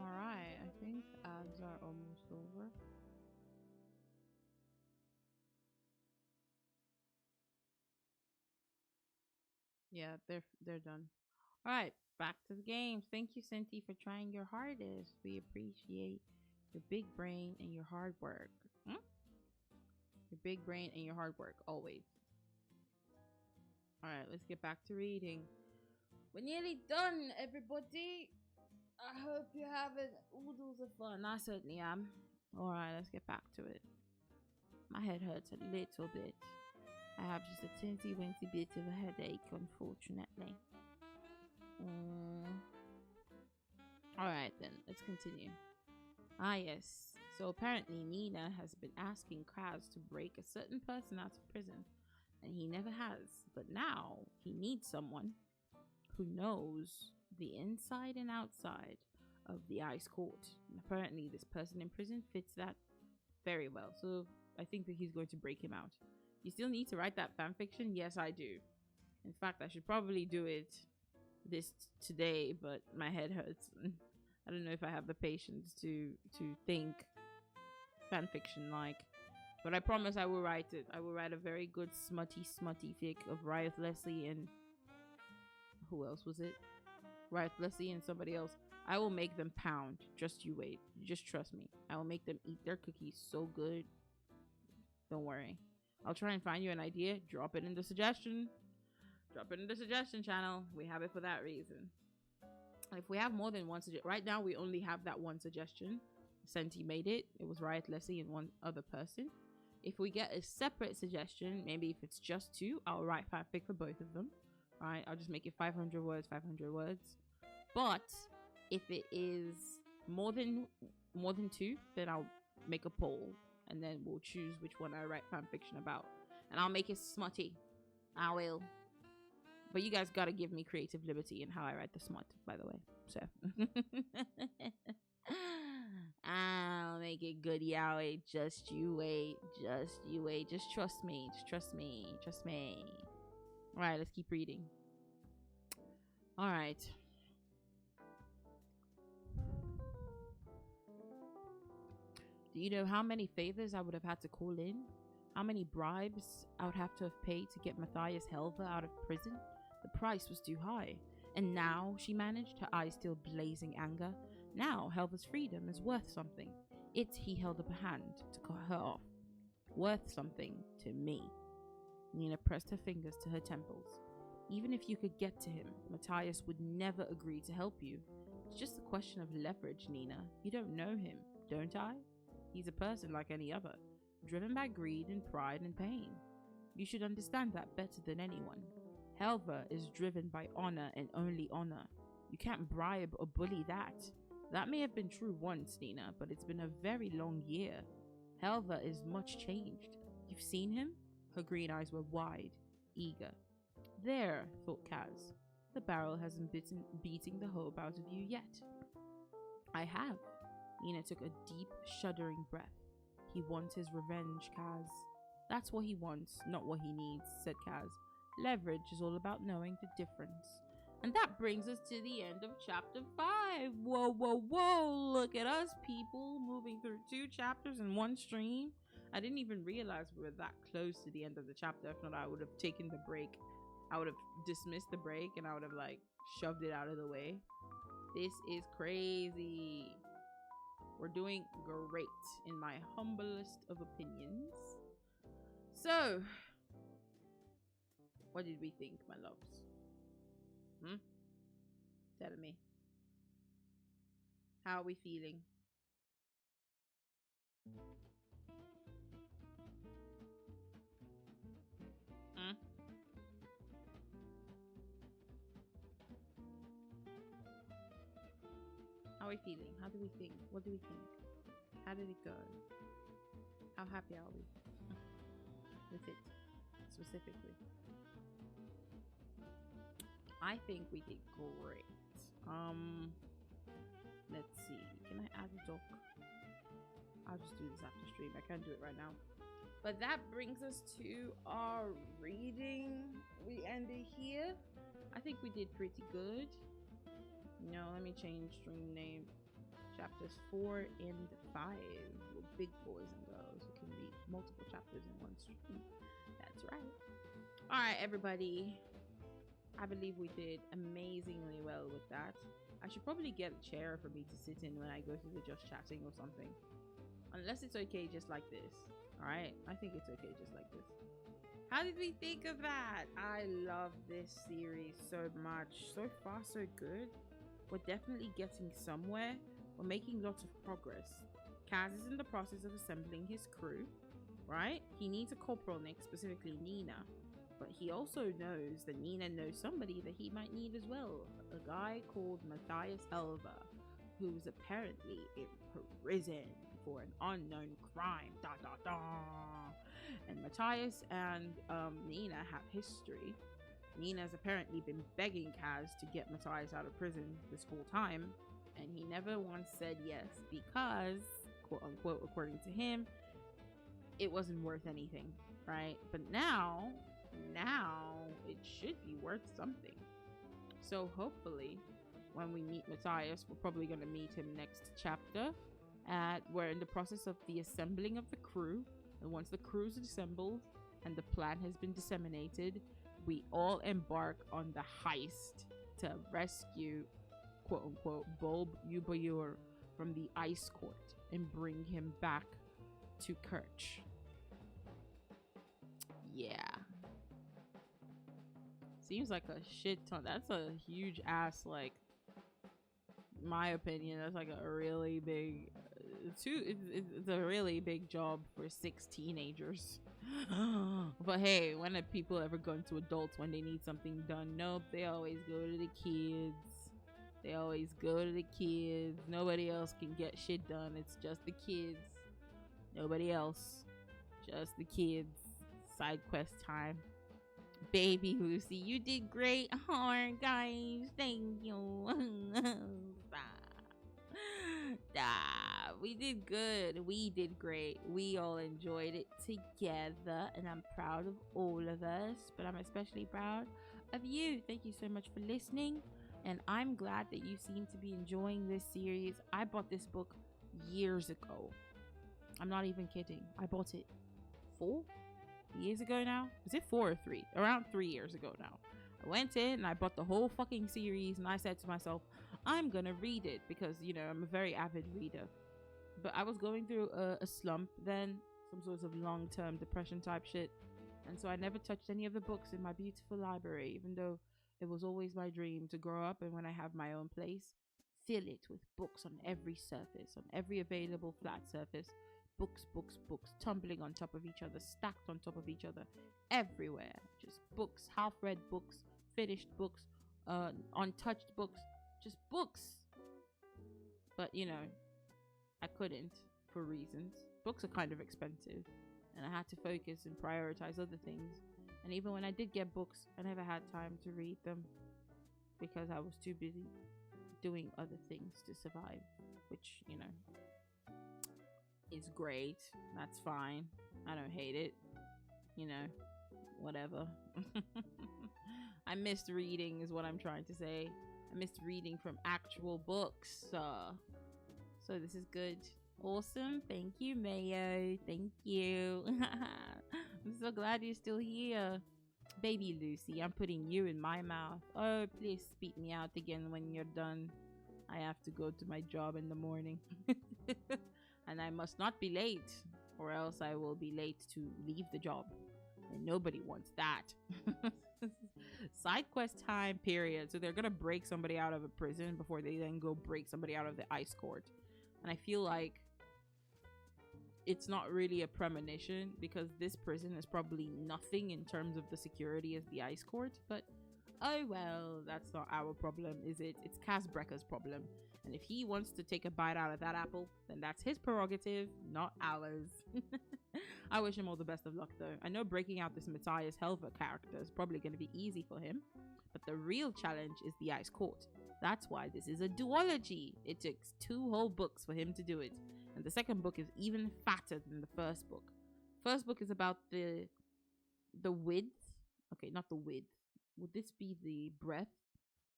Alright, I think ads are almost over. Yeah, they're done. Alright, back to the games. Thank you, Senti, for trying your hardest. We appreciate your big brain and your hard work. Your big brain and your hard work, always. Alright, let's get back to reading. We're nearly done, everybody. I hope you're having oodles of fun. I certainly am. Alright, let's get back to it. My head hurts a little bit. I have just a teensy-weensy bit of a headache, unfortunately. Alright then, let's continue. Ah yes, So apparently Nina has been asking Kraz to break a certain person out of prison, and he never has. But now he needs someone who knows the inside and outside of the ice court. And apparently this person in prison fits that very well. So I think that he's going to break him out. You still need to write that fan fiction? Yes, I do. In fact, I should probably do it today, but my head hurts. I don't know if I have the patience to think fan fiction like. But I promise I will write it. I will write a very good smutty fic of Riot Leslie and who else was it? Riot Leslie and somebody else. I will make them pound. Just you wait. Just trust me. I will make them eat their cookies so good. Don't worry. I'll try and find you an idea. Drop it in the suggestion. Drop it in the suggestion channel. We have it for that reason. If we have more than one suggestion, right now we only have that one suggestion. Senti made it. It was Riot Leslie and one other person. If we get a separate suggestion, maybe if it's just two, I'll write fanfic for both of them. Right? I'll just make it 500 words, 500 words. But if it is more than two, then I'll make a poll and then we'll choose which one I write fanfiction about. And I'll make it smutty. I will. But you guys gotta give me creative liberty in how I write the smut, by the way. So I'll make it good, Yahweh. Just you wait. Just you wait. Just trust me. Just trust me. Trust me. Alright, let's keep reading. Alright. Do you know how many favors I would have had to call in? How many bribes I would have to have paid to get Matthias Helver out of prison? The price was too high. And now, she managed, her eyes still blazing anger. Now, Helver's freedom is worth something. He held up a hand to cut her off. Worth something to me. Nina pressed her fingers to her temples. Even if you could get to him, Matthias would never agree to help you. It's just a question of leverage, Nina. You don't know him, don't I? He's a person like any other, driven by greed and pride and pain. You should understand that better than anyone. Helver is driven by honor and only honor. You can't bribe or bully that. That may have been true once, Nina, but it's been a very long year. Helver is much changed. You've seen him? Her green eyes were wide, eager. There, thought Kaz. The barrel hasn't beating the hope out of you yet. I have. Nina took a deep, shuddering breath. He wants his revenge, Kaz. That's what he wants, not what he needs, said Kaz. Leverage is all about knowing the difference. And that brings us to the end of chapter 5. Whoa, whoa, whoa. Look at us, people, moving through 2 chapters in one stream. I didn't even realize we were that close to the end of the chapter. If not, I would have taken the break. I would have dismissed the break and I would have, like, shoved it out of the way. This is crazy. We're doing great, in my humblest of opinions. So, what did we think, my loves? Tell me. How are we feeling? How are we feeling? How do we think? What do we think? How did it go? How happy are we with it specifically? I think we did great. Let's see. Can I add a doc? I'll just do this after stream. I can't do it right now. But that brings us to our reading. We ended here. I think we did pretty good. No, let me change stream name. Chapters 4 and 5 with big boys and girls who can read multiple chapters in one stream. That's right. All right, everybody. I believe we did amazingly well with that. I should probably get a chair for me to sit in when I go to the just chatting or something. Unless it's okay just like this. Alright? I think it's okay just like this. How did we think of that? I love this series so much. So far, so good. We're definitely getting somewhere. We're making lots of progress. Kaz is in the process of assembling his crew. Right? He needs a corporal next, specifically Nina. But he also knows that Nina knows somebody that he might need as well. A guy called Matthias Helver, who's apparently in prison for an unknown crime. Da da da. And Matthias and Nina have history. Nina's apparently been begging Kaz to get Matthias out of prison this whole time, and he never once said yes because, quote unquote, according to him, it wasn't worth anything, right? But now it should be worth something. So hopefully, when we meet Matthias, we're probably going to meet him next chapter. We're in the process of the assembling of the crew, and once the crew is assembled and the plan has been disseminated, we all embark on the heist to rescue, quote unquote, Bulb UEUEUEGH from the ice court and bring him back to Kerch. Yeah. Seems like a shit ton. That's a huge ass, like, my opinion, that's like a really big it's a really big job for 6 teenagers. But hey, when have people ever gone to adults when they need something done? Nope, they always go to the kids. Nobody else can get shit done. It's just the kids. Nobody else. Just the kids. Side quest time. Baby Lucy, you did great. Oh, guys, thank you. We did good. We did great. We all enjoyed it together, and I'm proud of all of us, but I'm especially proud of you. Thank you so much for listening, and I'm glad that you seem to be enjoying this series. I bought this book years ago. I'm not even kidding. I bought it 4 years ago now. Is it 4 or 3? Around 3 years ago now. I went in and I bought the whole fucking series, and I said to myself, I'm gonna read it because, you know, I'm a very avid reader. But I was going through a slump then, some sorts of long-term depression type shit, and so I never touched any of the books in my beautiful library, even though it was always my dream to grow up and when I have my own place, fill it with books on every surface, on every available flat surface. Books, tumbling on top of each other, stacked on top of each other, everywhere. Just books, half-read books, finished books, untouched books, just books. But, you know, I couldn't for reasons. Books are kind of expensive, and I had to focus and prioritize other things. And even when I did get books, I never had time to read them because I was too busy doing other things to survive, which, you know, is great. That's fine. I don't hate it. You know, whatever. I missed reading is what I'm trying to say. I missed reading from actual books. So this is good. Awesome. Thank you, Mayo. Thank you. I'm so glad you're still here. Baby Lucy, I'm putting you in my mouth. Oh, please spit me out again when you're done. I have to go to my job in the morning. And I must not be late, or else I will be late to leave the job. And nobody wants that. Side quest time, period. So they're gonna break somebody out of a prison before they then go break somebody out of the ice court. And I feel like it's not really a premonition because this prison is probably nothing in terms of the security as the ice court. But oh well, that's not our problem, is it? It's Kaz Brecker's problem. And if he wants to take a bite out of that apple, then that's his prerogative, not ours. I wish him all the best of luck, though. I know breaking out this Matthias Helver character is probably going to be easy for him, but the real challenge is the ice court. That's why this is a duology. It takes 2 whole books for him to do it, and the second book is even fatter than the first book. First book is about the width. Okay, not the width. Would this be the breadth?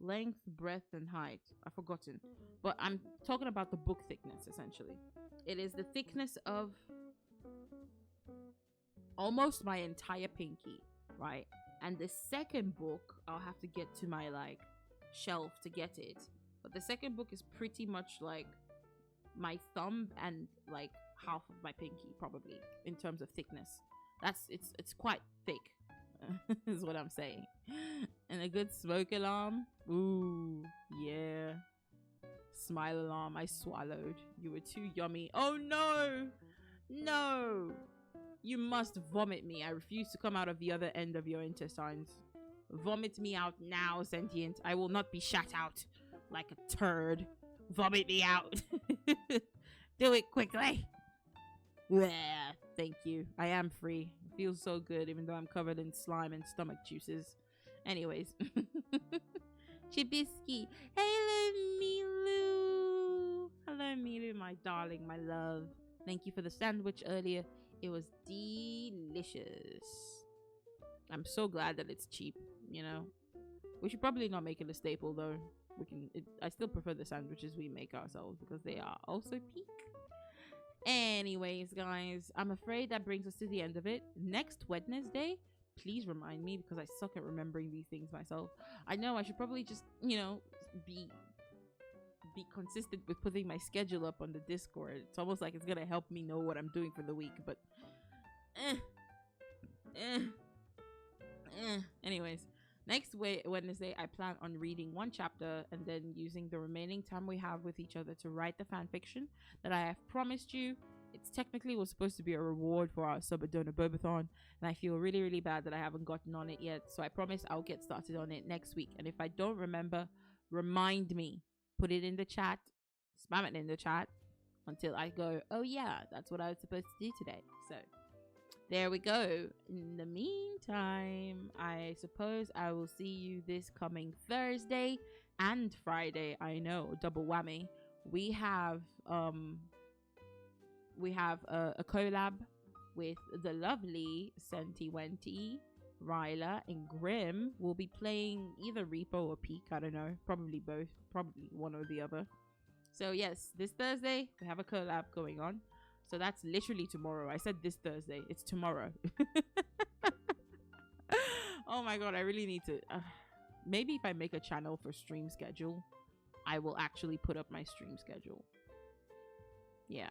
Length, breadth, and height. I've forgotten. But I'm talking about the book thickness, essentially. It is the thickness of almost my entire pinky, right? And the second book, I'll have to get to my, like, shelf to get it. But the second book is pretty much like my thumb and, like, half of my pinky, probably, in terms of thickness. It's quite thick. Is what I'm saying. And a good smoke alarm. Ooh, yeah. Smile alarm. I swallowed. You were too yummy. Oh no, no, you must vomit me. I refuse to come out of the other end of your intestines. Vomit me out now, sentient. I will not be shat out like a turd. Vomit me out. Do it quickly. Yeah, thank you. I am free. It feels so good, even though I'm covered in slime and stomach juices. Anyways. Chibisky. Hello, Milu. Hello, Milu, my darling, my love. Thank you for the sandwich earlier. It was delicious. I'm so glad that it's cheap, you know. We should probably not make it a staple, though. I still prefer the sandwiches we make ourselves because they are also peak. Anyways, guys, I'm afraid that brings us to the end of it. Next Wednesday, please remind me because I suck at remembering these things myself. I know I should probably just, you know, be consistent with putting my schedule up on the Discord. It's almost like it's gonna help me know what I'm doing for the week, but anyways, next Wednesday I plan on reading one chapter and then using the remaining time we have with each other to write the fan fiction that I have promised you. It's technically was supposed to be a reward for our Subadona Bobathon, and I feel really, really bad that I haven't gotten on it yet. So I promise I'll get started on it next week. And if I don't remember, remind me. Put it in the chat. Spam it in the chat until I go, oh yeah, that's what I was supposed to do today. So there we go. In the meantime, I suppose I will see you this coming Thursday and Friday. I know, double whammy. We have a collab with the lovely Senti Wenty, Ryla, and Grim. Will be playing either Repo or Peak. I don't know. Probably both. Probably one or the other. So yes, this Thursday we have a collab going on. So that's literally tomorrow. I said this Thursday. It's tomorrow. Oh my god, I really need to. Maybe if I make a channel for stream schedule, I will actually put up my stream schedule. Yeah.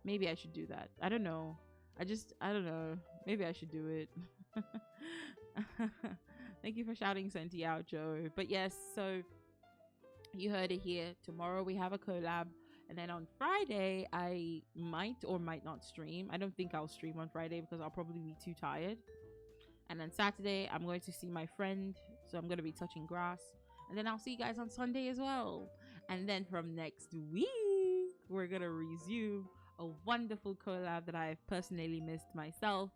Maybe I should do that. I don't know. I don't know. Maybe I should do it. Thank you for shouting Senti out, Joe. But yes, so you heard it here. Tomorrow we have a collab. And then on Friday, I might or might not stream. I don't think I'll stream on Friday because I'll probably be too tired. And then Saturday, I'm going to see my friend. So I'm going to be touching grass. And then I'll see you guys on Sunday as well. And then from next week, we're going to resume a wonderful collab that I have personally missed myself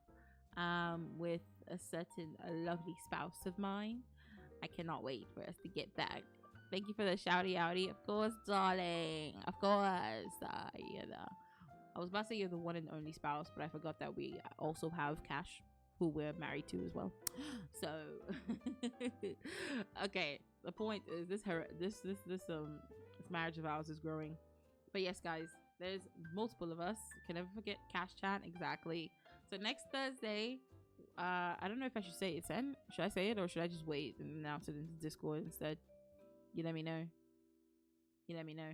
with a certain lovely spouse of mine. I cannot wait for us to get back. Thank you for the shouty outy. Of course, darling. Of course. You know. I was about to say you're the one and only spouse, but I forgot that we also have Cash, who we're married to as well. So, okay. The point is this marriage of ours is growing. But yes, guys, there's multiple of us. Can never forget Cash Chan. Exactly. So next Thursday, I don't know if I should say it. Should I say it or should I just wait and announce it in Discord instead? You let me know. You let me know.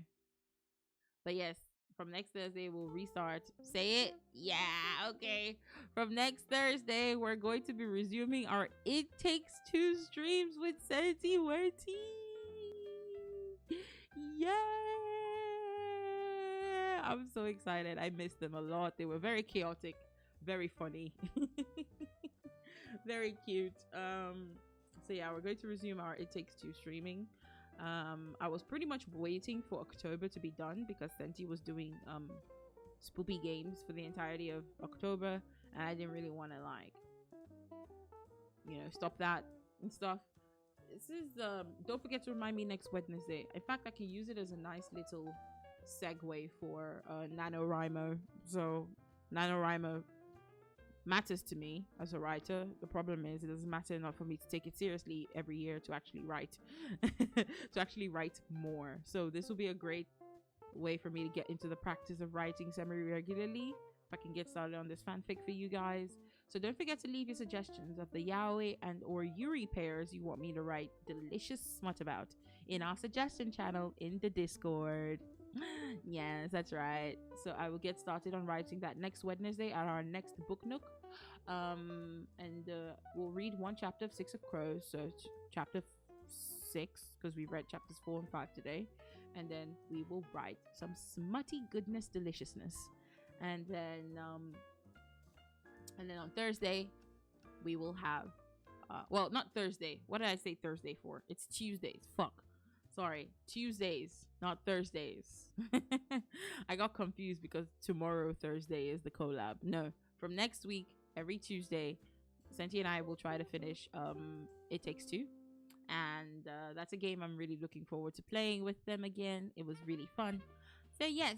But yes, from next Thursday, we'll restart. Say it? Yeah, okay. From next Thursday, we're going to be resuming our It Takes Two streams with Senti Wenty. Yeah. I'm so excited. I missed them a lot. They were very chaotic, very funny, very cute. So yeah, we're going to resume our It Takes Two streaming. I was pretty much waiting for October to be done because Senti was doing spoopy games for the entirety of October, and I didn't really want to stop that and stuff. This is don't forget to remind me next Wednesday. In fact, I can use it as a nice little segue for NaNoWriMo. So NaNoWriMo matters to me as a writer. The problem is it doesn't matter enough for me to take it seriously every year to actually write to actually write more. So this will be a great way for me to get into the practice of writing semi-regularly if I can get started on this fanfic for you guys. So don't forget to leave your suggestions of the yaoi and or yuri pairs you want me to write delicious smut about in our suggestion channel in the Discord. Yes, that's right. So I will get started on writing that next Wednesday at our next book nook. And we'll read one chapter of 6 of Crows, so chapter 6, because we read chapters 4 and 5 today, and then we will write some smutty goodness deliciousness, and then on Thursday we will have well, not Thursday, what did I say Thursday for? It's Tuesdays, fuck. Sorry, Tuesdays, not Thursdays. I got confused because tomorrow, Thursday, is the collab. No, from next week, every Tuesday, Senti and I will try to finish It Takes Two. And that's a game I'm really looking forward to playing with them again. It was really fun. So, yes,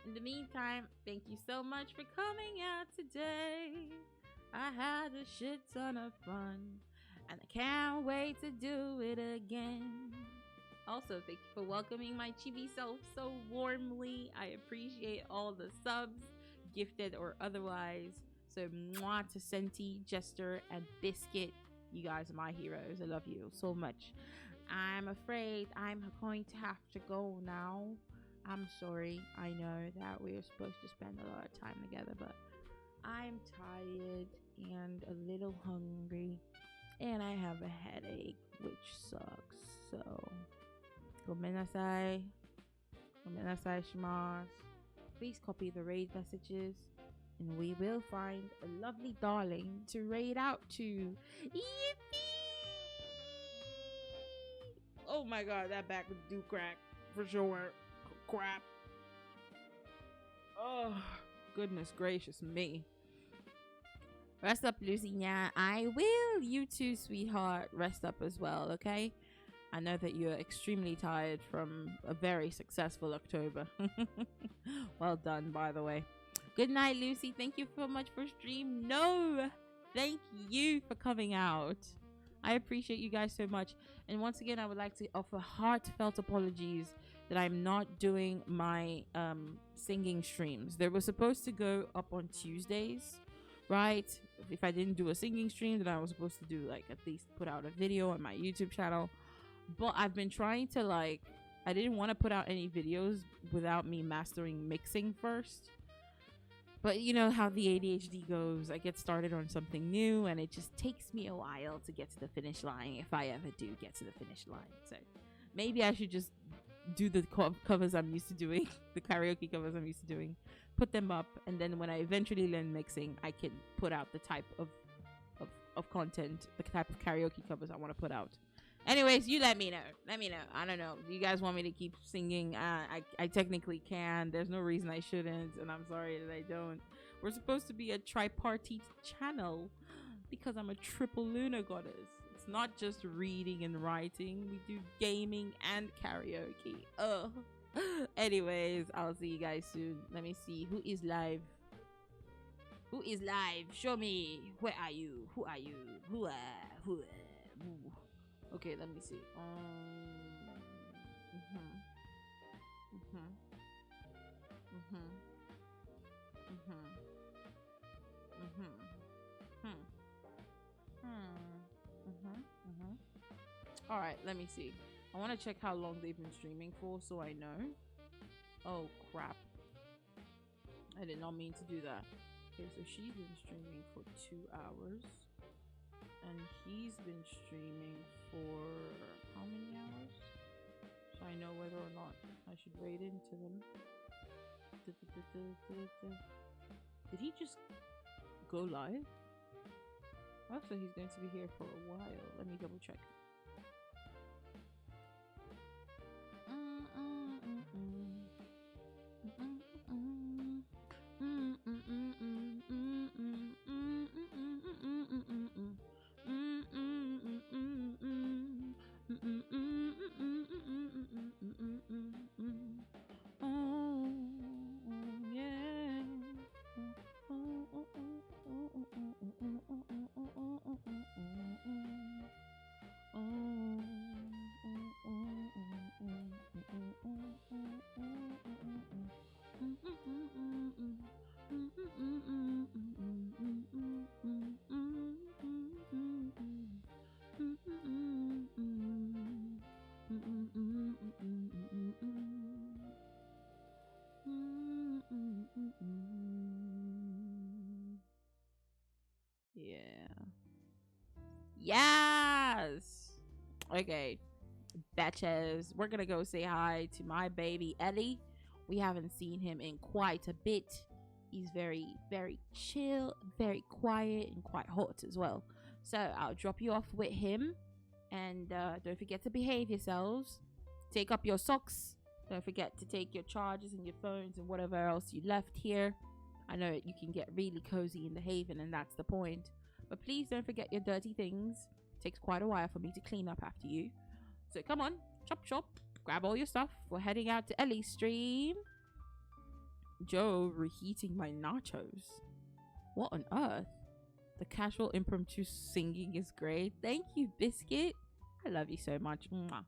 in the meantime, thank you so much for coming out today. I had a shit ton of fun, and I can't wait to do it again. Also, thank you for welcoming my chibi self so warmly. I appreciate all the subs, gifted or otherwise. So, mwah to Senti, Jester, and Biscuit. You guys are my heroes. I love you so much. I'm afraid I'm going to have to go now. I'm sorry. I know that we were supposed to spend a lot of time together, but I'm tired and a little hungry, and I have a headache, which sucks. So, gomenasai. Gomenasai shimasu. Please copy the raid messages, and we will find a lovely darling to raid out to. Yippee! Oh my god, that back would do crack for sure. Crap. Oh, goodness gracious me. Rest up, Lucinia. I will. You too, sweetheart. Rest up as well, okay? I know that you're extremely tired from a very successful October. Well done, by the way. Good night, Lucy. Thank you so much for stream. No, thank you for coming out. I appreciate you guys so much. And once again, I would like to offer heartfelt apologies that I'm not doing my singing streams. They were supposed to go up on Tuesdays, right? If I didn't do a singing stream, then I was supposed to do like at least put out a video on my YouTube channel. But I've been trying to I didn't want to put out any videos without me mastering mixing first. But you know how the ADHD goes. I get started on something new and it just takes me a while to get to the finish line, if I ever do get to the finish line. So maybe I should just do the covers I'm used to doing, the karaoke covers I'm used to doing, put them up, and then when I eventually learn mixing, I can put out the type of content, the type of karaoke covers I want to put out. Anyways, you let me know. Let me know. I don't know. Do you guys want me to keep singing? I technically can. There's no reason I shouldn't, and I'm sorry that I don't. We're supposed to be a tripartite channel because I'm a triple lunar goddess. It's not just reading and writing. We do gaming and karaoke. Ugh. Anyways, I'll see you guys soon. Let me see. Who is live? Who is live? Show me. Where are you? Who are you? Who are? Ooh. Okay, let me see. All right, let me see. I want to check how long they've been streaming for, so I know. Oh crap! I did not mean to do that. Okay, so she's been streaming for 2 hours. And he's been streaming for how many hours? So I know whether or not I should raid into them. Did he just go live? Also, he's going to be here for a while. Let me double check. Yes. Okay. Betches. We're gonna go say hi to my baby Ellie. We haven't seen him in quite a bit. He's very, very chill, very quiet, and quite hot as well. So I'll drop you off with him. And don't forget to behave yourselves. Take up your socks. Don't forget to take your chargers and your phones and whatever else you left here. I know you can get really cozy in the haven, and that's the point. But please don't forget your dirty things. It takes quite a while for me to clean up after you. So come on, chop chop, grab all your stuff. We're heading out to Ellie's stream. Joe reheating my nachos. What on earth? The casual impromptu singing is great. Thank you, Biscuit. I love you so much. Mwah.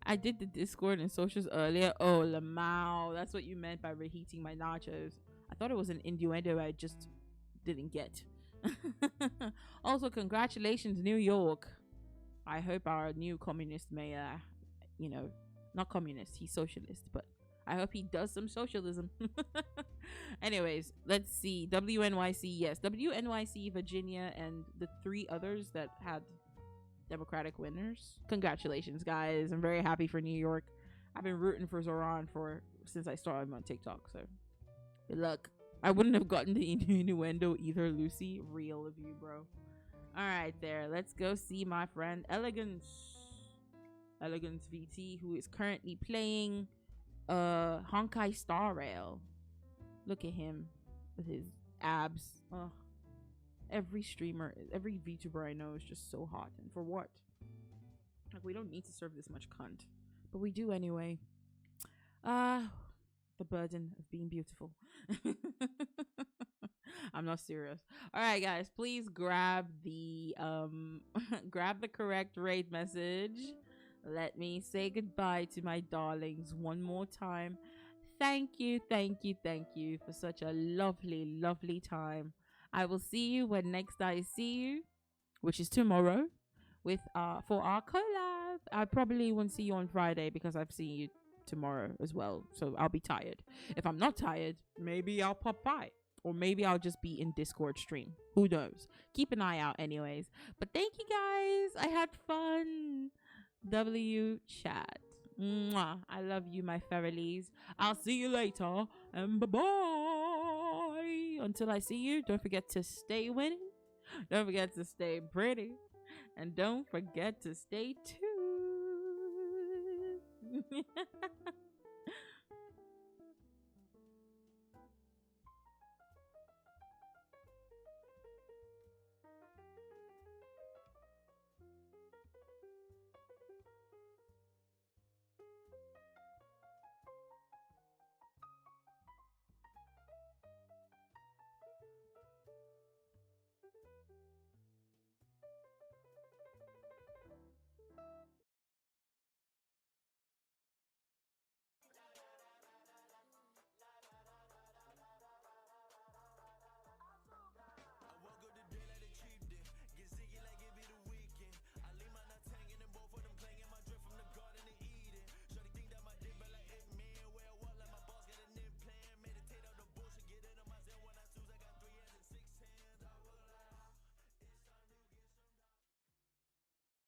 I did the Discord and socials earlier. Oh, Lamau. That's what you meant by reheating my nachos. I thought it was an innuendo I just didn't get. Also, congratulations, New York. I hope our new communist mayor, not communist, he's socialist, but I hope he does some socialism. Anyways, let's see. WNYC, yes. WNYC, Virginia, and the 3 others that had Democratic winners. Congratulations, guys. I'm very happy for New York. I've been rooting for Zoran since I started him on TikTok, so good luck. I wouldn't have gotten the innuendo either, Lucy. Real of you, bro. All right, there. Let's go see my friend Elegance VT, who is currently playing Honkai Star Rail. Look at him with his abs. Ugh. Every streamer, every VTuber I know is just so hot. And for what? Like, we don't need to serve this much cunt, but we do anyway. The burden of being beautiful. I'm not serious. All right, guys, please grab the grab the correct raid message. Let me say goodbye to my darlings one more time. Thank you for such a lovely, lovely time. I will see you when next I see you, which is tomorrow, with for our collab. I probably won't see you on Friday because I've seen you tomorrow as well, so I'll be tired. If I'm not tired, maybe I'll pop by, or maybe I'll just be in Discord stream. Who knows? Keep an eye out anyways. But thank you guys. I had fun. W chat. Mwah. I love you, my feralies. I'll see you later, and bye-bye. Until I see you, don't forget to stay winning. Don't forget to stay pretty. And don't forget to stay tuned.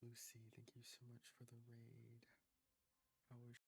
Lucy, thank you so much for the raid. How was